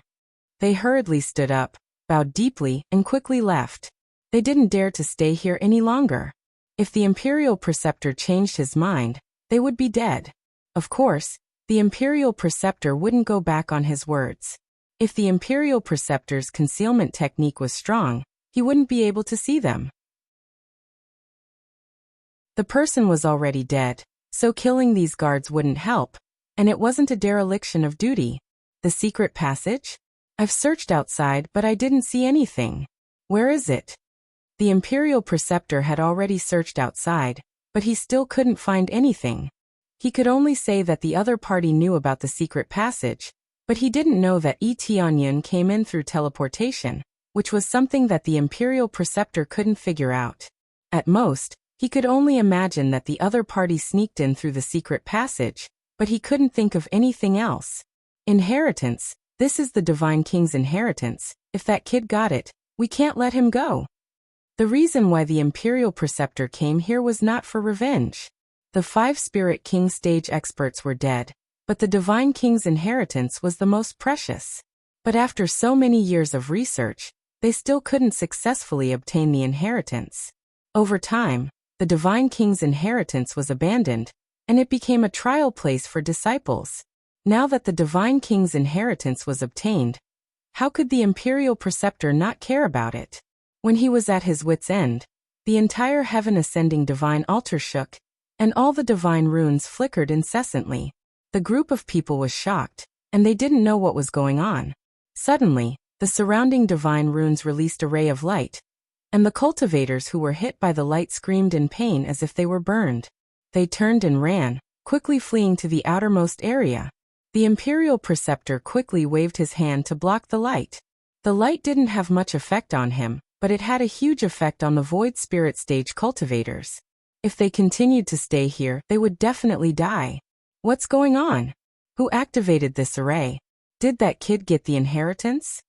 A: They hurriedly stood up, bowed deeply, and quickly left. They didn't dare to stay here any longer. If the Imperial Preceptor changed his mind, they would be dead. Of course, the Imperial Preceptor wouldn't go back on his words. If the Imperial Preceptor's concealment technique was strong, he wouldn't be able to see them. The person was already dead, so killing these guards wouldn't help, and it wasn't a dereliction of duty. The secret passage? I've searched outside, but I didn't see anything. Where is it? The Imperial Preceptor had already searched outside, but he still couldn't find anything. He could only say that the other party knew about the secret passage, but he didn't know that Tianyun came in through teleportation, which was something that the Imperial Preceptor couldn't figure out. At most, he could only imagine that the other party sneaked in through the secret passage, but he couldn't think of anything else. Inheritance. This is the Divine King's inheritance. If that kid got it, we can't let him go. The reason why the Imperial Preceptor came here was not for revenge. The 5 Spirit King stage experts were dead, but the Divine King's inheritance was the most precious. But after so many years of research, they still couldn't successfully obtain the inheritance. Over time, the Divine King's inheritance was abandoned, and it became a trial place for disciples. Now that the Divine King's inheritance was obtained, how could the Imperial Preceptor not care about it? When he was at his wit's end, the entire heaven-ascending divine altar shook, and all the divine runes flickered incessantly. The group of people was shocked, and they didn't know what was going on. Suddenly, the surrounding divine runes released a ray of light, and the cultivators who were hit by the light screamed in pain as if they were burned. They turned and ran, quickly fleeing to the outermost area. The Imperial Preceptor quickly waved his hand to block the light. The light didn't have much effect on him, but it had a huge effect on the Void Spirit Stage cultivators. If they continued to stay here, they would definitely die. What's going on? Who activated this array? Did that kid get the inheritance?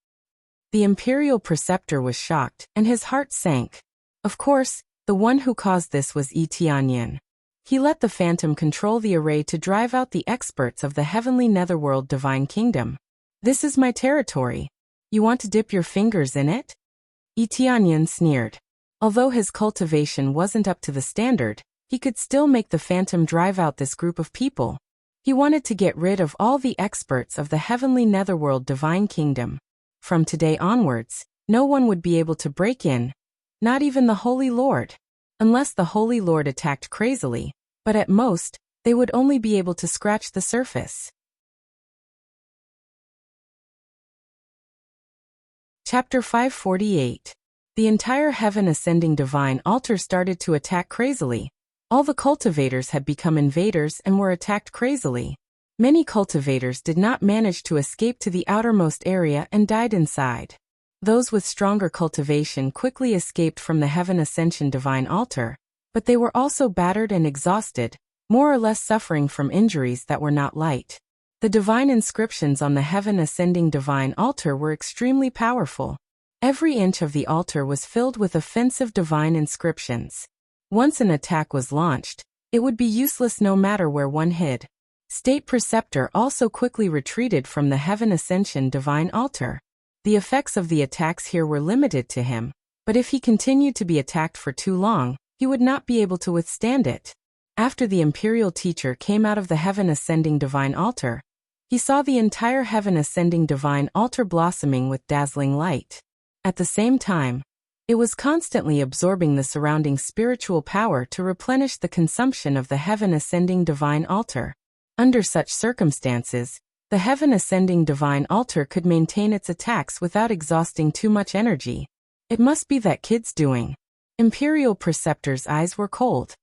A: The Imperial Preceptor was shocked, and his heart sank. Of course, the one who caused this was Tianyun. He let the Phantom control the array to drive out the experts of the heavenly netherworld divine kingdom. This is my territory. You want to dip your fingers in it? Tianyun sneered. Although his cultivation wasn't up to the standard, he could still make the Phantom drive out this group of people. He wanted to get rid of all the experts of the heavenly netherworld divine kingdom. From today onwards, no one would be able to break in, not even the Holy Lord. Unless the Holy Lord attacked crazily, but at most, they would only be able to scratch the surface. Chapter 548. The entire heaven-ascending divine altar started to attack crazily. All the cultivators had become invaders and were attacked crazily. Many cultivators did not manage to escape to the outermost area and died inside. Those with stronger cultivation quickly escaped from the Heaven Ascension Divine Altar, but they were also battered and exhausted, more or less suffering from injuries that were not light. The divine inscriptions on the Heaven Ascending Divine Altar were extremely powerful. Every inch of the altar was filled with offensive divine inscriptions. Once an attack was launched, it would be useless no matter where one hid. State Preceptor also quickly retreated from the Heaven Ascension Divine Altar. The effects of the attacks here were limited to him, but if he continued to be attacked for too long, he would not be able to withstand it. After the Imperial Teacher came out of the Heaven Ascending Divine Altar, he saw the entire Heaven Ascending Divine Altar blossoming with dazzling light. At the same time, it was constantly absorbing the surrounding spiritual power to replenish the consumption of the Heaven Ascending Divine Altar. Under such circumstances, the Heaven Ascending Divine Altar could maintain its attacks without exhausting too much energy. It must be that kid's doing. Imperial Preceptor's eyes were cold.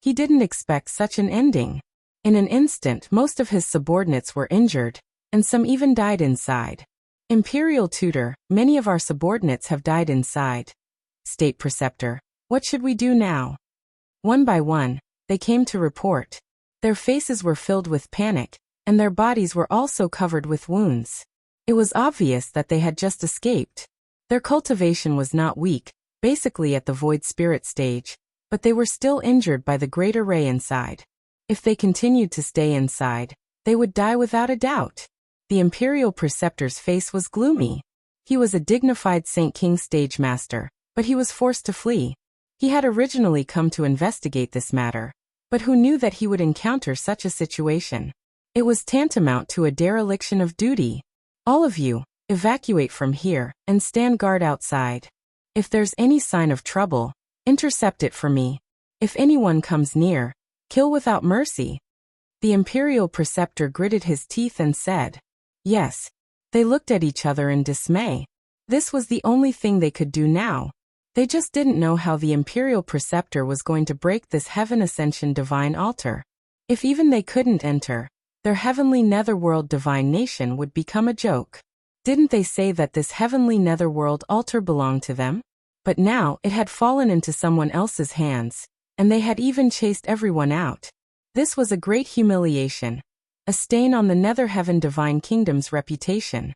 A: He didn't expect such an ending. In an instant, most of his subordinates were injured, and some even died inside. Imperial Tutor, many of our subordinates have died inside. State Preceptor, what should we do now? One by one, they came to report. Their faces were filled with panic, and their bodies were also covered with wounds. It was obvious that they had just escaped. Their cultivation was not weak, basically at the void spirit stage, but they were still injured by the great array inside. If they continued to stay inside, they would die without a doubt. The Imperial Preceptor's face was gloomy. He was a dignified Saint King stage master, but he was forced to flee. He had originally come to investigate this matter, but who knew that he would encounter such a situation? It was tantamount to a dereliction of duty. All of you, evacuate from here and stand guard outside. If there's any sign of trouble, intercept it for me. If anyone comes near, kill without mercy. The Imperial Preceptor gritted his teeth and said, yes. They looked at each other in dismay. This was the only thing they could do now. They just didn't know how the Imperial Preceptor was going to break this Heaven Ascension Divine Altar. If even they couldn't enter, their heavenly netherworld divine nation would become a joke. Didn't they say that this heavenly netherworld altar belonged to them? But now it had fallen into someone else's hands, and they had even chased everyone out. This was a great humiliation, a stain on the Nether Heaven Divine Kingdom's reputation.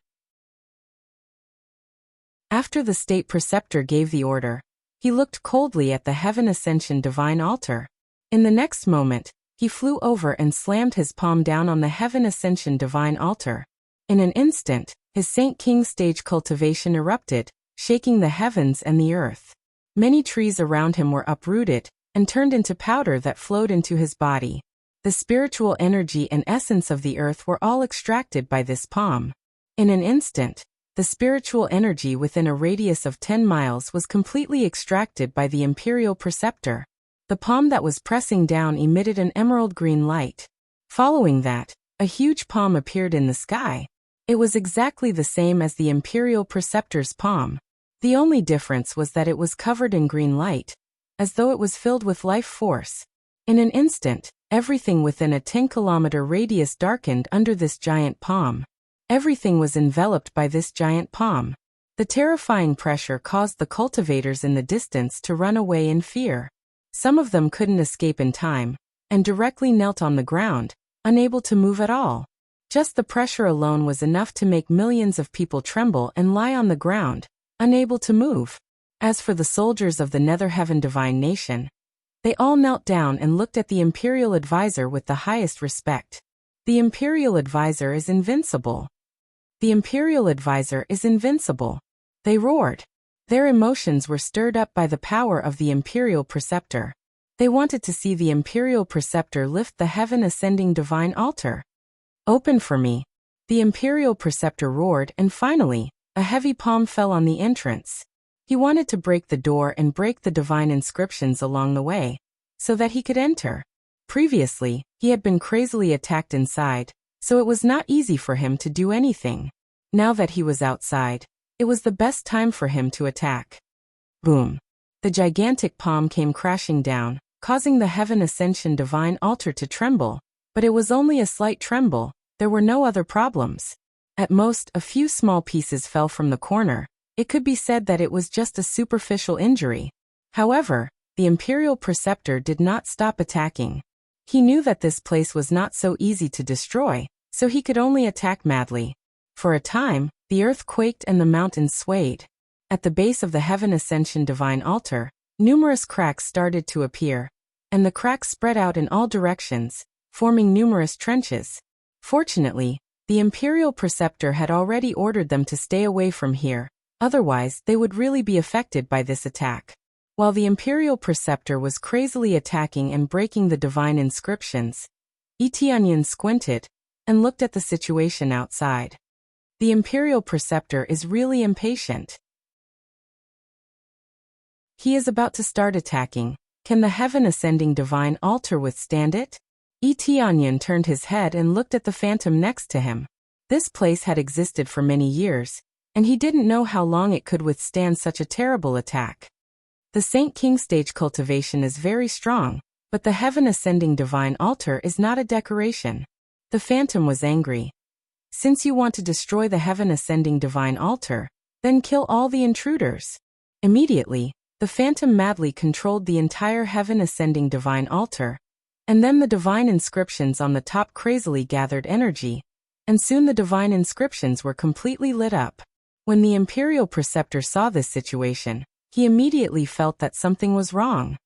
A: After the State Preceptor gave the order, he looked coldly at the Heaven Ascension Divine Altar. In the next moment, he flew over and slammed his palm down on the Heaven Ascension Divine Altar. In an instant, his Saint King stage cultivation erupted, shaking the heavens and the earth. Many trees around him were uprooted and turned into powder that flowed into his body. The spiritual energy and essence of the earth were all extracted by this palm. In an instant, the spiritual energy within a radius of 10 miles was completely extracted by the Imperial Preceptor. The palm that was pressing down emitted an emerald green light. Following that, a huge palm appeared in the sky. It was exactly the same as the Imperial Preceptor's palm. The only difference was that it was covered in green light, as though it was filled with life force. In an instant, everything within a 10-kilometer radius darkened under this giant palm. Everything was enveloped by this giant palm. The terrifying pressure caused the cultivators in the distance to run away in fear. Some of them couldn't escape in time, and directly knelt on the ground, unable to move at all. Just the pressure alone was enough to make millions of people tremble and lie on the ground, unable to move. As for the soldiers of the Nether Heaven Divine Nation, they all knelt down and looked at the Imperial Advisor with the highest respect. The Imperial Advisor is invincible. The Imperial Advisor is invincible. They roared. Their emotions were stirred up by the power of the Imperial Preceptor. They wanted to see the Imperial Preceptor lift the Heaven Ascending Divine Altar. Open for me. The Imperial Preceptor roared, and finally, a heavy palm fell on the entrance. He wanted to break the door and break the divine inscriptions along the way, so that he could enter. Previously, he had been crazily attacked inside, so it was not easy for him to do anything. Now that he was outside, it was the best time for him to attack. Boom! The gigantic palm came crashing down, causing the Heaven Ascension Divine Altar to tremble, but it was only a slight tremble. There were no other problems. At most, a few small pieces fell from the corner. It could be said that it was just a superficial injury. However, the Imperial Preceptor did not stop attacking. He knew that this place was not so easy to destroy, so he could only attack madly. For a time, the earth quaked and the mountains swayed. At the base of the Heaven Ascension Divine Altar, numerous cracks started to appear, and the cracks spread out in all directions, forming numerous trenches. Fortunately, the Imperial Preceptor had already ordered them to stay away from here, otherwise they would really be affected by this attack. While the Imperial Preceptor was crazily attacking and breaking the divine inscriptions, Etienne squinted and looked at the situation outside. The Imperial Preceptor is really impatient. He is about to start attacking. Can the Heaven Ascending Divine Altar withstand it? Etienne turned his head and looked at the phantom next to him. This place had existed for many years, and he didn't know how long it could withstand such a terrible attack. The Saint King stage cultivation is very strong, but the Heaven Ascending Divine Altar is not a decoration. The phantom was angry. Since you want to destroy the heaven-ascending divine altar, then kill all the intruders." Immediately, the phantom madly controlled the entire heaven-ascending divine altar, and then the divine inscriptions on the top crazily gathered energy, and soon the divine inscriptions were completely lit up. When the imperial preceptor saw this situation, he immediately felt that something was wrong.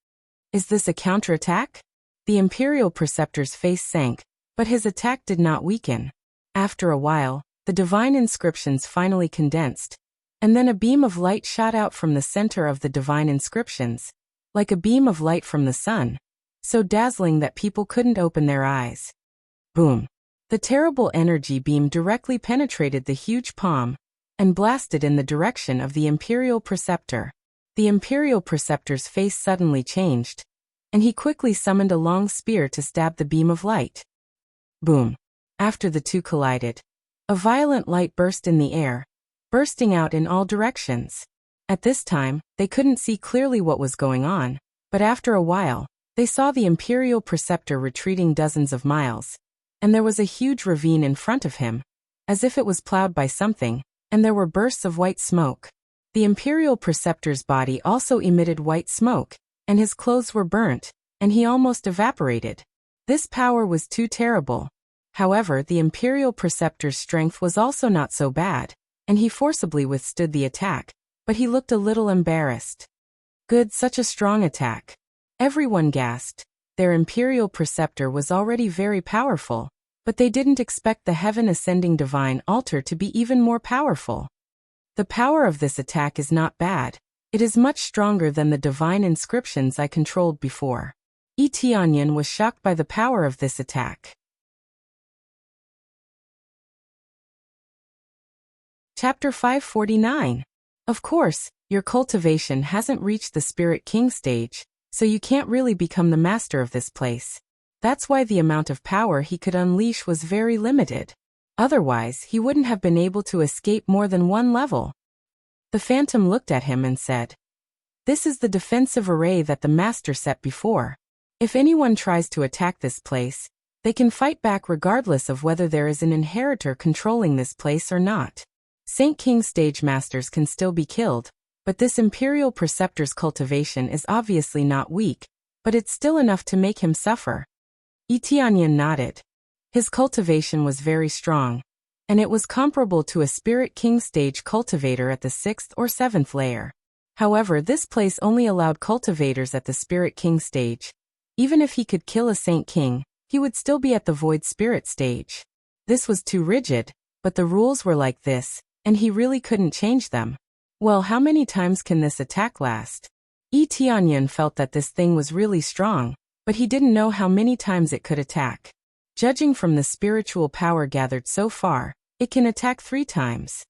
A: "Is this a counterattack?" The imperial preceptor's face sank, but his attack did not weaken. After a while, the divine inscriptions finally condensed, and then a beam of light shot out from the center of the divine inscriptions, like a beam of light from the sun, so dazzling that people couldn't open their eyes. Boom! The terrible energy beam directly penetrated the huge palm and blasted in the direction of the imperial preceptor. The imperial preceptor's face suddenly changed, and he quickly summoned a long spear to stab the beam of light. Boom! After the two collided, a violent light burst in the air, bursting out in all directions. At this time, they couldn't see clearly what was going on, but after a while, they saw the imperial preceptor retreating dozens of miles, and there was a huge ravine in front of him, as if it was plowed by something, and there were bursts of white smoke. The imperial preceptor's body also emitted white smoke, and his clothes were burnt, and he almost evaporated. This power was too terrible. However, the imperial preceptor's strength was also not so bad, and he forcibly withstood the attack, but he looked a little embarrassed. Good, such a strong attack. Everyone gasped. Their imperial preceptor was already very powerful, but they didn't expect the heaven-ascending divine altar to be even more powerful. The power of this attack is not bad. It is much stronger than the divine inscriptions I controlled before. Tianyan was shocked by the power of this attack. Chapter 549. Of course, your cultivation hasn't reached the Spirit King stage, so you can't really become the master of this place. That's why the amount of power he could unleash was very limited. Otherwise, he wouldn't have been able to escape more than one level. The phantom looked at him and said, "This is the defensive array that the master set before. If anyone tries to attack this place, they can fight back regardless of whether there is an inheritor controlling this place or not. Saint King stage masters can still be killed, but this imperial preceptor's cultivation is obviously not weak, but it's still enough to make him suffer." Tianyan nodded. His cultivation was very strong, and it was comparable to a Spirit King stage cultivator at the 6th or 7th layer. However, this place only allowed cultivators at the Spirit King stage. Even if he could kill a Saint King, he would still be at the Void Spirit stage. This was too rigid, but the rules were like this, and he really couldn't change them. Well, how many times can this attack last? Tianyan felt that this thing was really strong, but he didn't know how many times it could attack. Judging from the spiritual power gathered so far, it can attack 3 times.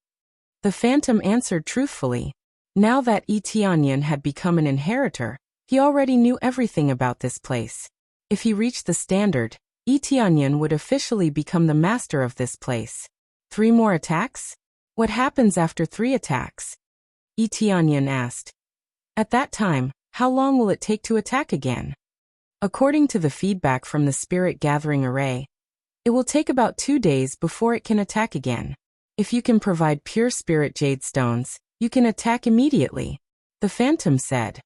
A: The phantom answered truthfully. Now that Tianyan had become an inheritor, he already knew everything about this place. If he reached the standard, Tianyan would officially become the master of this place. 3 more attacks? What happens after 3 attacks? Tianyan asked. At that time, how long will it take to attack again? According to the feedback from the Spirit Gathering Array, it will take about 2 days before it can attack again. If you can provide pure spirit jade stones, you can attack immediately, the phantom said.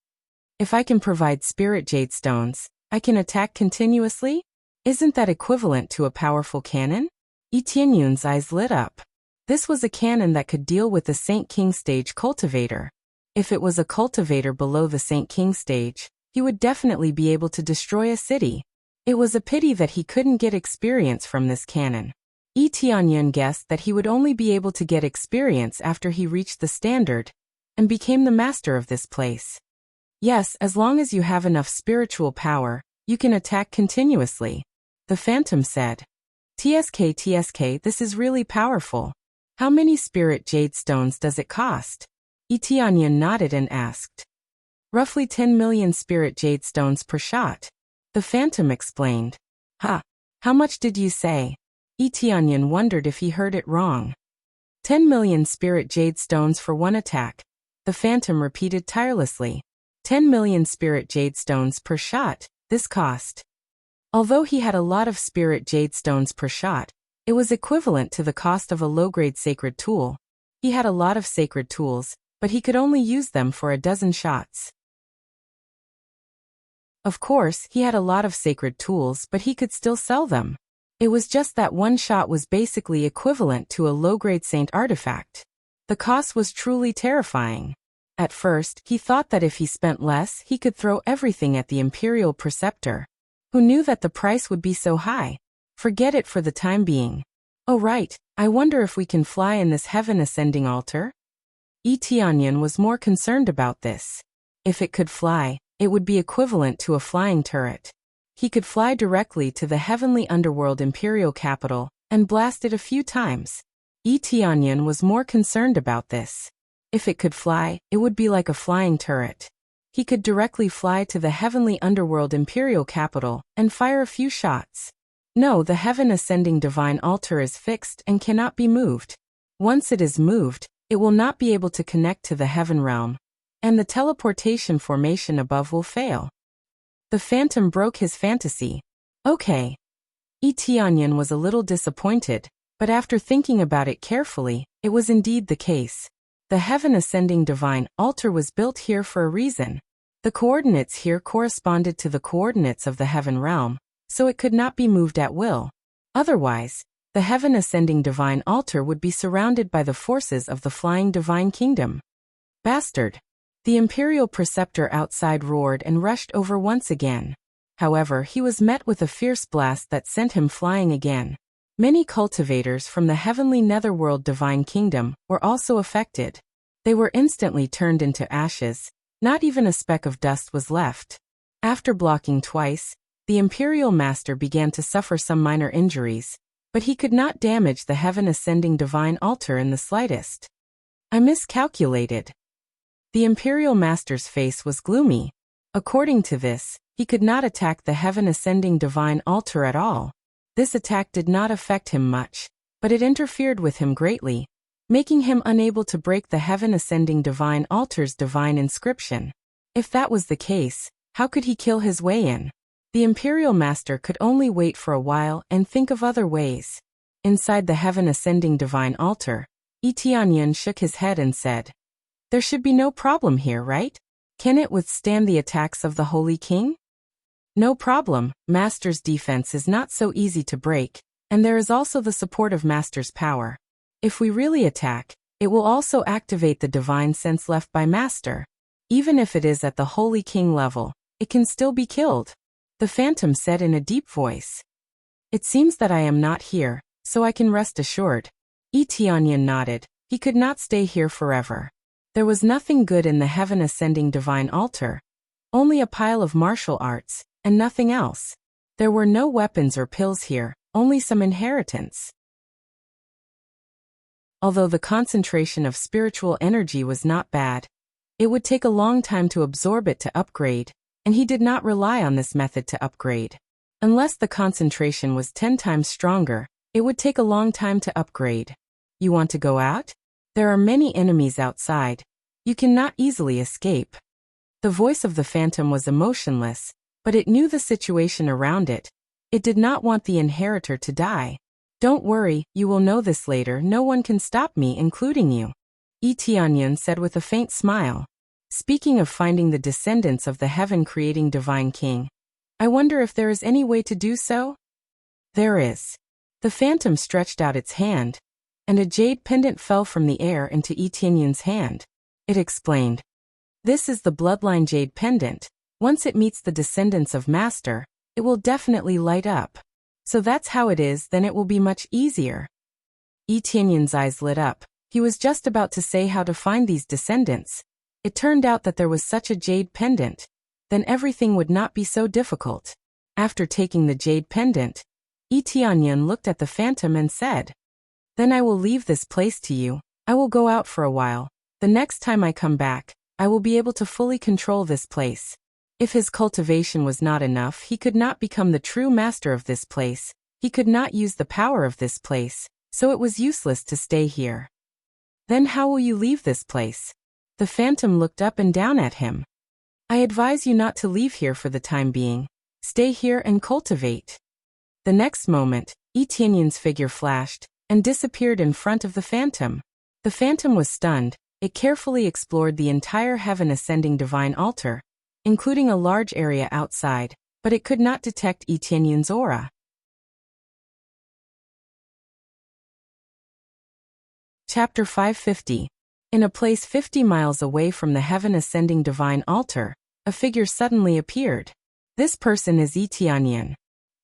A: If I can provide spirit jade stones, I can attack continuously? Isn't that equivalent to a powerful cannon? Tianyun's eyes lit up. This was a cannon that could deal with the Saint King stage cultivator. If it was a cultivator below the Saint King stage, he would definitely be able to destroy a city. It was a pity that he couldn't get experience from this cannon. Tianyan guessed that he would only be able to get experience after he reached the standard and became the master of this place. Yes, as long as you have enough spiritual power, you can attack continuously, the phantom said. TSK, this is really powerful. How many spirit jade stones does it cost? Tianyan nodded and asked. Roughly 10 million spirit jade stones per shot, the phantom explained. Ha! How much did you say? Tianyan wondered if he heard it wrong. 10 million spirit jade stones for 1 attack, the phantom repeated tirelessly. 10 million spirit jade stones per shot, this cost. Although he had a lot of spirit jade stones per shot, It was equivalent to the cost of a low-grade sacred tool. He had a lot of sacred tools, but he could only use them for a dozen shots. Of course, he had a lot of sacred tools, but he could still sell them. It was just that one shot was basically equivalent to a low-grade saint artifact. The cost was truly terrifying. At first, he thought that if he spent less, he could throw everything at the Imperial Preceptor. Who knew that the price would be so high? Forget it for the time being. Oh right, I wonder if we can fly in this heaven-ascending altar? Tianyan was more concerned about this. If it could fly, it would be equivalent to a flying turret. He could fly directly to the heavenly underworld imperial capital and blast it a few times. Tianyan was more concerned about this. If it could fly, it would be like a flying turret. He could directly fly to the heavenly underworld imperial capital and fire a few shots. No, the heaven-ascending divine altar is fixed and cannot be moved. Once it is moved, it will not be able to connect to the heaven realm, and the teleportation formation above will fail. The phantom broke his fantasy. Okay. Tianyan was a little disappointed, but after thinking about it carefully, it was indeed the case. The heaven-ascending divine altar was built here for a reason. The coordinates here corresponded to the coordinates of the heaven realm, so it could not be moved at will. Otherwise, the heaven-ascending divine altar would be surrounded by the forces of the flying divine kingdom. Bastard! The imperial preceptor outside roared and rushed over once again. However, he was met with a fierce blast that sent him flying again. Many cultivators from the heavenly netherworld divine kingdom were also affected. They were instantly turned into ashes. Not even a speck of dust was left. After blocking twice, the imperial master began to suffer some minor injuries, but he could not damage the heaven-ascending divine altar in the slightest. I miscalculated. The imperial master's face was gloomy. According to this, he could not attack the heaven-ascending divine altar at all. This attack did not affect him much, but it interfered with him greatly, making him unable to break the heaven-ascending divine altar's divine inscription. If that was the case, how could he kill his way in? The imperial master could only wait for a while and think of other ways. Inside the heaven-ascending divine altar, Tianyan shook his head and said, "There should be no problem here, right? Can it withstand the attacks of the Holy King?" "No problem, Master's defense is not so easy to break, and there is also the support of Master's power. If we really attack, it will also activate the divine sense left by Master. Even if it is at the Holy King level, it can still be killed," the phantom said in a deep voice. "It seems that I am not here, so I can rest assured." Tianyan nodded. He could not stay here forever. There was nothing good in the heaven-ascending divine altar. Only a pile of martial arts, and nothing else. There were no weapons or pills here, only some inheritance. Although the concentration of spiritual energy was not bad, it would take a long time to absorb it to upgrade, and he did not rely on this method to upgrade. Unless the concentration was 10 times stronger, it would take a long time to upgrade. You want to go out? There are many enemies outside. You cannot easily escape. The voice of the phantom was emotionless, but it knew the situation around it. It did not want the inheritor to die. "Don't worry, you will know this later. No one can stop me, including you," Tianyan said with a faint smile. Speaking of finding the descendants of the heaven-creating divine king, I wonder if there is any way to do so? There is. The phantom stretched out its hand, and a jade pendant fell from the air into Tianyan's hand. It explained, "This is the bloodline jade pendant. Once it meets the descendants of Master, it will definitely light up. So that's how it is, then it will be much easier." Tianyan's eyes lit up. He was just about to say how to find these descendants. It turned out that there was such a jade pendant. Then everything would not be so difficult. After taking the jade pendant, Tianyan looked at the phantom and said, "Then I will leave this place to you. I will go out for a while. The next time I come back, I will be able to fully control this place." If his cultivation was not enough, he could not become the true master of this place. He could not use the power of this place, so it was useless to stay here. "Then how will you leave this place?" The phantom looked up and down at him. "I advise you not to leave here for the time being. Stay here and cultivate." The next moment, Yi Tianyun's figure flashed and disappeared in front of the phantom. The phantom was stunned. It carefully explored the entire heaven-ascending divine altar, including a large area outside, but it could not detect Yi Tianyun's aura. Chapter 550. In a place 50 miles away from the heaven-ascending divine altar, a figure suddenly appeared. This person is Yi Tianyun.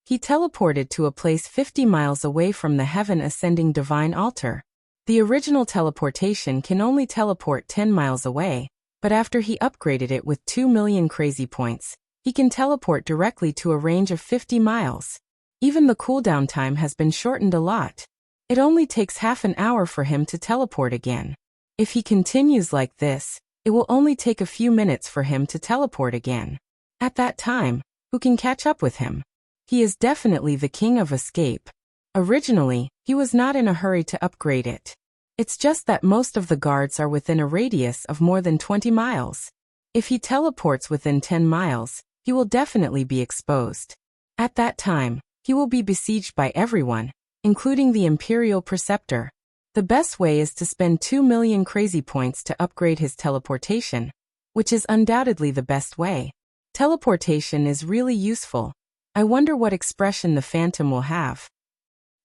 A: He teleported to a place 50 miles away from the heaven-ascending divine altar. The original teleportation can only teleport 10 miles away, but after he upgraded it with 2 million crazy points, he can teleport directly to a range of 50 miles. Even the cooldown time has been shortened a lot. It only takes half an hour for him to teleport again. If he continues like this, it will only take a few minutes for him to teleport again. At that time, who can catch up with him? He is definitely the king of escape. Originally, he was not in a hurry to upgrade it. It's just that most of the guards are within a radius of more than 20 miles. If he teleports within 10 miles, he will definitely be exposed. At that time, he will be besieged by everyone, including the Imperial Preceptor. The best way is to spend 2 million crazy points to upgrade his teleportation, which is undoubtedly the best way. Teleportation is really useful. I wonder what expression the phantom will have.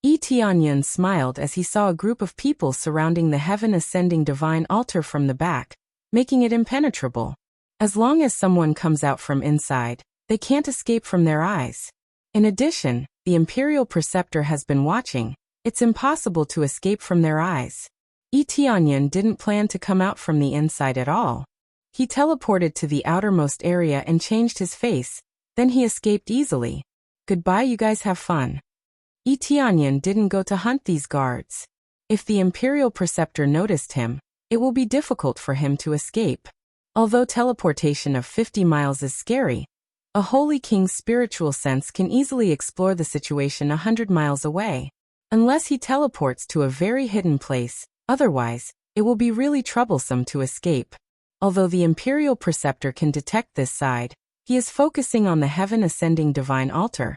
A: Yi Tianyun smiled as he saw a group of people surrounding the heaven-ascending divine altar from the back, making it impenetrable. As long as someone comes out from inside, they can't escape from their eyes. In addition, the Imperial Preceptor has been watching. It's impossible to escape from their eyes. Yi Tianyun didn't plan to come out from the inside at all. He teleported to the outermost area and changed his face, then he escaped easily. Goodbye, you guys have fun. Yi Tianyun didn't go to hunt these guards. If the Imperial Preceptor noticed him, it will be difficult for him to escape. Although teleportation of 50 miles is scary, a Holy King's spiritual sense can easily explore the situation 100 miles away. Unless he teleports to a very hidden place, otherwise, it will be really troublesome to escape. Although the Imperial Preceptor can detect this side, he is focusing on the heaven-ascending divine altar.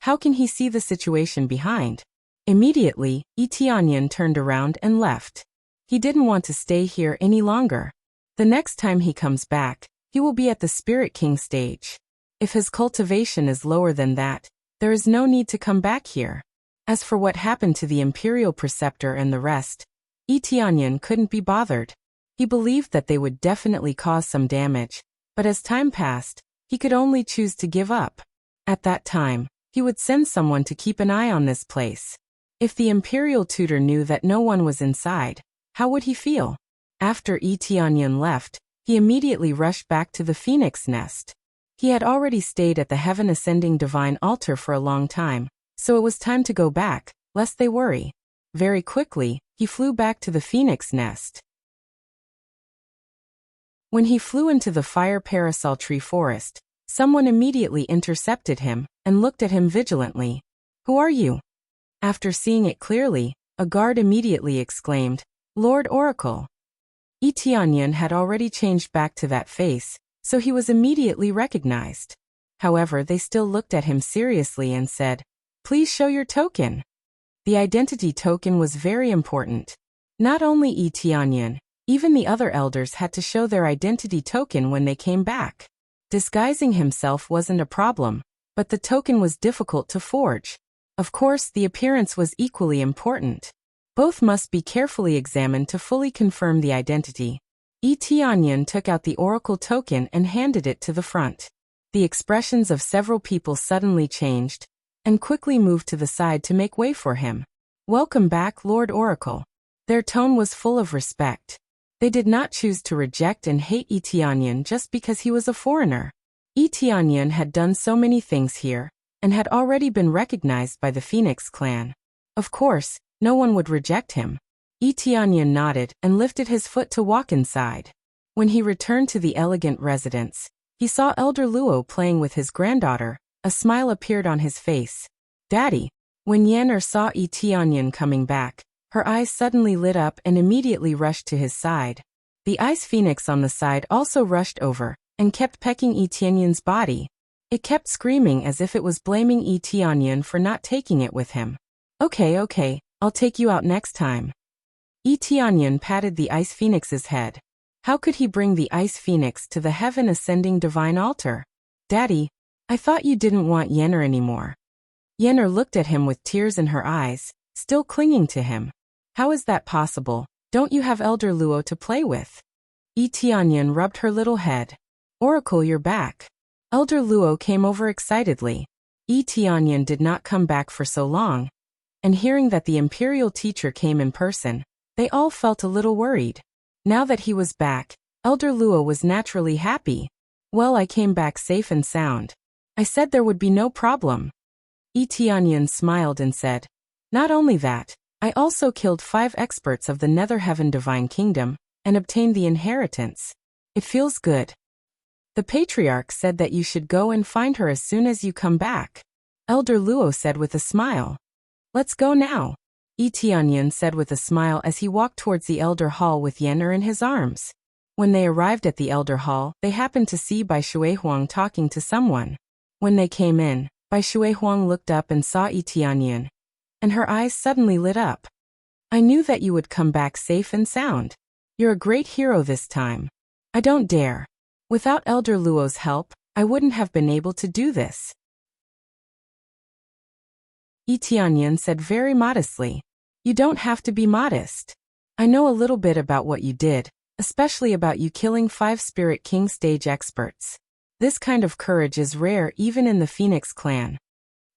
A: How can he see the situation behind? Immediately, Yi Tianyun turned around and left. He didn't want to stay here any longer. The next time he comes back, he will be at the Spirit King stage. If his cultivation is lower than that, there is no need to come back here. As for what happened to the Imperial Preceptor and the rest, Yi Tianyun couldn't be bothered. He believed that they would definitely cause some damage, but as time passed, he could only choose to give up. At that time, he would send someone to keep an eye on this place. If the Imperial Tutor knew that no one was inside, how would he feel? After Yi Tianyun left, he immediately rushed back to the Phoenix Nest. He had already stayed at the heaven-ascending divine altar for a long time, so it was time to go back, lest they worry. Very quickly, he flew back to the Phoenix Nest. When he flew into the fire parasol tree forest, someone immediately intercepted him and looked at him vigilantly. "Who are you?" After seeing it clearly, a guard immediately exclaimed, "Lord Oracle." Yi Tianyun had already changed back to that face, so he was immediately recognized. However, they still looked at him seriously and said, "Please show your token." The identity token was very important. Not only Yi Tianyun, even the other elders had to show their identity token when they came back. Disguising himself wasn't a problem, but the token was difficult to forge. Of course, the appearance was equally important. Both must be carefully examined to fully confirm the identity. Yi Tianyun took out the oracle token and handed it to the front. The expressions of several people suddenly changed, and quickly moved to the side to make way for him. "Welcome back, Lord Oracle." Their tone was full of respect. They did not choose to reject and hate Yi Tianyun just because he was a foreigner. Yi Tianyun had done so many things here, and had already been recognized by the Phoenix clan. Of course, no one would reject him. Yi Tianyun nodded and lifted his foot to walk inside. When he returned to the elegant residence, he saw Elder Luo playing with his granddaughter. A smile appeared on his face. "Daddy." When Yan'er saw Yi Tianyun coming back, her eyes suddenly lit up and immediately rushed to his side. The ice phoenix on the side also rushed over, and kept pecking Yi Tianyun's body. It kept screaming as if it was blaming Yi Tianyun for not taking it with him. Okay, I'll take you out next time. Tianyan patted the Ice Phoenix's head. How could he bring the Ice Phoenix to the heaven-ascending divine altar? Daddy, I thought you didn't want Yenner anymore. Yenner looked at him with tears in her eyes, still clinging to him. How is that possible? Don't you have Elder Luo to play with? Tianyan rubbed her little head. Oracle, you're back. Elder Luo came over excitedly. Tianyan did not come back for so long, and hearing that the imperial teacher came in person, they all felt a little worried. Now that he was back, Elder Luo was naturally happy. Well, I came back safe and sound. I said there would be no problem. Tianyan smiled and said, not only that, I also killed 5 experts of the Nether Heaven Divine Kingdom and obtained the inheritance. It feels good. The Patriarch said that you should go and find her as soon as you come back. Elder Luo said with a smile. Let's go now. Tianyan said with a smile as he walked towards the Elder Hall with Yenner in his arms. When they arrived at the Elder Hall, they happened to see Bai Shuihuang talking to someone. When they came in, Bai Shuihuang looked up and saw Tianyan, and her eyes suddenly lit up. I knew that you would come back safe and sound. You're a great hero this time. I don't dare. Without Elder Luo's help, I wouldn't have been able to do this. Tianyan said very modestly. You don't have to be modest. I know a little bit about what you did, especially about you killing 5 Spirit King stage experts. This kind of courage is rare even in the Phoenix clan.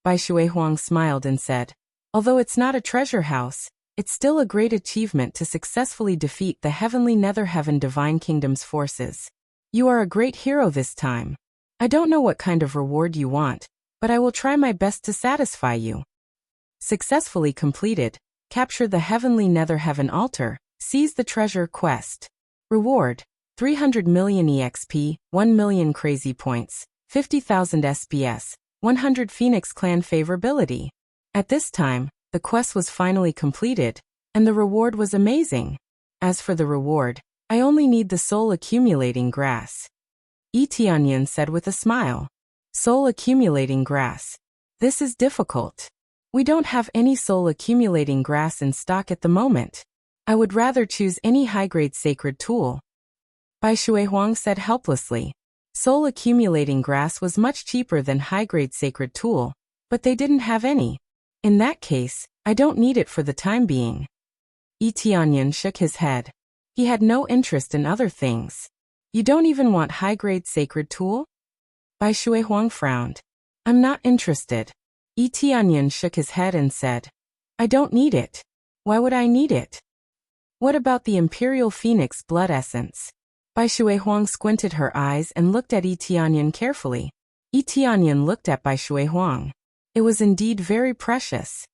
A: Bai Shuihuang smiled and said, although it's not a treasure house, it's still a great achievement to successfully defeat the heavenly Nether Heaven Divine Kingdom's forces. You are a great hero this time. I don't know what kind of reward you want, but I will try my best to satisfy you. Successfully completed. Capture the heavenly Nether Heaven altar. Seize the treasure quest. Reward: 300 million EXP, 1 million crazy points, 50,000 SPS, 100 Phoenix Clan favorability. At this time, the quest was finally completed, and the reward was amazing. As for the reward, I only need the soul accumulating grass. Tianyan said with a smile. Soul accumulating grass. This is difficult. We don't have any soul accumulating grass in stock at the moment. I would rather choose any high-grade sacred tool. Bai Shuihuang said helplessly. Soul accumulating grass was much cheaper than high-grade sacred tool, but they didn't have any. In that case, I don't need it for the time being. Tianyan shook his head. He had no interest in other things. You don't even want high-grade sacred tool? Bai Shuihuang frowned. I'm not interested. Tianyan shook his head and said, I don't need it. Why would I need it? What about the Imperial Phoenix blood essence? Bai Shuihuang squinted her eyes and looked at Tianyan carefully. Tianyan looked at Bai Shuihuang. It was indeed very precious.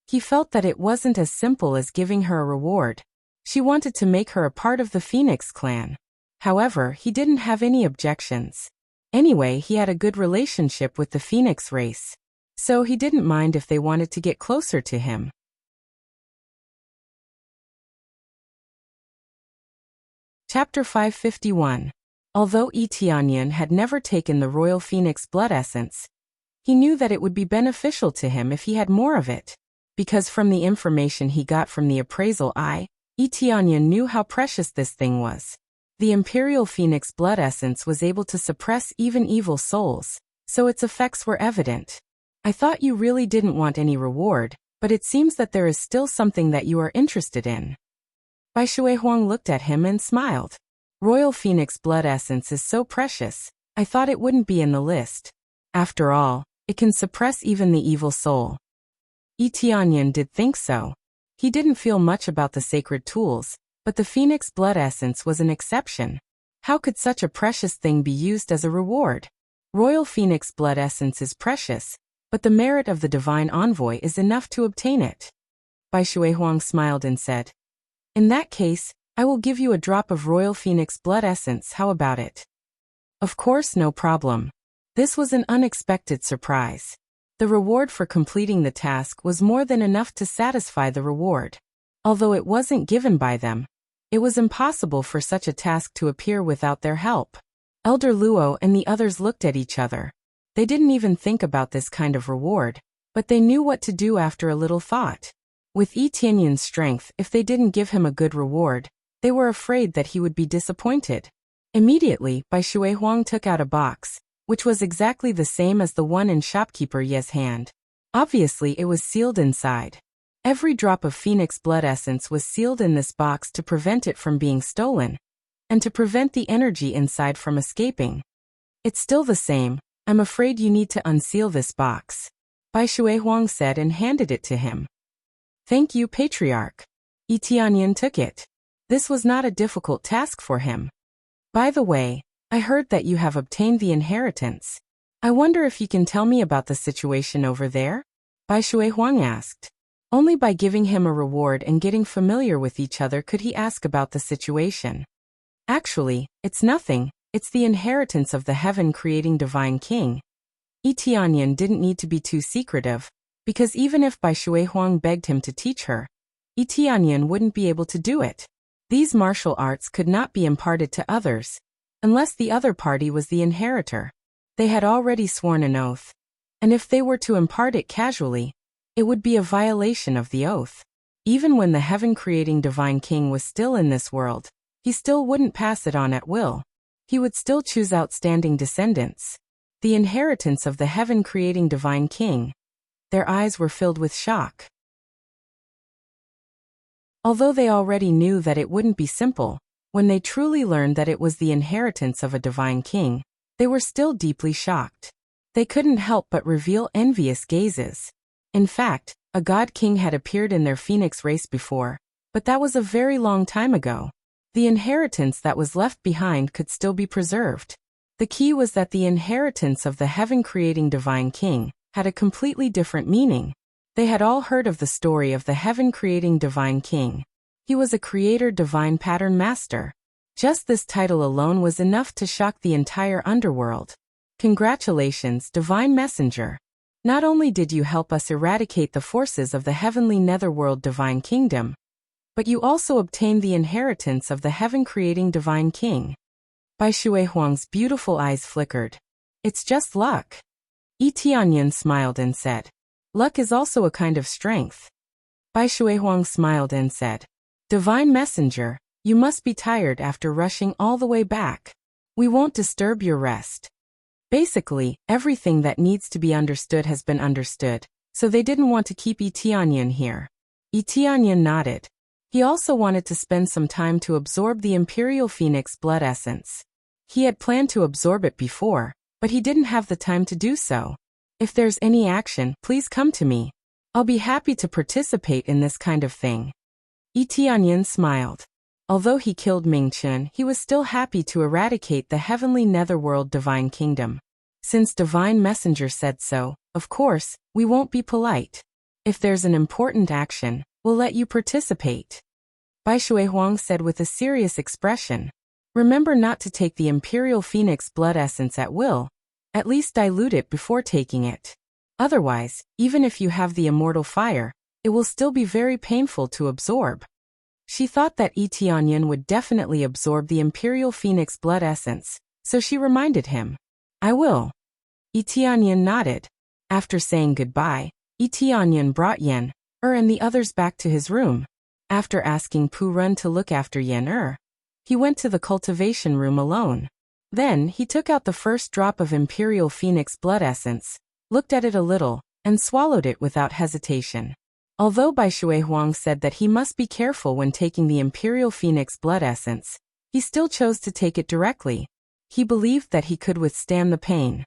A: He felt that it wasn't as simple as giving her a reward. She wanted to make her a part of the Phoenix clan. However, he didn't have any objections. Anyway, he had a good relationship with the Phoenix race, so he didn't mind if they wanted to get closer to him. Chapter 551. Although Tianyan had never taken the Royal Phoenix blood essence, he knew that it would be beneficial to him if he had more of it, because from the information he got from the appraisal eye, Tianyan knew how precious this thing was. The Imperial Phoenix blood essence was able to suppress even evil souls, so its effects were evident. I thought you really didn't want any reward, but it seems that there is still something that you are interested in. Bai Shuihuang looked at him and smiled. Royal Phoenix blood essence is so precious, I thought it wouldn't be in the list. After all, it can suppress even the evil soul. Tianyan did think so. He didn't feel much about the sacred tools, but the Phoenix blood essence was an exception. How could such a precious thing be used as a reward? Royal Phoenix blood essence is precious, but the merit of the divine envoy is enough to obtain it. Bai Shuihuang smiled and said, in that case, I will give you a drop of Royal Phoenix blood essence, how about it? Of course, no problem. This was an unexpected surprise. The reward for completing the task was more than enough to satisfy the reward. Although it wasn't given by them, it was impossible for such a task to appear without their help. Elder Luo and the others looked at each other. They didn't even think about this kind of reward, But they knew what to do after a little thought. With Yi Tianyan's strength, if they didn't give him a good reward, they were afraid that he would be disappointed. Immediately, Bai Shuihuang took out a box, which was exactly the same as the one in shopkeeper Ye's hand. Obviously, it was sealed inside. Every drop of phoenix blood essence was sealed in this box to prevent it from being stolen, and to prevent the energy inside from escaping. It's still the same. I'm afraid you need to unseal this box, Bai Shuihuang said and handed it to him. Thank you, Patriarch. Yi Tianyan took it. This was not a difficult task for him. By the way, I heard that you have obtained the inheritance. I wonder if you can tell me about the situation over there? Bai Shuihuang asked. Only by giving him a reward and getting familiar with each other could he ask about the situation. Actually, it's nothing. It's the inheritance of the heaven-creating divine king. Yi Tianyan didn't need to be too secretive, because even if Bai Shuihuang begged him to teach her, Yi Tianyan wouldn't be able to do it. These martial arts could not be imparted to others, unless the other party was the inheritor. They had already sworn an oath, and if they were to impart it casually, it would be a violation of the oath. Even when the heaven-creating divine king was still in this world, he still wouldn't pass it on at will. He would still choose outstanding descendants. The inheritance of the heaven-creating divine king. Their eyes were filled with shock. Although they already knew that it wouldn't be simple, when they truly learned that it was the inheritance of a divine king, they were still deeply shocked. They couldn't help but reveal envious gazes. In fact, a god king had appeared in their phoenix race before, but that was a very long time ago. The inheritance that was left behind could still be preserved. The key was that the inheritance of the heaven-creating divine king had a completely different meaning. They had all heard of the story of the heaven-creating divine king. He was a creator divine pattern master. Just this title alone was enough to shock the entire underworld. Congratulations, divine messenger. Not only did you help us eradicate the forces of the heavenly netherworld divine kingdom, but you also obtained the inheritance of the heaven-creating divine king. Bai Shuihuang's beautiful eyes flickered. It's just luck. Yi Tianyan smiled and said, luck is also a kind of strength. Bai Shuihuang smiled and said, divine messenger, you must be tired after rushing all the way back. We won't disturb your rest. Basically, everything that needs to be understood has been understood, so they didn't want to keep Yi Tianyan here. Yi Tianyan nodded. He also wanted to spend some time to absorb the Imperial Phoenix blood essence. He had planned to absorb it before, but he didn't have the time to do so. If there's any action, please come to me. I'll be happy to participate in this kind of thing. Yi Tianyan smiled. Although he killed Ming Chun, he was still happy to eradicate the heavenly netherworld divine kingdom. Since divine messenger said so, of course, we won't be polite. If there's an important action, we'll let you participate. Bai Shuihuang said with a serious expression. Remember not to take the Imperial Phoenix blood essence at will. At least dilute it before taking it. Otherwise, even if you have the immortal fire, it will still be very painful to absorb. She thought that Yi Tianyan would definitely absorb the Imperial Phoenix blood essence, so she reminded him. I will. Yi Tianyan nodded. After saying goodbye, Yi Tianyan brought Yan and the others back to his room. After asking Pu Run to look after Yan he went to the cultivation room alone. Then, he took out the first drop of Imperial Phoenix blood essence, looked at it a little, and swallowed it without hesitation. Although Bai Shuihuang said that he must be careful when taking the Imperial Phoenix blood essence, he still chose to take it directly. He believed that he could withstand the pain.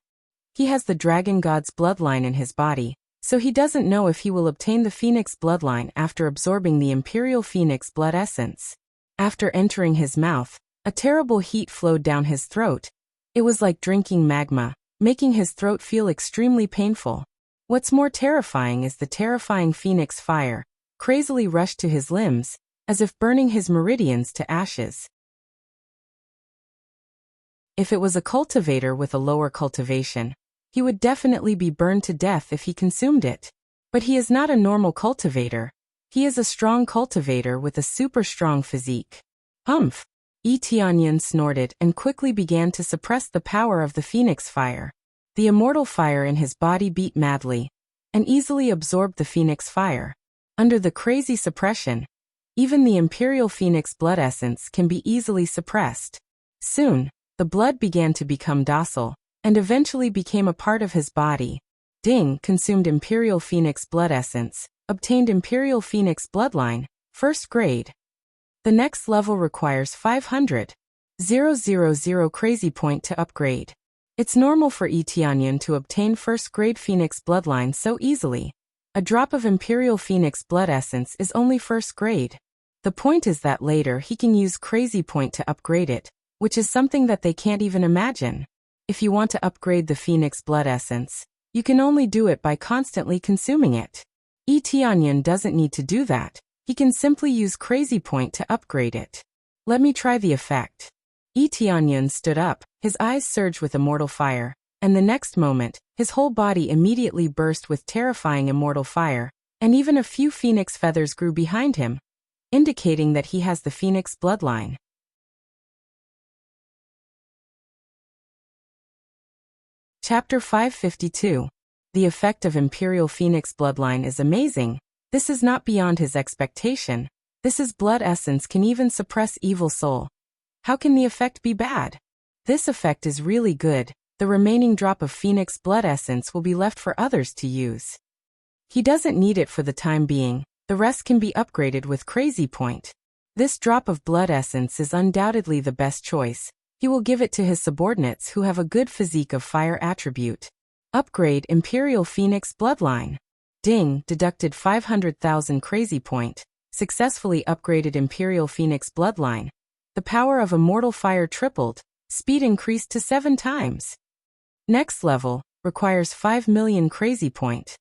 A: He has the Dragon God's bloodline in his body, so he doesn't know if he will obtain the Phoenix bloodline after absorbing the Imperial Phoenix blood essence. After entering his mouth, a terrible heat flowed down his throat. It was like drinking magma, making his throat feel extremely painful. What's more terrifying is the terrifying phoenix fire, crazily rushed to his limbs, as if burning his meridians to ashes. If it was a cultivator with a lower cultivation, he would definitely be burned to death if he consumed it. But he is not a normal cultivator. He is a strong cultivator with a super strong physique. Humph! Yi Tianyan snorted and quickly began to suppress the power of the phoenix fire. The immortal fire in his body beat madly. and easily absorbed the phoenix fire. Under the crazy suppression, even the Imperial Phoenix blood essence can be easily suppressed. Soon, the blood began to become docile, and eventually became a part of his body. Ding consumed Imperial Phoenix blood essence, obtained Imperial Phoenix bloodline, 1st grade. The next level requires 500,000 crazy point to upgrade. It's normal for Etianyan to obtain 1st grade Phoenix bloodline so easily. A drop of Imperial Phoenix blood essence is only 1st grade. The point is that later he can use crazy point to upgrade it, which is something that they can't even imagine. If you want to upgrade the Phoenix blood essence, you can only do it by constantly consuming it. Etianyan doesn't need to do that. He can simply use crazy point to upgrade it. Let me try the effect. Etianyan stood up, his eyes surged with immortal fire, and the next moment, his whole body immediately burst with terrifying immortal fire, and even a few phoenix feathers grew behind him, indicating that he has the phoenix bloodline. Chapter 552. The effect of Imperial Phoenix bloodline is amazing. This is not beyond his expectation. This blood essence can even suppress evil soul. How can the effect be bad? This effect is really good. The remaining drop of Phoenix blood essence will be left for others to use. He doesn't need it for the time being. The rest can be upgraded with crazy point. This drop of blood essence is undoubtedly the best choice. He will give it to his subordinates who have a good physique of fire attribute. Upgrade Imperial Phoenix bloodline. Ding deducted 500,000 crazy point. Successfully upgraded Imperial Phoenix bloodline. The power of immortal fire tripled. Speed increased to 7 times. Next level requires 5 million crazy point.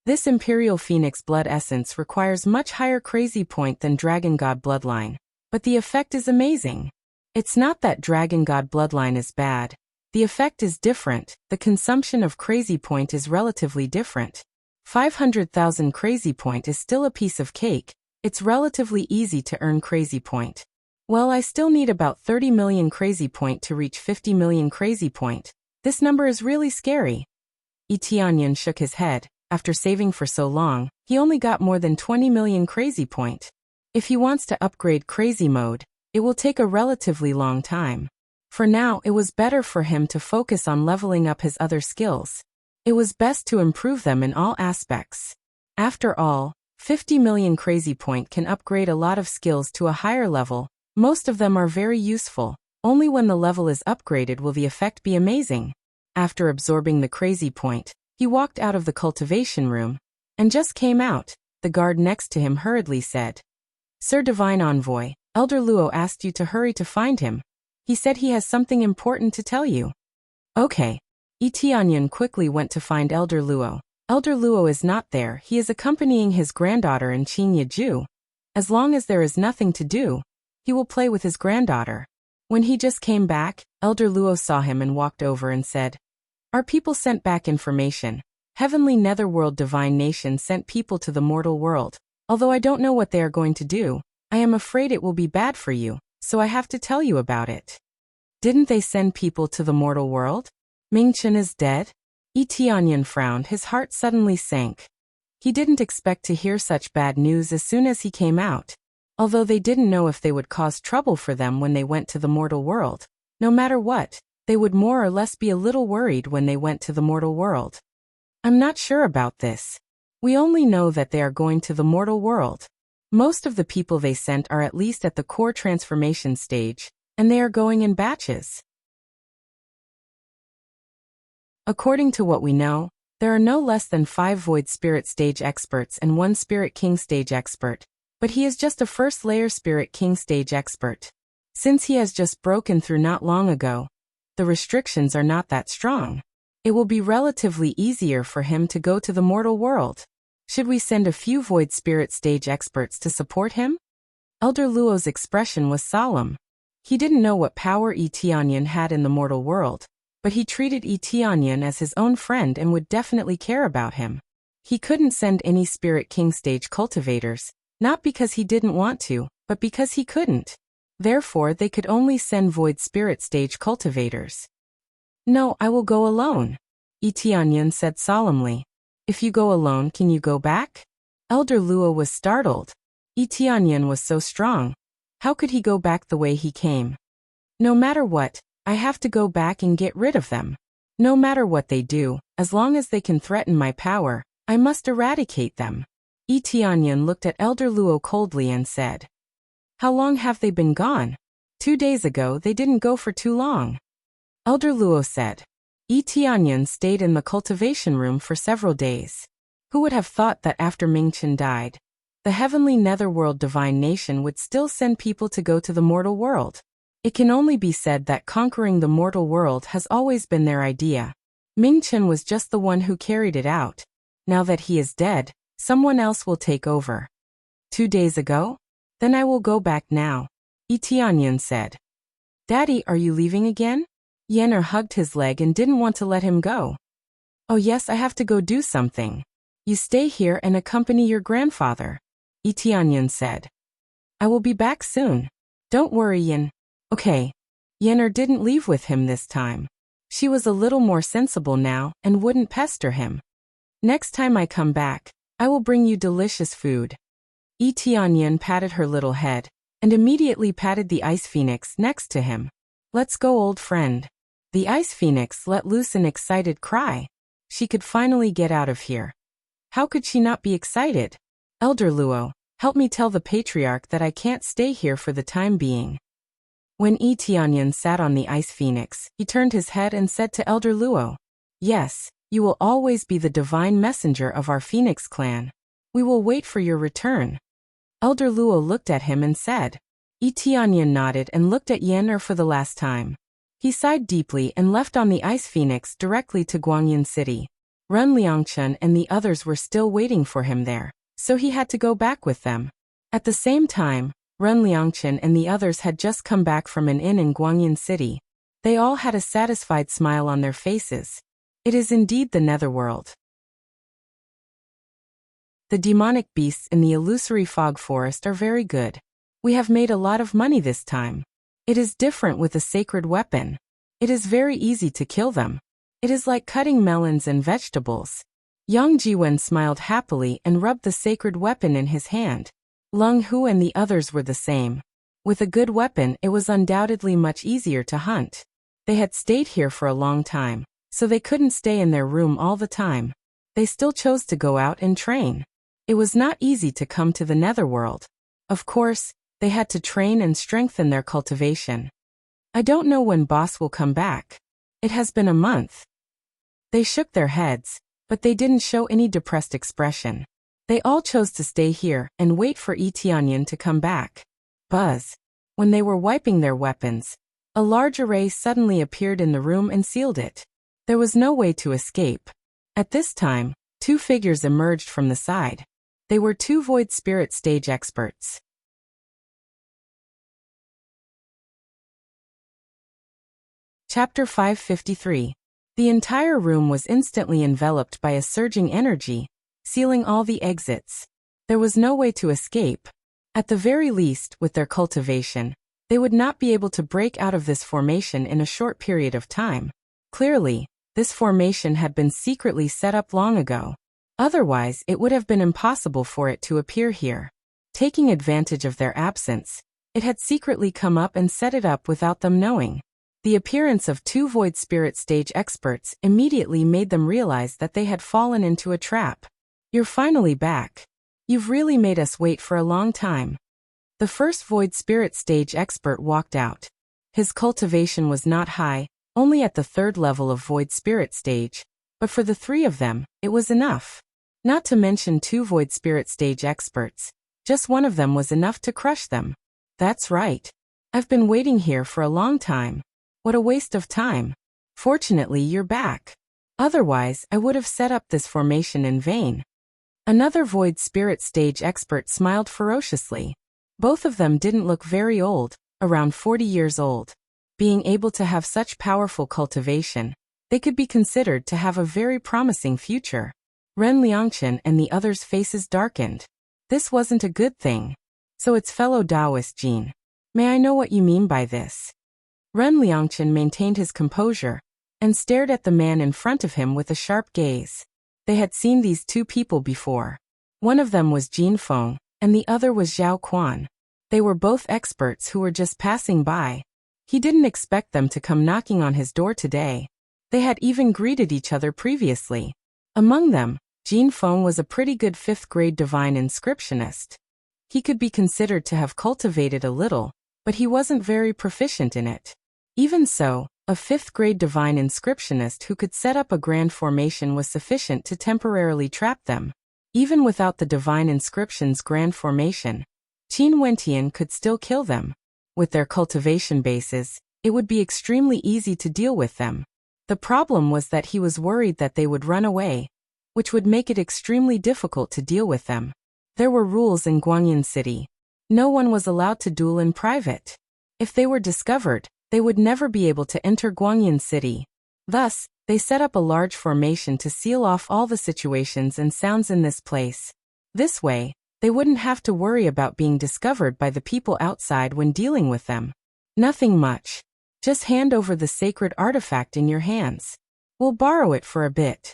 A: This Imperial Phoenix blood essence requires much higher crazy point than Dragon God bloodline, but the effect is amazing. It's not that Dragon God bloodline is bad. The effect is different. The consumption of crazy point is relatively different. 500,000 crazy point is still a piece of cake. It's relatively easy to earn crazy point. Well, I still need about 30 million crazy point to reach 50 million crazy point. This number is really scary. Etianyan shook his head. After saving for so long, he only got more than 20 million crazy point. If he wants to upgrade crazy mode, it will take a relatively long time. For now, it was better for him to focus on leveling up his other skills. It was best to improve them in all aspects. After all, 50 million crazy point can upgrade a lot of skills to a higher level. Most of them are very useful. Only when the level is upgraded will the effect be amazing. After absorbing the crazy point, he walked out of the cultivation room, and just came out. The guard next to him hurriedly said, "Sir Divine Envoy, Elder Luo asked you to hurry to find him. He said he has something important to tell you." Okay. Etianyan quickly went to find Elder Luo. Elder Luo is not there. He is accompanying his granddaughter in Qinyeju. As long as there is nothing to do, he will play with his granddaughter. When he just came back, Elder Luo saw him and walked over and said, "Our people sent back information. Heavenly Netherworld Divine Nation sent people to the mortal world. Although I don't know what they are going to do, I am afraid it will be bad for you, so I have to tell you about it." Didn't they send people to the mortal world? Mingchen is dead? Etianyan frowned. His heart suddenly sank. He didn't expect to hear such bad news as soon as he came out. Although they didn't know if they would cause trouble for them when they went to the mortal world. No matter what, they would more or less be a little worried when they went to the mortal world. I'm not sure about this. We only know that they are going to the mortal world. Most of the people they sent are at least at the core transformation stage, and they are going in batches. According to what we know, there are no less than 5 Void Spirit Stage experts and 1 Spirit King Stage expert, but he is just a first layer Spirit King Stage expert. Since he has just broken through not long ago, the restrictions are not that strong. It will be relatively easier for him to go to the mortal world. Should we send a few Void Spirit Stage experts to support him? Elder Luo's expression was solemn. He didn't know what power Etianyan had in the mortal world, but he treated Etianyan as his own friend and would definitely care about him. He couldn't send any Spirit King Stage cultivators, not because he didn't want to, but because he couldn't. Therefore, they could only send Void Spirit Stage cultivators. "No, I will go alone," Etianyan said solemnly. If you go alone, can you go back? Elder Luo was startled. Yi Tianyan was so strong. How could he go back the way he came? No matter what, I have to go back and get rid of them. No matter what they do, as long as they can threaten my power, I must eradicate them. Yi Tianyan looked at Elder Luo coldly and said, How long have they been gone? 2 days ago they didn't go for too long. Elder Luo said. Yi Tianyan stayed in the cultivation room for several days. Who would have thought that after Mingchen died, the heavenly netherworld divine nation would still send people to go to the mortal world? It can only be said that conquering the mortal world has always been their idea. Mingchen was just the one who carried it out. Now that he is dead, someone else will take over. 2 days ago? Then I will go back now, Yi Tianyan said. Daddy, are you leaving again? Yener hugged his leg and didn't want to let him go. Oh yes, I have to go do something. You stay here and accompany your grandfather, Yi Tianyan said. I will be back soon. Don't worry, Yin. Okay. Yener didn't leave with him this time. She was a little more sensible now and wouldn't pester him. Next time I come back, I will bring you delicious food. Yi Tianyan patted her little head and immediately patted the ice phoenix next to him. Let's go, old friend. The ice phoenix let loose an excited cry. She could finally get out of here. How could she not be excited? Elder Luo, help me tell the patriarch that I can't stay here for the time being. When Yi Tianyan sat on the ice phoenix, he turned his head and said to Elder Luo, Yes, you will always be the divine messenger of our phoenix clan. We will wait for your return. Elder Luo looked at him and said. Yi Tianyan nodded and looked at Yener for the last time. He sighed deeply and left on the ice phoenix directly to Guangyin City. Ren Liangchen and the others were still waiting for him there, so he had to go back with them. At the same time, Ren Liangchen and the others had just come back from an inn in Guangyin City. They all had a satisfied smile on their faces. It is indeed the netherworld. The demonic beasts in the illusory fog forest are very good. We have made a lot of money this time. It is different with a sacred weapon. It is very easy to kill them. It is like cutting melons and vegetables. Yang Jiwen smiled happily and rubbed the sacred weapon in his hand. Leng Hu and the others were the same. With a good weapon, it was undoubtedly much easier to hunt. They had stayed here for a long time, so they couldn't stay in their room all the time. They still chose to go out and train. It was not easy to come to the netherworld. Of course, they had to train and strengthen their cultivation. I don't know when boss will come back. It has been a month. They shook their heads, but they didn't show any depressed expression. They all chose to stay here and wait for Yi Tianyan to come back. Buzz. When they were wiping their weapons, a large array suddenly appeared in the room and sealed it. There was no way to escape. At this time, 2 figures emerged from the side. They were 2 void spirit stage experts. Chapter 553. The entire room was instantly enveloped by a surging energy, sealing all the exits. There was no way to escape. At the very least, with their cultivation, they would not be able to break out of this formation in a short period of time. Clearly, this formation had been secretly set up long ago. Otherwise, it would have been impossible for it to appear here. Taking advantage of their absence, it had secretly come up and set it up without them knowing. The appearance of 2 void spirit stage experts immediately made them realize that they had fallen into a trap. You're finally back. You've really made us wait for a long time. The first void spirit stage expert walked out. His cultivation was not high, only at the 3rd level of void spirit stage, but for the 3 of them, it was enough. Not to mention 2 void spirit stage experts. Just one of them was enough to crush them. That's right. I've been waiting here for a long time. What a waste of time. Fortunately, you're back. Otherwise, I would have set up this formation in vain. Another void spirit stage expert smiled ferociously. Both of them didn't look very old, around 40 years old. Being able to have such powerful cultivation, they could be considered to have a very promising future. Ren Liangchen and the others' faces darkened. This wasn't a good thing. So it's fellow Taoist Jin. May I know what you mean by this? Ren Liangchen maintained his composure and stared at the man in front of him with a sharp gaze. They had seen these two people before. One of them was Jin Feng, and the other was Zhao Quan. They were both experts who were just passing by. He didn't expect them to come knocking on his door today. They had even greeted each other previously. Among them, Jin Feng was a pretty good 5th-grade divine inscriptionist. He could be considered to have cultivated a little, but he wasn't very proficient in it. Even so, a 5th-grade divine inscriptionist who could set up a grand formation was sufficient to temporarily trap them. Even without the divine inscription's grand formation, Qin Wentian could still kill them. With their cultivation bases, it would be extremely easy to deal with them. The problem was that he was worried that they would run away, which would make it extremely difficult to deal with them. There were rules in Guangyin City. No one was allowed to duel in private. If they were discovered, they would never be able to enter Guangyin City. Thus, they set up a large formation to seal off all the situations and sounds in this place. This way, they wouldn't have to worry about being discovered by the people outside when dealing with them. Nothing much. Just hand over the sacred artifact in your hands. We'll borrow it for a bit.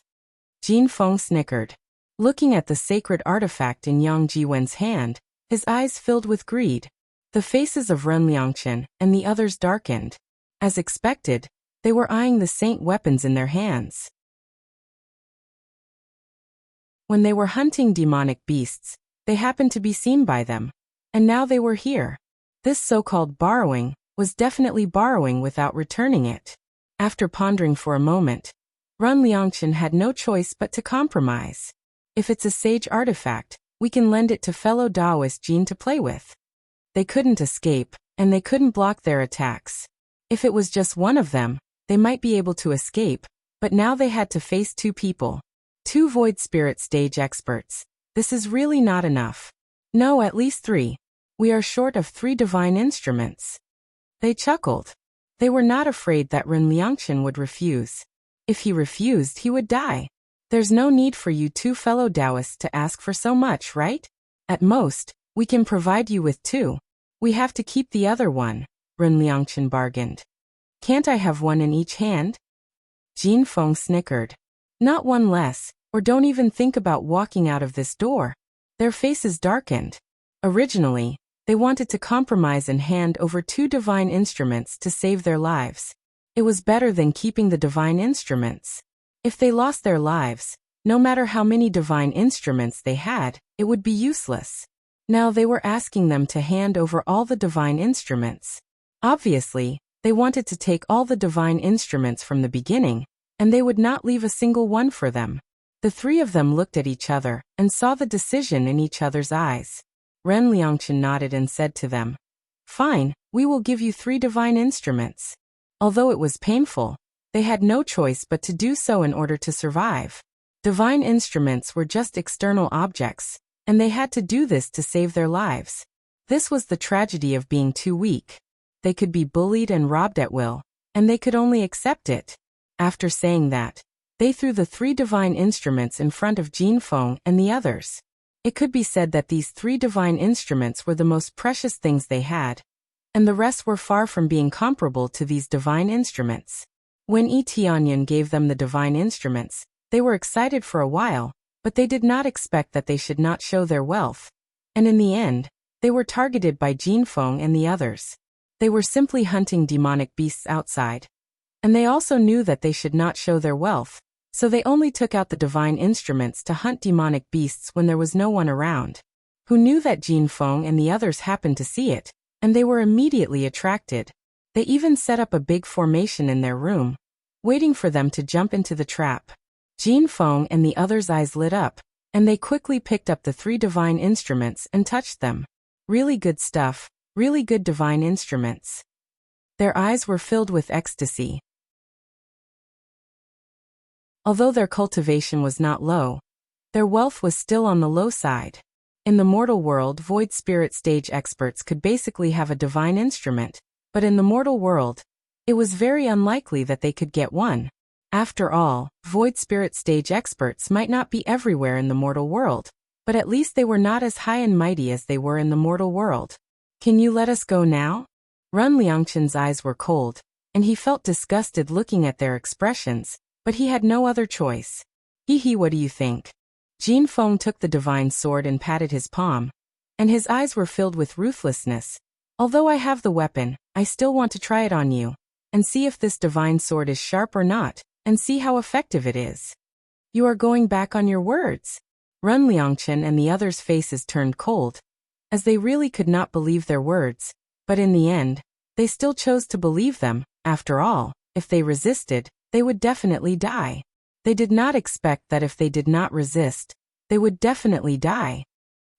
A: Jin Feng snickered. Looking at the sacred artifact in Yang Jiwen's hand, his eyes filled with greed. The faces of Ren Liangchen and the others darkened. As expected, they were eyeing the saint weapons in their hands. When they were hunting demonic beasts, they happened to be seen by them. And now they were here. This so-called borrowing was definitely borrowing without returning it. After pondering for a moment, Ren Liangchen had no choice but to compromise. If it's a sage artifact, we can lend it to fellow Taoist Jin to play with. They couldn't escape, and they couldn't block their attacks. If it was just one of them, they might be able to escape, but now they had to face two people. Two void spirit stage experts. This is really not enough. No, at least 3. We are short of 3 divine instruments. They chuckled. They were not afraid that Ren Liangchen would refuse. If he refused, he would die. There's no need for you two fellow Taoists to ask for so much, right? At most, we can provide you with 2. We have to keep the other one, Ren Liangchen bargained. Can't I have one in each hand? Jin Feng snickered. Not one less, or don't even think about walking out of this door. Their faces darkened. Originally, they wanted to compromise and hand over 2 divine instruments to save their lives. It was better than keeping the divine instruments. If they lost their lives, no matter how many divine instruments they had, it would be useless. Now they were asking them to hand over all the divine instruments. Obviously, they wanted to take all the divine instruments from the beginning, and they would not leave a single one for them. The 3 of them looked at each other and saw the decision in each other's eyes. Ren Liangchen nodded and said to them, "Fine, we will give you 3 divine instruments." Although it was painful, they had no choice but to do so in order to survive. Divine instruments were just external objects, and they had to do this to save their lives. This was the tragedy of being too weak. They could be bullied and robbed at will, and they could only accept it. After saying that, they threw the 3 divine instruments in front of Jin Feng and the others. It could be said that these 3 divine instruments were the most precious things they had, and the rest were far from being comparable to these divine instruments. When Yi Tianyan gave them the divine instruments, they were excited for a while, but they did not expect that they should not show their wealth. And in the end, they were targeted by Jin Feng and the others. They were simply hunting demonic beasts outside. And they also knew that they should not show their wealth, so they only took out the divine instruments to hunt demonic beasts when there was no one around. Who knew that Jin Feng and the others happened to see it, and they were immediately attracted. They even set up a big formation in their room, waiting for them to jump into the trap. Jin Feng and the others' eyes lit up, and they quickly picked up the 3 divine instruments and touched them. Really good stuff, really good divine instruments. Their eyes were filled with ecstasy. Although their cultivation was not low, their wealth was still on the low side. In the mortal world, void spirit stage experts could basically have a divine instrument, but in the mortal world, it was very unlikely that they could get one. After all, void spirit stage experts might not be everywhere in the mortal world, but at least they were not as high and mighty as they were in the mortal world. Can you let us go now? Ren Liangchen's eyes were cold, and he felt disgusted looking at their expressions, but he had no other choice. Hee hee, what do you think? Jin Feng took the divine sword and patted his palm, and his eyes were filled with ruthlessness. Although I have the weapon, I still want to try it on you, and see if this divine sword is sharp or not, and see how effective it is. You are going back on your words? Run Liangchen and the others' faces turned cold, as they really could not believe their words, but in the end, they still chose to believe them. After all, if they resisted, they would definitely die. They did not expect that if they did not resist, they would definitely die.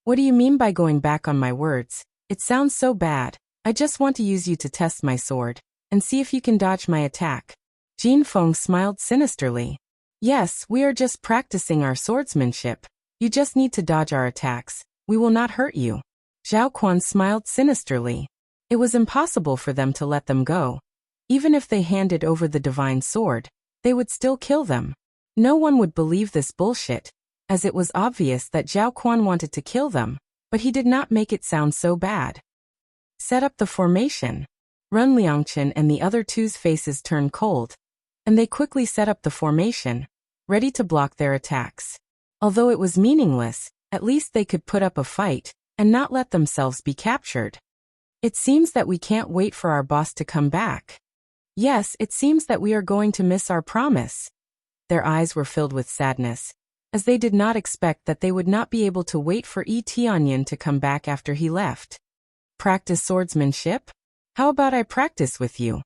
A: What do you mean by going back on my words? It sounds so bad. I just want to use you to test my sword, and see if you can dodge my attack. Jin Feng smiled sinisterly. Yes, we are just practicing our swordsmanship. You just need to dodge our attacks. We will not hurt you. Zhao Quan smiled sinisterly. It was impossible for them to let them go. Even if they handed over the divine sword, they would still kill them. No one would believe this bullshit, as it was obvious that Zhao Quan wanted to kill them, but he did not make it sound so bad. Set up the formation. Run Liangchen and the other two's faces turned cold, and they quickly set up the formation, ready to block their attacks. Although it was meaningless, at least they could put up a fight, and not let themselves be captured. It seems that we can't wait for our boss to come back. Yes, it seems that we are going to miss our promise. Their eyes were filled with sadness, as they did not expect that they would not be able to wait for Yi Tianyan to come back after he left. Practice swordsmanship? How about I practice with you?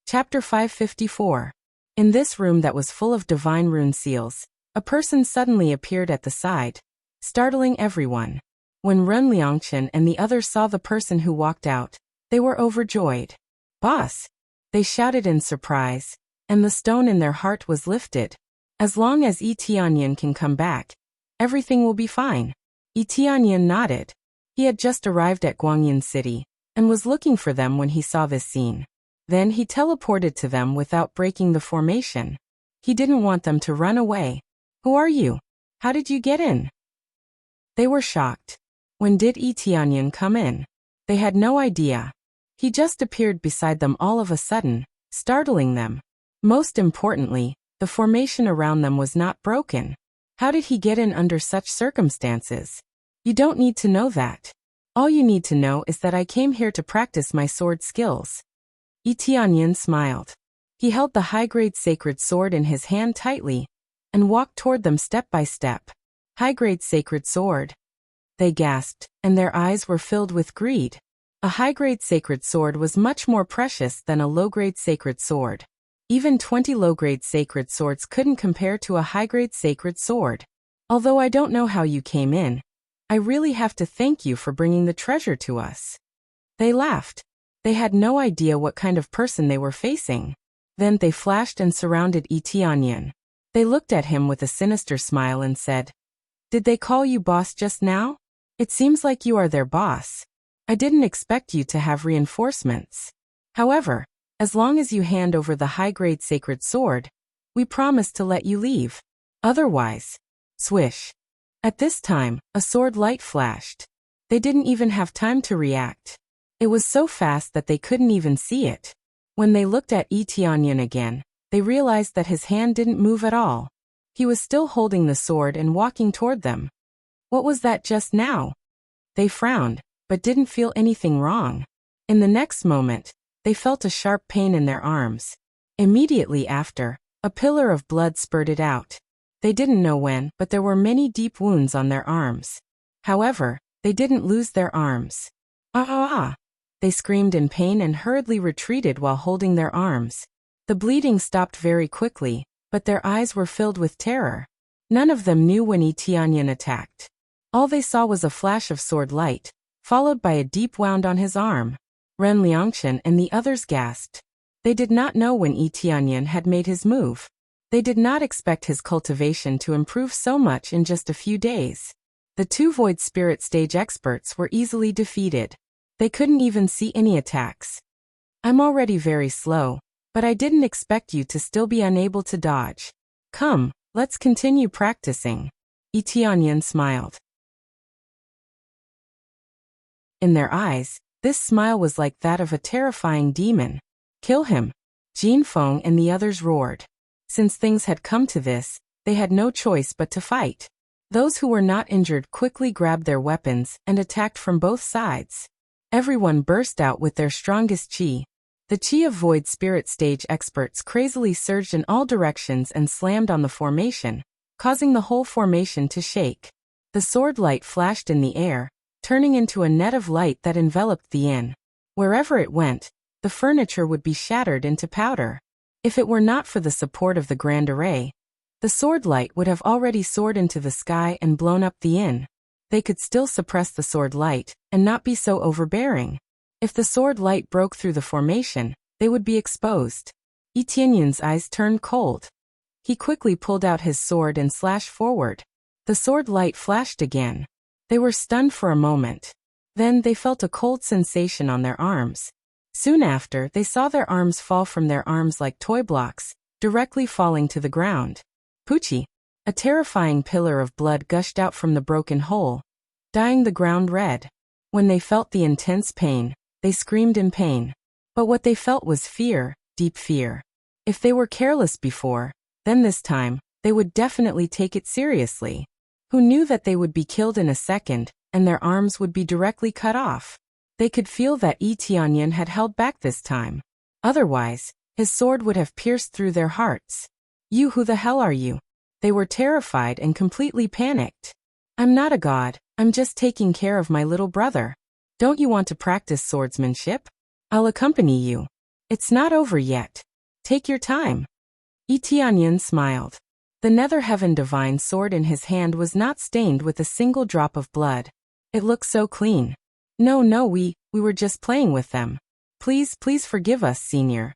A: Chapter 554. In this room that was full of divine rune seals, a person suddenly appeared at the side, startling everyone. When Run Liangchen and the others saw the person who walked out, they were overjoyed. Boss! They shouted in surprise, and the stone in their heart was lifted. As long as Yi Tianyan can come back, everything will be fine. Yi Tianyan nodded. He had just arrived at Guangyin City, and was looking for them when he saw this scene. Then he teleported to them without breaking the formation. He didn't want them to run away. Who are you? How did you get in? They were shocked. When did Yi Tianyan come in? They had no idea. He just appeared beside them all of a sudden, startling them. Most importantly, the formation around them was not broken. How did he get in under such circumstances? You don't need to know that. All you need to know is that I came here to practice my sword skills. Yi Tianyan smiled. He held the high-grade sacred sword in his hand tightly, and walked toward them step by step. High-grade sacred sword. They gasped, and their eyes were filled with greed. A high-grade sacred sword was much more precious than a low-grade sacred sword. Even 20 low-grade sacred swords couldn't compare to a high-grade sacred sword. Although I don't know how you came in, I really have to thank you for bringing the treasure to us. They laughed. They had no idea what kind of person they were facing. Then they flashed and surrounded Yi Tianyan. They looked at him with a sinister smile and said, "Did they call you boss just now? It seems like you are their boss. I didn't expect you to have reinforcements. However, as long as you hand over the high-grade sacred sword, we promise to let you leave. Otherwise..." Swish. At this time, a sword light flashed. They didn't even have time to react. It was so fast that they couldn't even see it. When they looked at Yi Tianyan again, they realized that his hand didn't move at all. He was still holding the sword and walking toward them. What was that just now? They frowned, but didn't feel anything wrong. In the next moment, they felt a sharp pain in their arms. Immediately after, a pillar of blood spurted out. They didn't know when, but there were many deep wounds on their arms. However, they didn't lose their arms. Ah! They screamed in pain and hurriedly retreated while holding their arms. The bleeding stopped very quickly, but their eyes were filled with terror. None of them knew when Yi Tianyan attacked. All they saw was a flash of sword light, followed by a deep wound on his arm. Ren Liangchen and the others gasped. They did not know when Yi Tianyan had made his move. They did not expect his cultivation to improve so much in just a few days. The two Void Spirit stage experts were easily defeated. They couldn't even see any attacks. I'm already very slow, but I didn't expect you to still be unable to dodge. Come, let's continue practicing. Yi Tianyan smiled. In their eyes, this smile was like that of a terrifying demon. Kill him! Jin Feng and the others roared. Since things had come to this, they had no choice but to fight. Those who were not injured quickly grabbed their weapons and attacked from both sides. Everyone burst out with their strongest chi. The chi of Void Spirit stage experts crazily surged in all directions and slammed on the formation, causing the whole formation to shake. The sword light flashed in the air, turning into a net of light that enveloped the inn. Wherever it went, the furniture would be shattered into powder. If it were not for the support of the Grand Array, the sword light would have already soared into the sky and blown up the inn. They could still suppress the sword light and not be so overbearing. If the sword light broke through the formation, they would be exposed. Yi Tianyun's eyes turned cold. He quickly pulled out his sword and slashed forward. The sword light flashed again. They were stunned for a moment. Then they felt a cold sensation on their arms. Soon after, they saw their arms fall from their arms like toy blocks, directly falling to the ground. Poochie! A terrifying pillar of blood gushed out from the broken hole, dyeing the ground red. When they felt the intense pain, they screamed in pain. But what they felt was fear, deep fear. If they were careless before, then this time, they would definitely take it seriously. Who knew that they would be killed in a second, and their arms would be directly cut off? They could feel that Yi Tianyun had held back this time. Otherwise, his sword would have pierced through their hearts. You, who the hell are you? They were terrified and completely panicked. I'm not a god, I'm just taking care of my little brother. Don't you want to practice swordsmanship? I'll accompany you. It's not over yet. Take your time. Yi Tianyun smiled. The Nether Heaven Divine sword in his hand was not stained with a single drop of blood. It looked so clean. No, we were just playing with them. Please forgive us, Senior.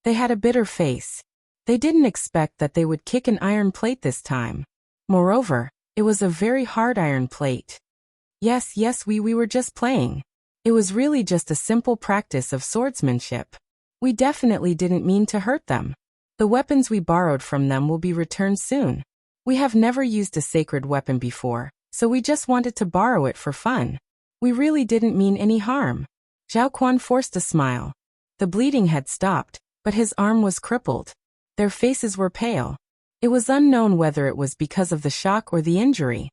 A: They had a bitter face. They didn't expect that they would kick an iron plate this time. Moreover, it was a very hard iron plate. Yes, we were just playing. It was really just a simple practice of swordsmanship. We definitely didn't mean to hurt them. The weapons we borrowed from them will be returned soon. We have never used a sacred weapon before, so we just wanted to borrow it for fun. We really didn't mean any harm. Zhao Quan forced a smile. The bleeding had stopped, but his arm was crippled. Their faces were pale. It was unknown whether it was because of the shock or the injury.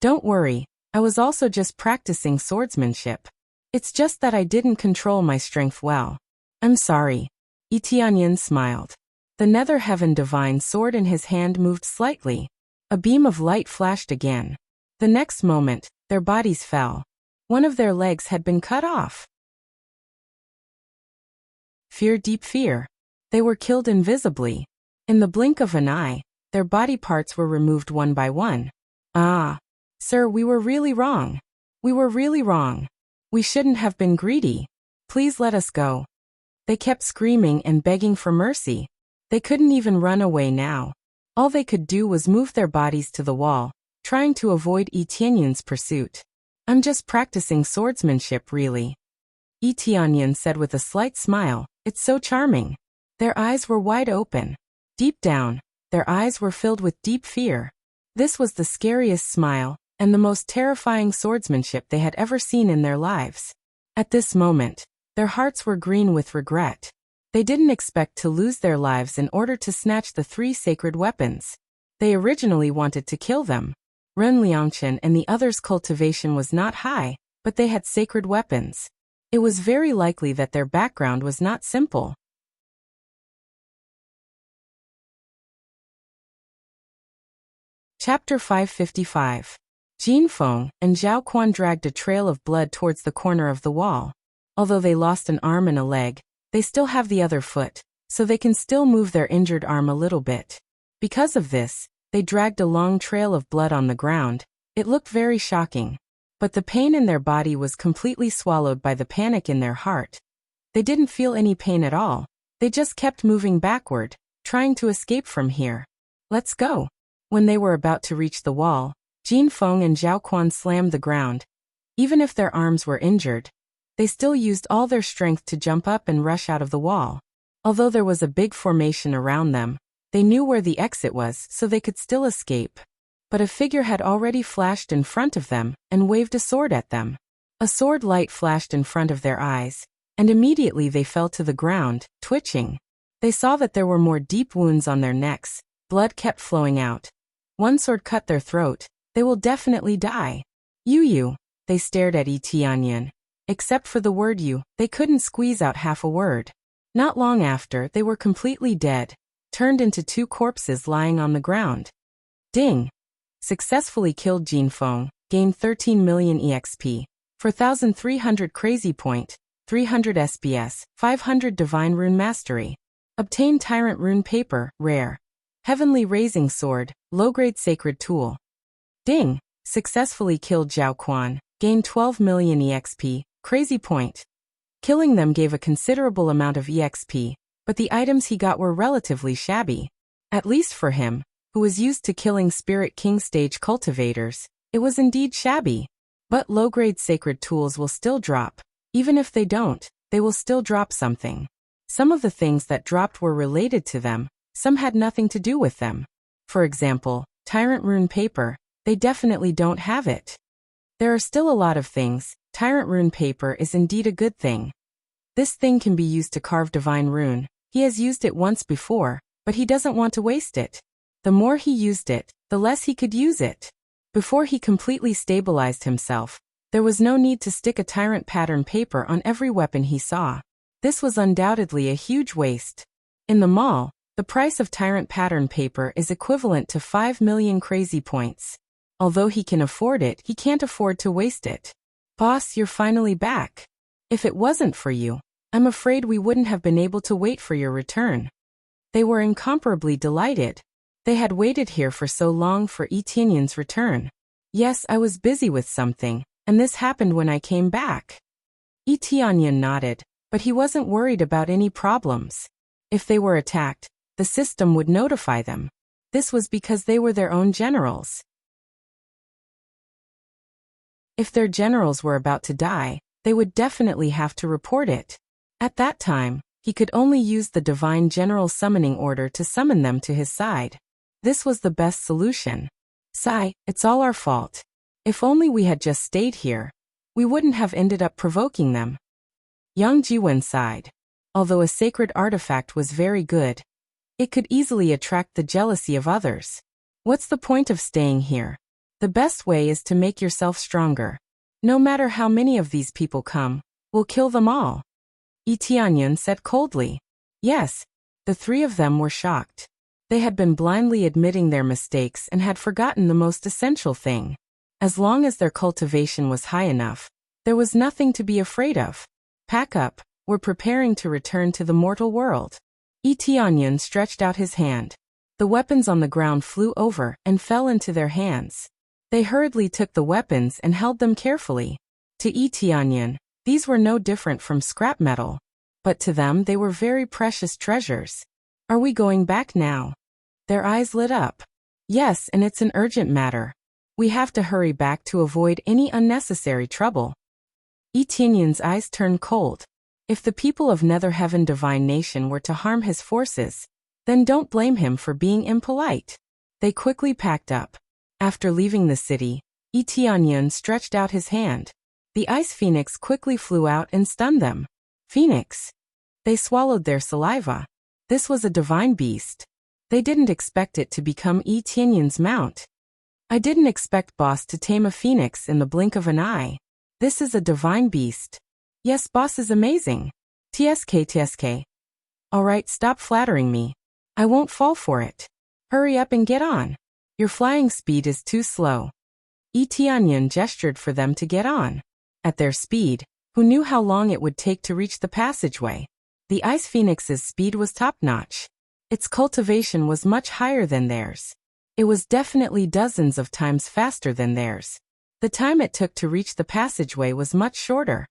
A: Don't worry, I was also just practicing swordsmanship. It's just that I didn't control my strength well. I'm sorry. Yi Tianyun smiled. The Nether Heaven Divine sword in his hand moved slightly. A beam of light flashed again. The next moment, their bodies fell. One of their legs had been cut off. Fear, deep fear. They were killed invisibly. In the blink of an eye, their body parts were removed one by one. Ah. Sir, we were really wrong. We were really wrong. We shouldn't have been greedy. Please let us go. They kept screaming and begging for mercy. They couldn't even run away now. All they could do was move their bodies to the wall, trying to avoid Yi Tianyun's pursuit. I'm just practicing swordsmanship, really. Yi Tianyun said with a slight smile, it's so charming. Their eyes were wide open. Deep down, their eyes were filled with deep fear. This was the scariest smile, and the most terrifying swordsmanship they had ever seen in their lives. At this moment, their hearts were green with regret. They didn't expect to lose their lives in order to snatch the 3 sacred weapons. They originally wanted to kill them. Ren Liangchen and the others' cultivation was not high, but they had sacred weapons. It was very likely that their background was not simple. Chapter 555. Jin Feng and Zhao Quan dragged a trail of blood towards the corner of the wall. Although they lost an arm and a leg, they still have the other foot, so they can still move their injured arm a little bit. Because of this, they dragged a long trail of blood on the ground. It looked very shocking. But the pain in their body was completely swallowed by the panic in their heart. They didn't feel any pain at all. They just kept moving backward, trying to escape from here. Let's go. When they were about to reach the wall, Jin Feng and Zhao Quan slammed the ground. Even if their arms were injured, they still used all their strength to jump up and rush out of the wall. Although there was a big formation around them, they knew where the exit was, so they could still escape. But a figure had already flashed in front of them and waved a sword at them. A sword light flashed in front of their eyes. and immediately they fell to the ground, twitching. They saw that there were more deep wounds on their necks, blood kept flowing out. One sword cut their throat, they will definitely die. You, they stared at Tianyan. Except for the word you, they couldn't squeeze out half a word. Not long after, they were completely dead, turned into two corpses lying on the ground. Ding! Successfully killed Jinfeng, gained 13 million EXP, 4,300 crazy point, 300 SBS, 500 divine rune mastery. Obtain tyrant rune paper, rare. Heavenly raising sword, low-grade sacred tool. Ding! Successfully killed Zhao Quan, gained 12 million EXP, crazy point. Killing them gave a considerable amount of EXP, but the items he got were relatively shabby. At least for him, who was used to killing Spirit King stage cultivators, it was indeed shabby. But low-grade sacred tools will still drop. Even if they don't, they will still drop something. Some of the things that dropped were related to them, some had nothing to do with them. For example, Tyrant Rune Paper, they definitely don't have it. There are still a lot of things. Tyrant Rune Paper is indeed a good thing. This thing can be used to carve divine rune. He has used it once before, but he doesn't want to waste it. The more he used it, the less he could use it. Before he completely stabilized himself, there was no need to stick a tyrant pattern paper on every weapon he saw. This was undoubtedly a huge waste. In the mall, the price of tyrant pattern paper is equivalent to 5 million crazy points. Although he can afford it, he can't afford to waste it. Boss, you're finally back. If it wasn't for you, I'm afraid we wouldn't have been able to wait for your return. They were incomparably delighted. They had waited here for so long for Tianyan's return. Yes, I was busy with something, and this happened when I came back. Tianyan nodded, but he wasn't worried about any problems. If they were attacked, the system would notify them. This was because they were their own generals. If their generals were about to die, they would definitely have to report it. At that time, he could only use the divine general summoning order to summon them to his side. This was the best solution. Sigh, it's all our fault. If only we had just stayed here, we wouldn't have ended up provoking them. Yang Jiwen sighed. Although a sacred artifact was very good, it could easily attract the jealousy of others. What's the point of staying here? The best way is to make yourself stronger. No matter how many of these people come, we'll kill them all. Tianyan said coldly. Yes, the three of them were shocked. They had been blindly admitting their mistakes and had forgotten the most essential thing. As long as their cultivation was high enough, there was nothing to be afraid of. Pack up, we're preparing to return to the mortal world. Tianyan stretched out his hand. The weapons on the ground flew over and fell into their hands. They hurriedly took the weapons and held them carefully. To Tianyan, these were no different from scrap metal. But to them they were very precious treasures. Are we going back now? Their eyes lit up. Yes, and it's an urgent matter. We have to hurry back to avoid any unnecessary trouble. Tianyan's eyes turned cold. If the people of Nether Heaven Divine Nation were to harm his forces, then don't blame him for being impolite. They quickly packed up. After leaving the city, Tianyan stretched out his hand. The ice phoenix quickly flew out and stunned them. Phoenix. They swallowed their saliva. This was a divine beast. They didn't expect it to become Tianyan's mount. I didn't expect boss to tame a phoenix in the blink of an eye. This is a divine beast. Yes, boss is amazing. TSK. Alright, stop flattering me. I won't fall for it. Hurry up and get on. Your flying speed is too slow. Tianyan gestured for them to get on. At their speed, who knew how long it would take to reach the passageway? The Ice Phoenix's speed was top-notch. Its cultivation was much higher than theirs. It was definitely dozens of times faster than theirs. The time it took to reach the passageway was much shorter.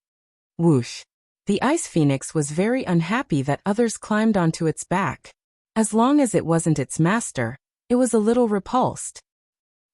A: Whoosh! The Ice Phoenix was very unhappy that others climbed onto its back. As long as it wasn't its master, it was a little repulsed.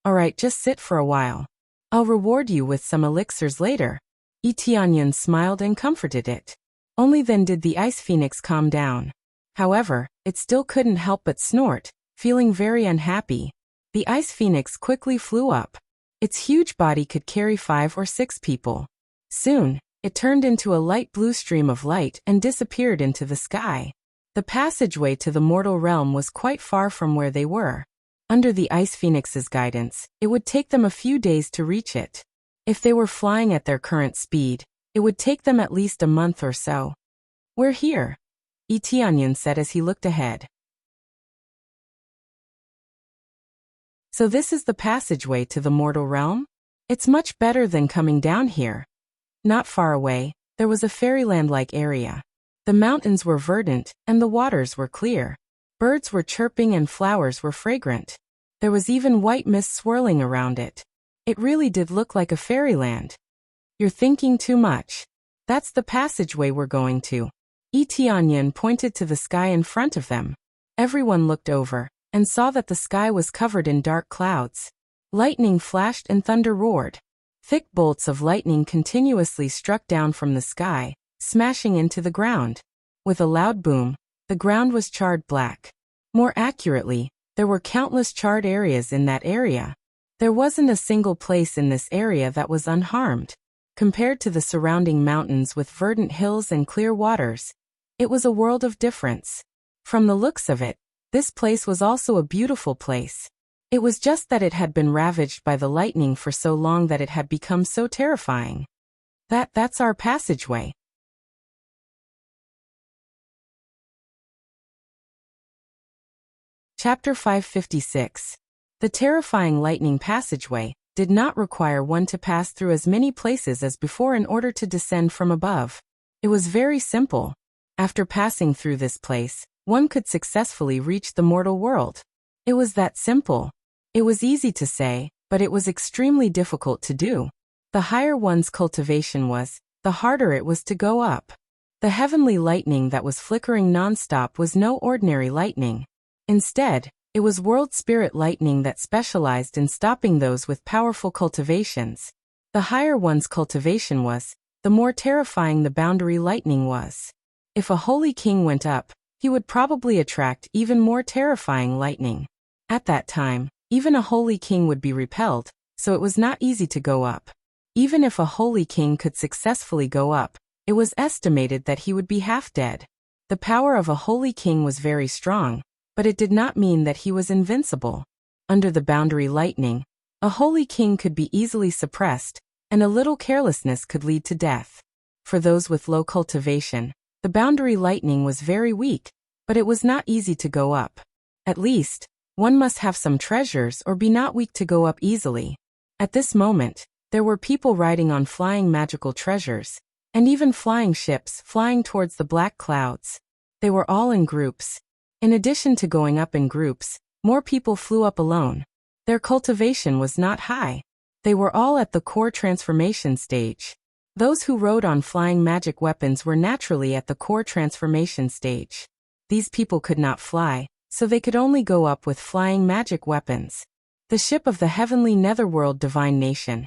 A: Alright, just sit for a while. I'll reward you with some elixirs later. Tianyan smiled and comforted it. Only then did the Ice Phoenix calm down. However, it still couldn't help but snort, feeling very unhappy. The Ice Phoenix quickly flew up. Its huge body could carry 5 or 6 people. Soon, It turned into a light blue stream of light and disappeared into the sky. The passageway to the mortal realm was quite far from where they were. Under the Ice Phoenix's guidance, it would take them a few days to reach it. If they were flying at their current speed, it would take them at least a month or so. "We're here," Tianyan said as he looked ahead. "So this is the passageway to the mortal realm? It's much better than coming down here." Not far away, there was a fairyland-like area. The mountains were verdant, and the waters were clear. Birds were chirping and flowers were fragrant. There was even white mist swirling around it. It really did look like a fairyland. "You're thinking too much. That's the passageway we're going to." Tianyan pointed to the sky in front of them. Everyone looked over, and saw that the sky was covered in dark clouds. Lightning flashed and thunder roared. Thick bolts of lightning continuously struck down from the sky, smashing into the ground. With a loud boom, the ground was charred black. More accurately, there were countless charred areas in that area. There wasn't a single place in this area that was unharmed. Compared to the surrounding mountains with verdant hills and clear waters, it was a world of difference. From the looks of it, this place was also a beautiful place. It was just that it had been ravaged by the lightning for so long that it had become so terrifying. That's our passageway. Chapter 556. The terrifying lightning passageway did not require one to pass through as many places as before in order to descend from above. It was very simple. After passing through this place, one could successfully reach the mortal world. It was that simple. It was easy to say, but it was extremely difficult to do. The higher one's cultivation was, the harder it was to go up. The heavenly lightning that was flickering non-stop was no ordinary lightning. Instead, it was world spirit lightning that specialized in stopping those with powerful cultivations. The higher one's cultivation was, the more terrifying the boundary lightning was. If a holy king went up, he would probably attract even more terrifying lightning. At that time, even a holy king would be repelled, so it was not easy to go up. Even if a holy king could successfully go up, it was estimated that he would be half dead. The power of a holy king was very strong, but it did not mean that he was invincible. Under the boundary lightning, a holy king could be easily suppressed, and a little carelessness could lead to death. For those with low cultivation, the boundary lightning was very weak, but it was not easy to go up. At least, one must have some treasures or be not weak to go up easily. At this moment, there were people riding on flying magical treasures, and even flying ships flying towards the black clouds. They were all in groups. In addition to going up in groups, more people flew up alone. Their cultivation was not high. They were all at the core transformation stage. Those who rode on flying magic weapons were naturally at the core transformation stage. These people could not fly, so they could only go up with flying magic weapons. The ship of the heavenly netherworld divine nation.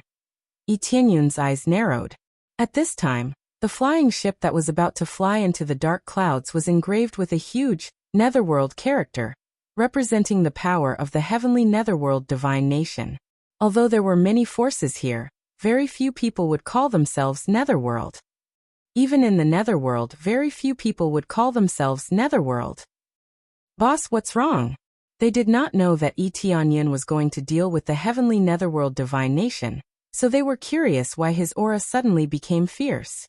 A: Tianyun's eyes narrowed. At this time, the flying ship that was about to fly into the dark clouds was engraved with a huge, netherworld character, representing the power of the heavenly netherworld divine nation. Although there were many forces here, very few people would call themselves netherworld. Even in the netherworld, very few people would call themselves netherworld. "Boss, what's wrong?" They did not know that Tianyan was going to deal with the heavenly netherworld divine nation, so they were curious why his aura suddenly became fierce.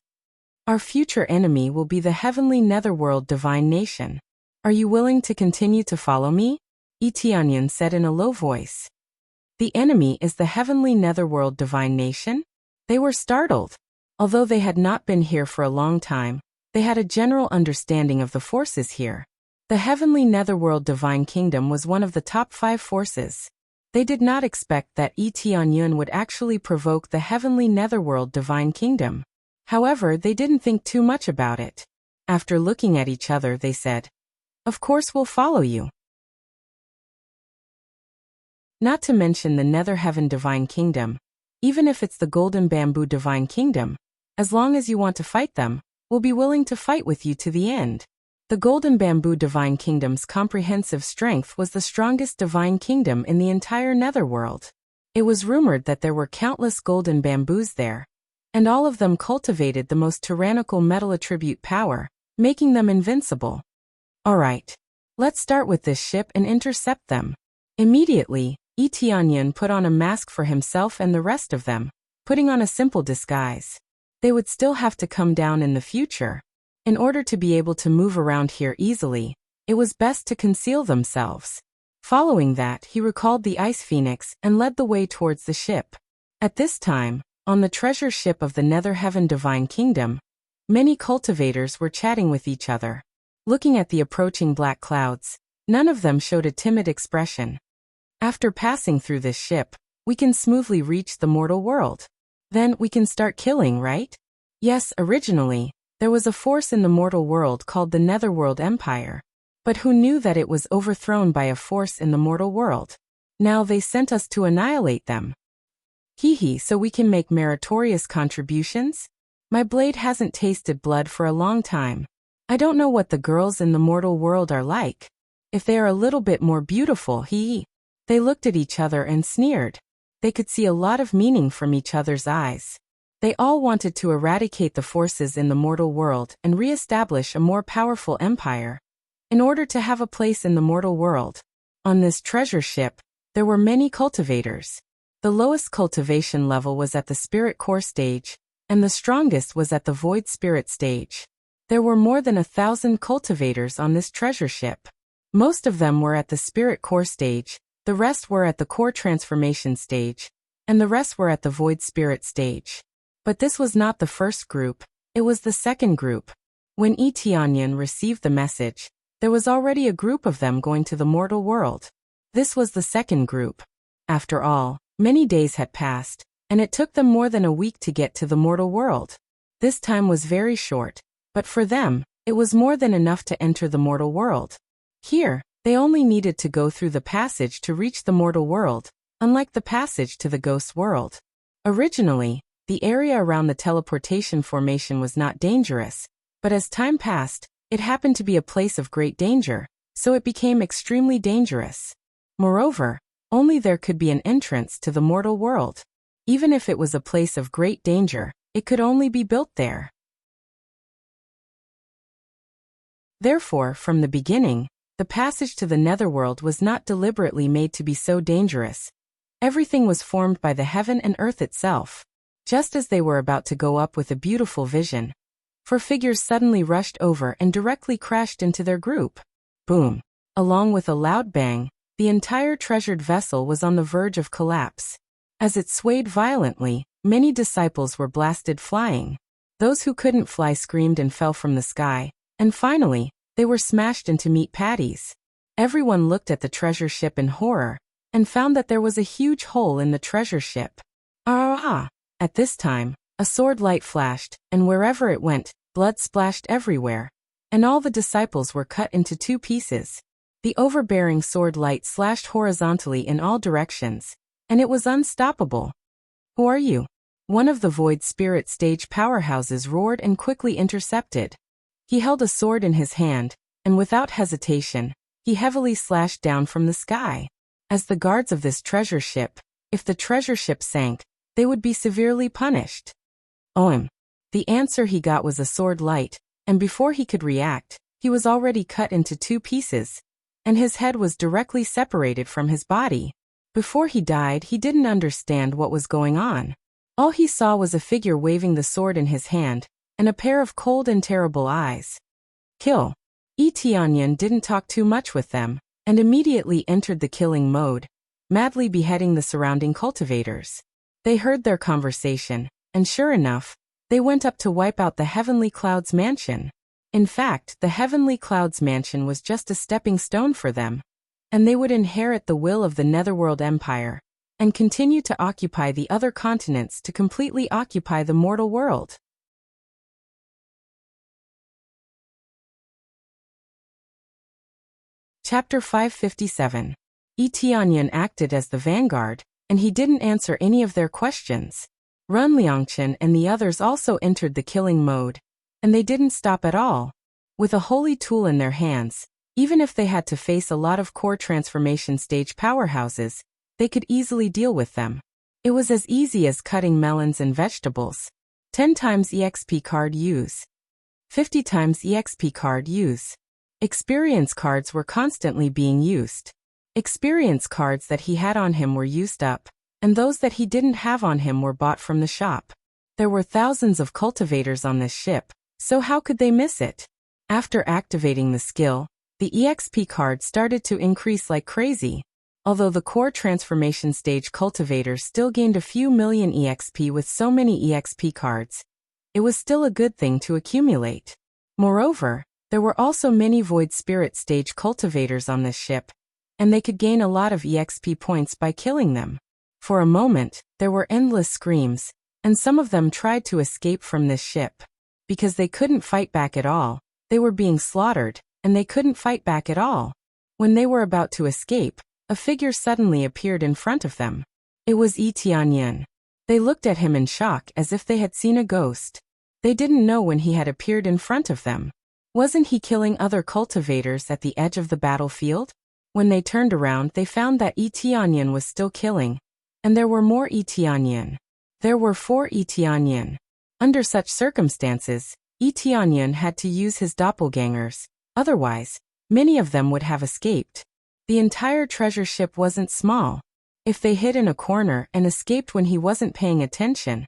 A: "Our future enemy will be the heavenly netherworld divine nation. Are you willing to continue to follow me?" Tianyan said in a low voice. "The enemy is the heavenly netherworld divine nation?" They were startled. Although they had not been here for a long time, they had a general understanding of the forces here. The heavenly netherworld divine kingdom was one of the top 5 forces. They did not expect that Tianyun would actually provoke the heavenly netherworld divine kingdom. However, they didn't think too much about it. After looking at each other, they said, "Of course we'll follow you." Not to mention the Nether Heaven Divine Kingdom. Even if it's the Golden Bamboo Divine Kingdom, as long as you want to fight them, we'll be willing to fight with you to the end. The Golden Bamboo Divine Kingdom's comprehensive strength was the strongest divine kingdom in the entire netherworld. It was rumored that there were countless golden bamboos there, and all of them cultivated the most tyrannical metal attribute power, making them invincible. Alright. Let's start with this ship and intercept them. Immediately, Tianyan put on a mask for himself and the rest of them, putting on a simple disguise. They would still have to come down in the future. In order to be able to move around here easily, it was best to conceal themselves. Following that, he recalled the Ice Phoenix and led the way towards the ship. At this time, on the treasure ship of the Netherheaven Divine Kingdom, many cultivators were chatting with each other. Looking at the approaching black clouds, none of them showed a timid expression. After passing through this ship, we can smoothly reach the mortal world. Then we can start killing, right? Yes, originally, there was a force in the mortal world called the Netherworld Empire. But who knew that it was overthrown by a force in the mortal world? Now they sent us to annihilate them. Hee, so we can make meritorious contributions? My blade hasn't tasted blood for a long time. I don't know what the girls in the mortal world are like. If they are a little bit more beautiful, hee. They looked at each other and sneered. They could see a lot of meaning from each other's eyes. They all wanted to eradicate the forces in the mortal world and re-establish a more powerful empire. In order to have a place in the mortal world, on this treasure ship, there were many cultivators. The lowest cultivation level was at the Spirit Core stage, and the strongest was at the Void Spirit stage. There were more than 1,000 cultivators on this treasure ship. Most of them were at the Spirit Core stage, the rest were at the Core Transformation stage, and the rest were at the Void Spirit stage. But this was not the first group, it was the second group. When Tianyan received the message, there was already a group of them going to the mortal world. This was the second group. After all, many days had passed, and it took them more than a week to get to the mortal world. This time was very short, but for them, it was more than enough to enter the mortal world. Here, they only needed to go through the passage to reach the mortal world, unlike the passage to the ghost world. Originally, the area around the teleportation formation was not dangerous, but as time passed, it happened to be a place of great danger, so it became extremely dangerous. Moreover, only there could be an entrance to the mortal world. Even if it was a place of great danger, it could only be built there. Therefore, from the beginning, the passage to the netherworld was not deliberately made to be so dangerous. Everything was formed by the heaven and earth itself. Just as they were about to go up with a beautiful vision, four figures suddenly rushed over and directly crashed into their group. Boom! Along with a loud bang, the entire treasured vessel was on the verge of collapse. As it swayed violently, many disciples were blasted flying. Those who couldn't fly screamed and fell from the sky, and finally, they were smashed into meat patties. Everyone looked at the treasure ship in horror, and found that there was a huge hole in the treasure ship. Ah! At this time, a sword light flashed, and wherever it went, blood splashed everywhere, and all the disciples were cut into 2 pieces. The overbearing sword light slashed horizontally in all directions, and it was unstoppable. Who are you? One of the Void Spirit stage powerhouses roared and quickly intercepted. He held a sword in his hand, and without hesitation, he heavily slashed down from the sky. As the guards of this treasure ship, if the treasure ship sank, they would be severely punished. The answer he got was a sword light, and before he could react, he was already cut into 2 pieces, and his head was directly separated from his body. Before he died, he didn't understand what was going on. All he saw was a figure waving the sword in his hand, and a pair of cold and terrible eyes. Kill. Tianyan didn't talk too much with them, and immediately entered the killing mode, madly beheading the surrounding cultivators. They heard their conversation, and sure enough, they went up to wipe out the Heavenly Clouds Mansion. In fact, the Heavenly Clouds Mansion was just a stepping stone for them, and they would inherit the will of the Netherworld Empire, and continue to occupy the other continents to completely occupy the mortal world. Chapter 557. Tianyan acted as the vanguard, and he didn't answer any of their questions. Run Liangchen and the others also entered the killing mode, and they didn't stop at all. With a holy tool in their hands, even if they had to face a lot of core transformation stage powerhouses, they could easily deal with them. It was as easy as cutting melons and vegetables. 10 times EXP card use. 50 times EXP card use. Experience cards were constantly being used. Experience cards that he had on him were used up, and those that he didn't have on him were bought from the shop. There were thousands of cultivators on this ship, so how could they miss it? After activating the skill, the EXP card started to increase like crazy. Although the core transformation stage cultivators still gained a few million EXP with so many EXP cards, it was still a good thing to accumulate. Moreover, there were also many void spirit stage cultivators on this ship, and they could gain a lot of EXP points by killing them. For a moment, there were endless screams, and some of them tried to escape from this ship. Because they couldn't fight back at all, they were being slaughtered, and they couldn't fight back at all. When they were about to escape, a figure suddenly appeared in front of them. It was Yi Tianyan. They looked at him in shock as if they had seen a ghost. They didn't know when he had appeared in front of them. Wasn't he killing other cultivators at the edge of the battlefield? When they turned around, they found that Yi Tianyan was still killing. And there were more Yi Tianyan. There were 4 Yi Tianyan. Under such circumstances, Yi Tianyan had to use his doppelgangers. Otherwise, many of them would have escaped. The entire treasure ship wasn't small. If they hid in a corner and escaped when he wasn't paying attention,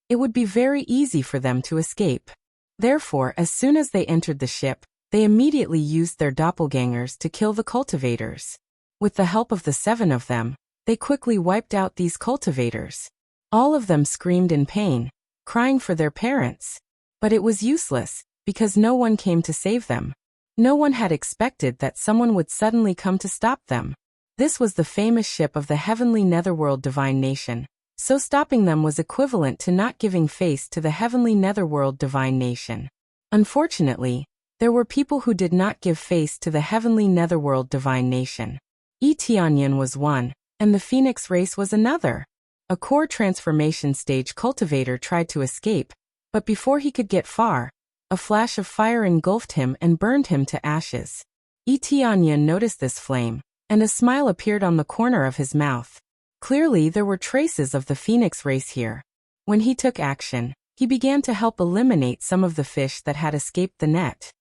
A: it would be very easy for them to escape. Therefore, as soon as they entered the ship, they immediately used their doppelgangers to kill the cultivators. With the help of the 7 of them, they quickly wiped out these cultivators. All of them screamed in pain, crying for their parents. But it was useless, because no one came to save them. No one had expected that someone would suddenly come to stop them. This was the famous ship of the heavenly netherworld divine nation, so stopping them was equivalent to not giving face to the heavenly netherworld divine nation. Unfortunately, there were people who did not give face to the heavenly netherworld divine nation. Yi Tianyan was one, and the phoenix race was another. A core transformation stage cultivator tried to escape, but before he could get far, a flash of fire engulfed him and burned him to ashes. Yi Tianyan noticed this flame, and a smile appeared on the corner of his mouth. Clearly there were traces of the phoenix race here. When he took action, he began to help eliminate some of the fish that had escaped the net.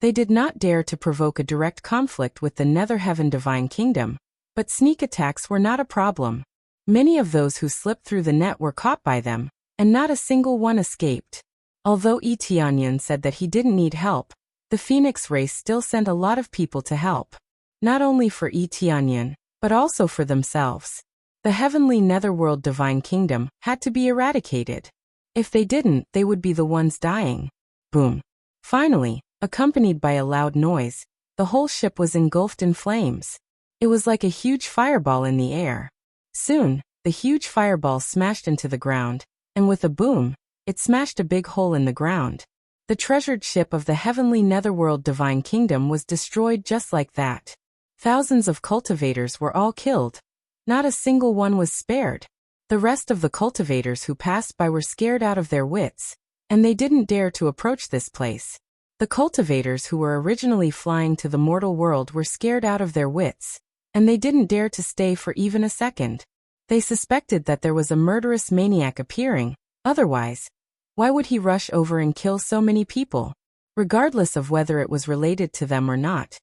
A: They did not dare to provoke a direct conflict with the Nether Heaven Divine Kingdom, but sneak attacks were not a problem. Many of those who slipped through the net were caught by them, and not a single one escaped. Although Yi Tianyan said that he didn't need help, the phoenix race still sent a lot of people to help. Not only for Yi Tianyan, but also for themselves. The heavenly netherworld divine kingdom had to be eradicated. If they didn't, they would be the ones dying. Boom. Finally, accompanied by a loud noise, the whole ship was engulfed in flames. It was like a huge fireball in the air. Soon, the huge fireball smashed into the ground, and with a boom, it smashed a big hole in the ground. The treasured ship of the heavenly netherworld divine kingdom was destroyed just like that. Thousands of cultivators were all killed. Not a single one was spared. The rest of the cultivators who passed by were scared out of their wits, and they didn't dare to approach this place. The cultivators who were originally flying to the mortal world were scared out of their wits, and they didn't dare to stay for even a second. They suspected that there was a murderous maniac appearing. Otherwise, why would he rush over and kill so many people? Regardless of whether it was related to them or not,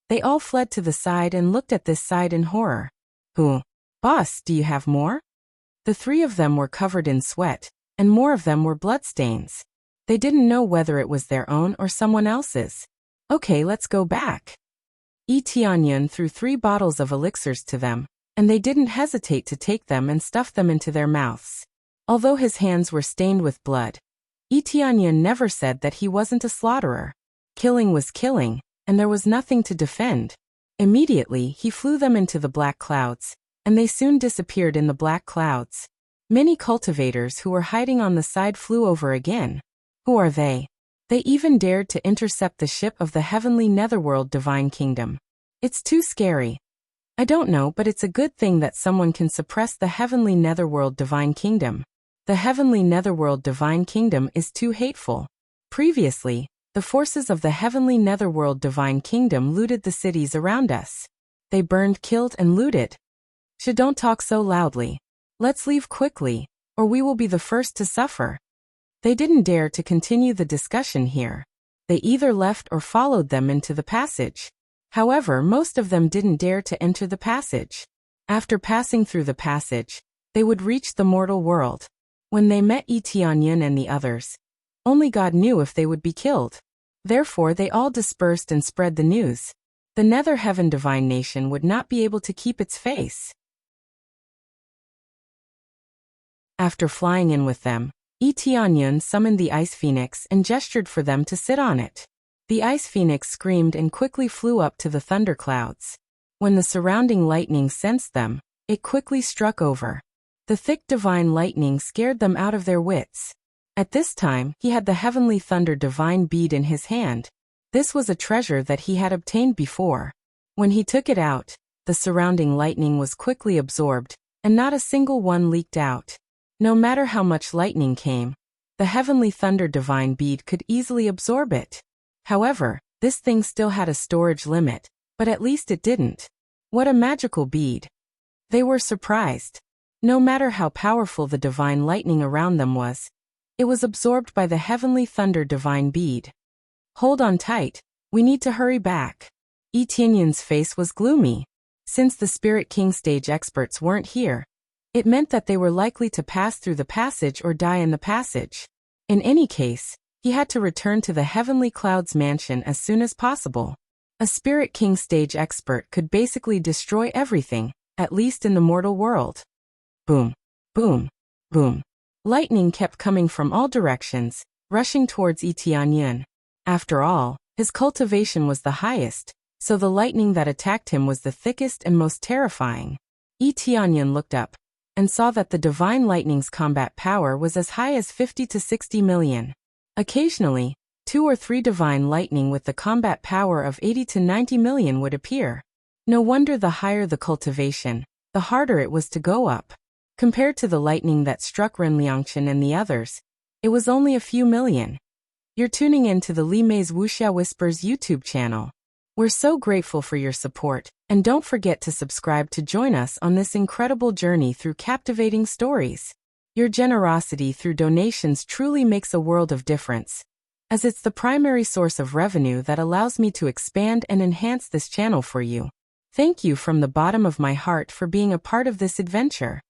A: they all fled to the side and looked at this side in horror. Boss, do you have more? The 3 of them were covered in sweat, and more of them were bloodstains. They didn't know whether it was their own or someone else's. Okay, let's go back. Yi Tianyan threw 3 bottles of elixirs to them, and they didn't hesitate to take them and stuff them into their mouths. Although his hands were stained with blood, Yi Tianyan never said that he wasn't a slaughterer. Killing was killing, and there was nothing to defend. Immediately, he flew them into the black clouds, and they soon disappeared in the black clouds. Many cultivators who were hiding on the side flew over again. Who are they? They even dared to intercept the ship of the heavenly netherworld divine kingdom. It's too scary. I don't know, but it's a good thing that someone can suppress the heavenly netherworld divine kingdom. The heavenly netherworld divine kingdom is too hateful. Previously, the forces of the heavenly netherworld divine kingdom looted the cities around us. They burned, killed, and looted. Don't talk so loudly. Let's leave quickly. or we will be the first to suffer." They didn't dare to continue the discussion here. They either left or followed them into the passage. However, most of them didn't dare to enter the passage. After passing through the passage, they would reach the mortal world. When they met Yi Tianyun and the others, only God knew if they would be killed. Therefore they all dispersed and spread the news. The Nether Heaven Divine Nation would not be able to keep its face. After flying in with them, Yi Tianyun summoned the Ice Phoenix and gestured for them to sit on it. The Ice Phoenix screamed and quickly flew up to the thunderclouds. When the surrounding lightning sensed them, it quickly struck over. The thick divine lightning scared them out of their wits. At this time, he had the Heavenly Thunder Divine Bead in his hand. This was a treasure that he had obtained before. When he took it out, the surrounding lightning was quickly absorbed, and not a single one leaked out. No matter how much lightning came, the Heavenly Thunder Divine Bead could easily absorb it. However, this thing still had a storage limit, but at least it didn't. What a magical bead! They were surprised. No matter how powerful the divine lightning around them was, it was absorbed by the Heavenly Thunder Divine Bead. "Hold on tight, we need to hurry back." Yi Tianyun's face was gloomy. Since the Spirit King stage experts weren't here, it meant that they were likely to pass through the passage or die in the passage. In any case, he had to return to the Heavenly Clouds Mansion as soon as possible. A Spirit King stage expert could basically destroy everything, at least in the mortal world. Boom, boom, boom. Lightning kept coming from all directions, rushing towards Yi Tianyun. After all, his cultivation was the highest, so the lightning that attacked him was the thickest and most terrifying. Yi Tianyun looked up and saw that the divine lightning's combat power was as high as 50 to 60 million. Occasionally, 2 or 3 divine lightning with the combat power of 80 to 90 million would appear. No wonder the higher the cultivation, the harder it was to go up. Compared to the lightning that struck Ren Liangchen and the others, it was only a few million. You're tuning in to the Li Mei's Wuxia Whispers YouTube channel. We're so grateful for your support, and don't forget to subscribe to join us on this incredible journey through captivating stories. Your generosity through donations truly makes a world of difference, as it's the primary source of revenue that allows me to expand and enhance this channel for you. Thank you from the bottom of my heart for being a part of this adventure.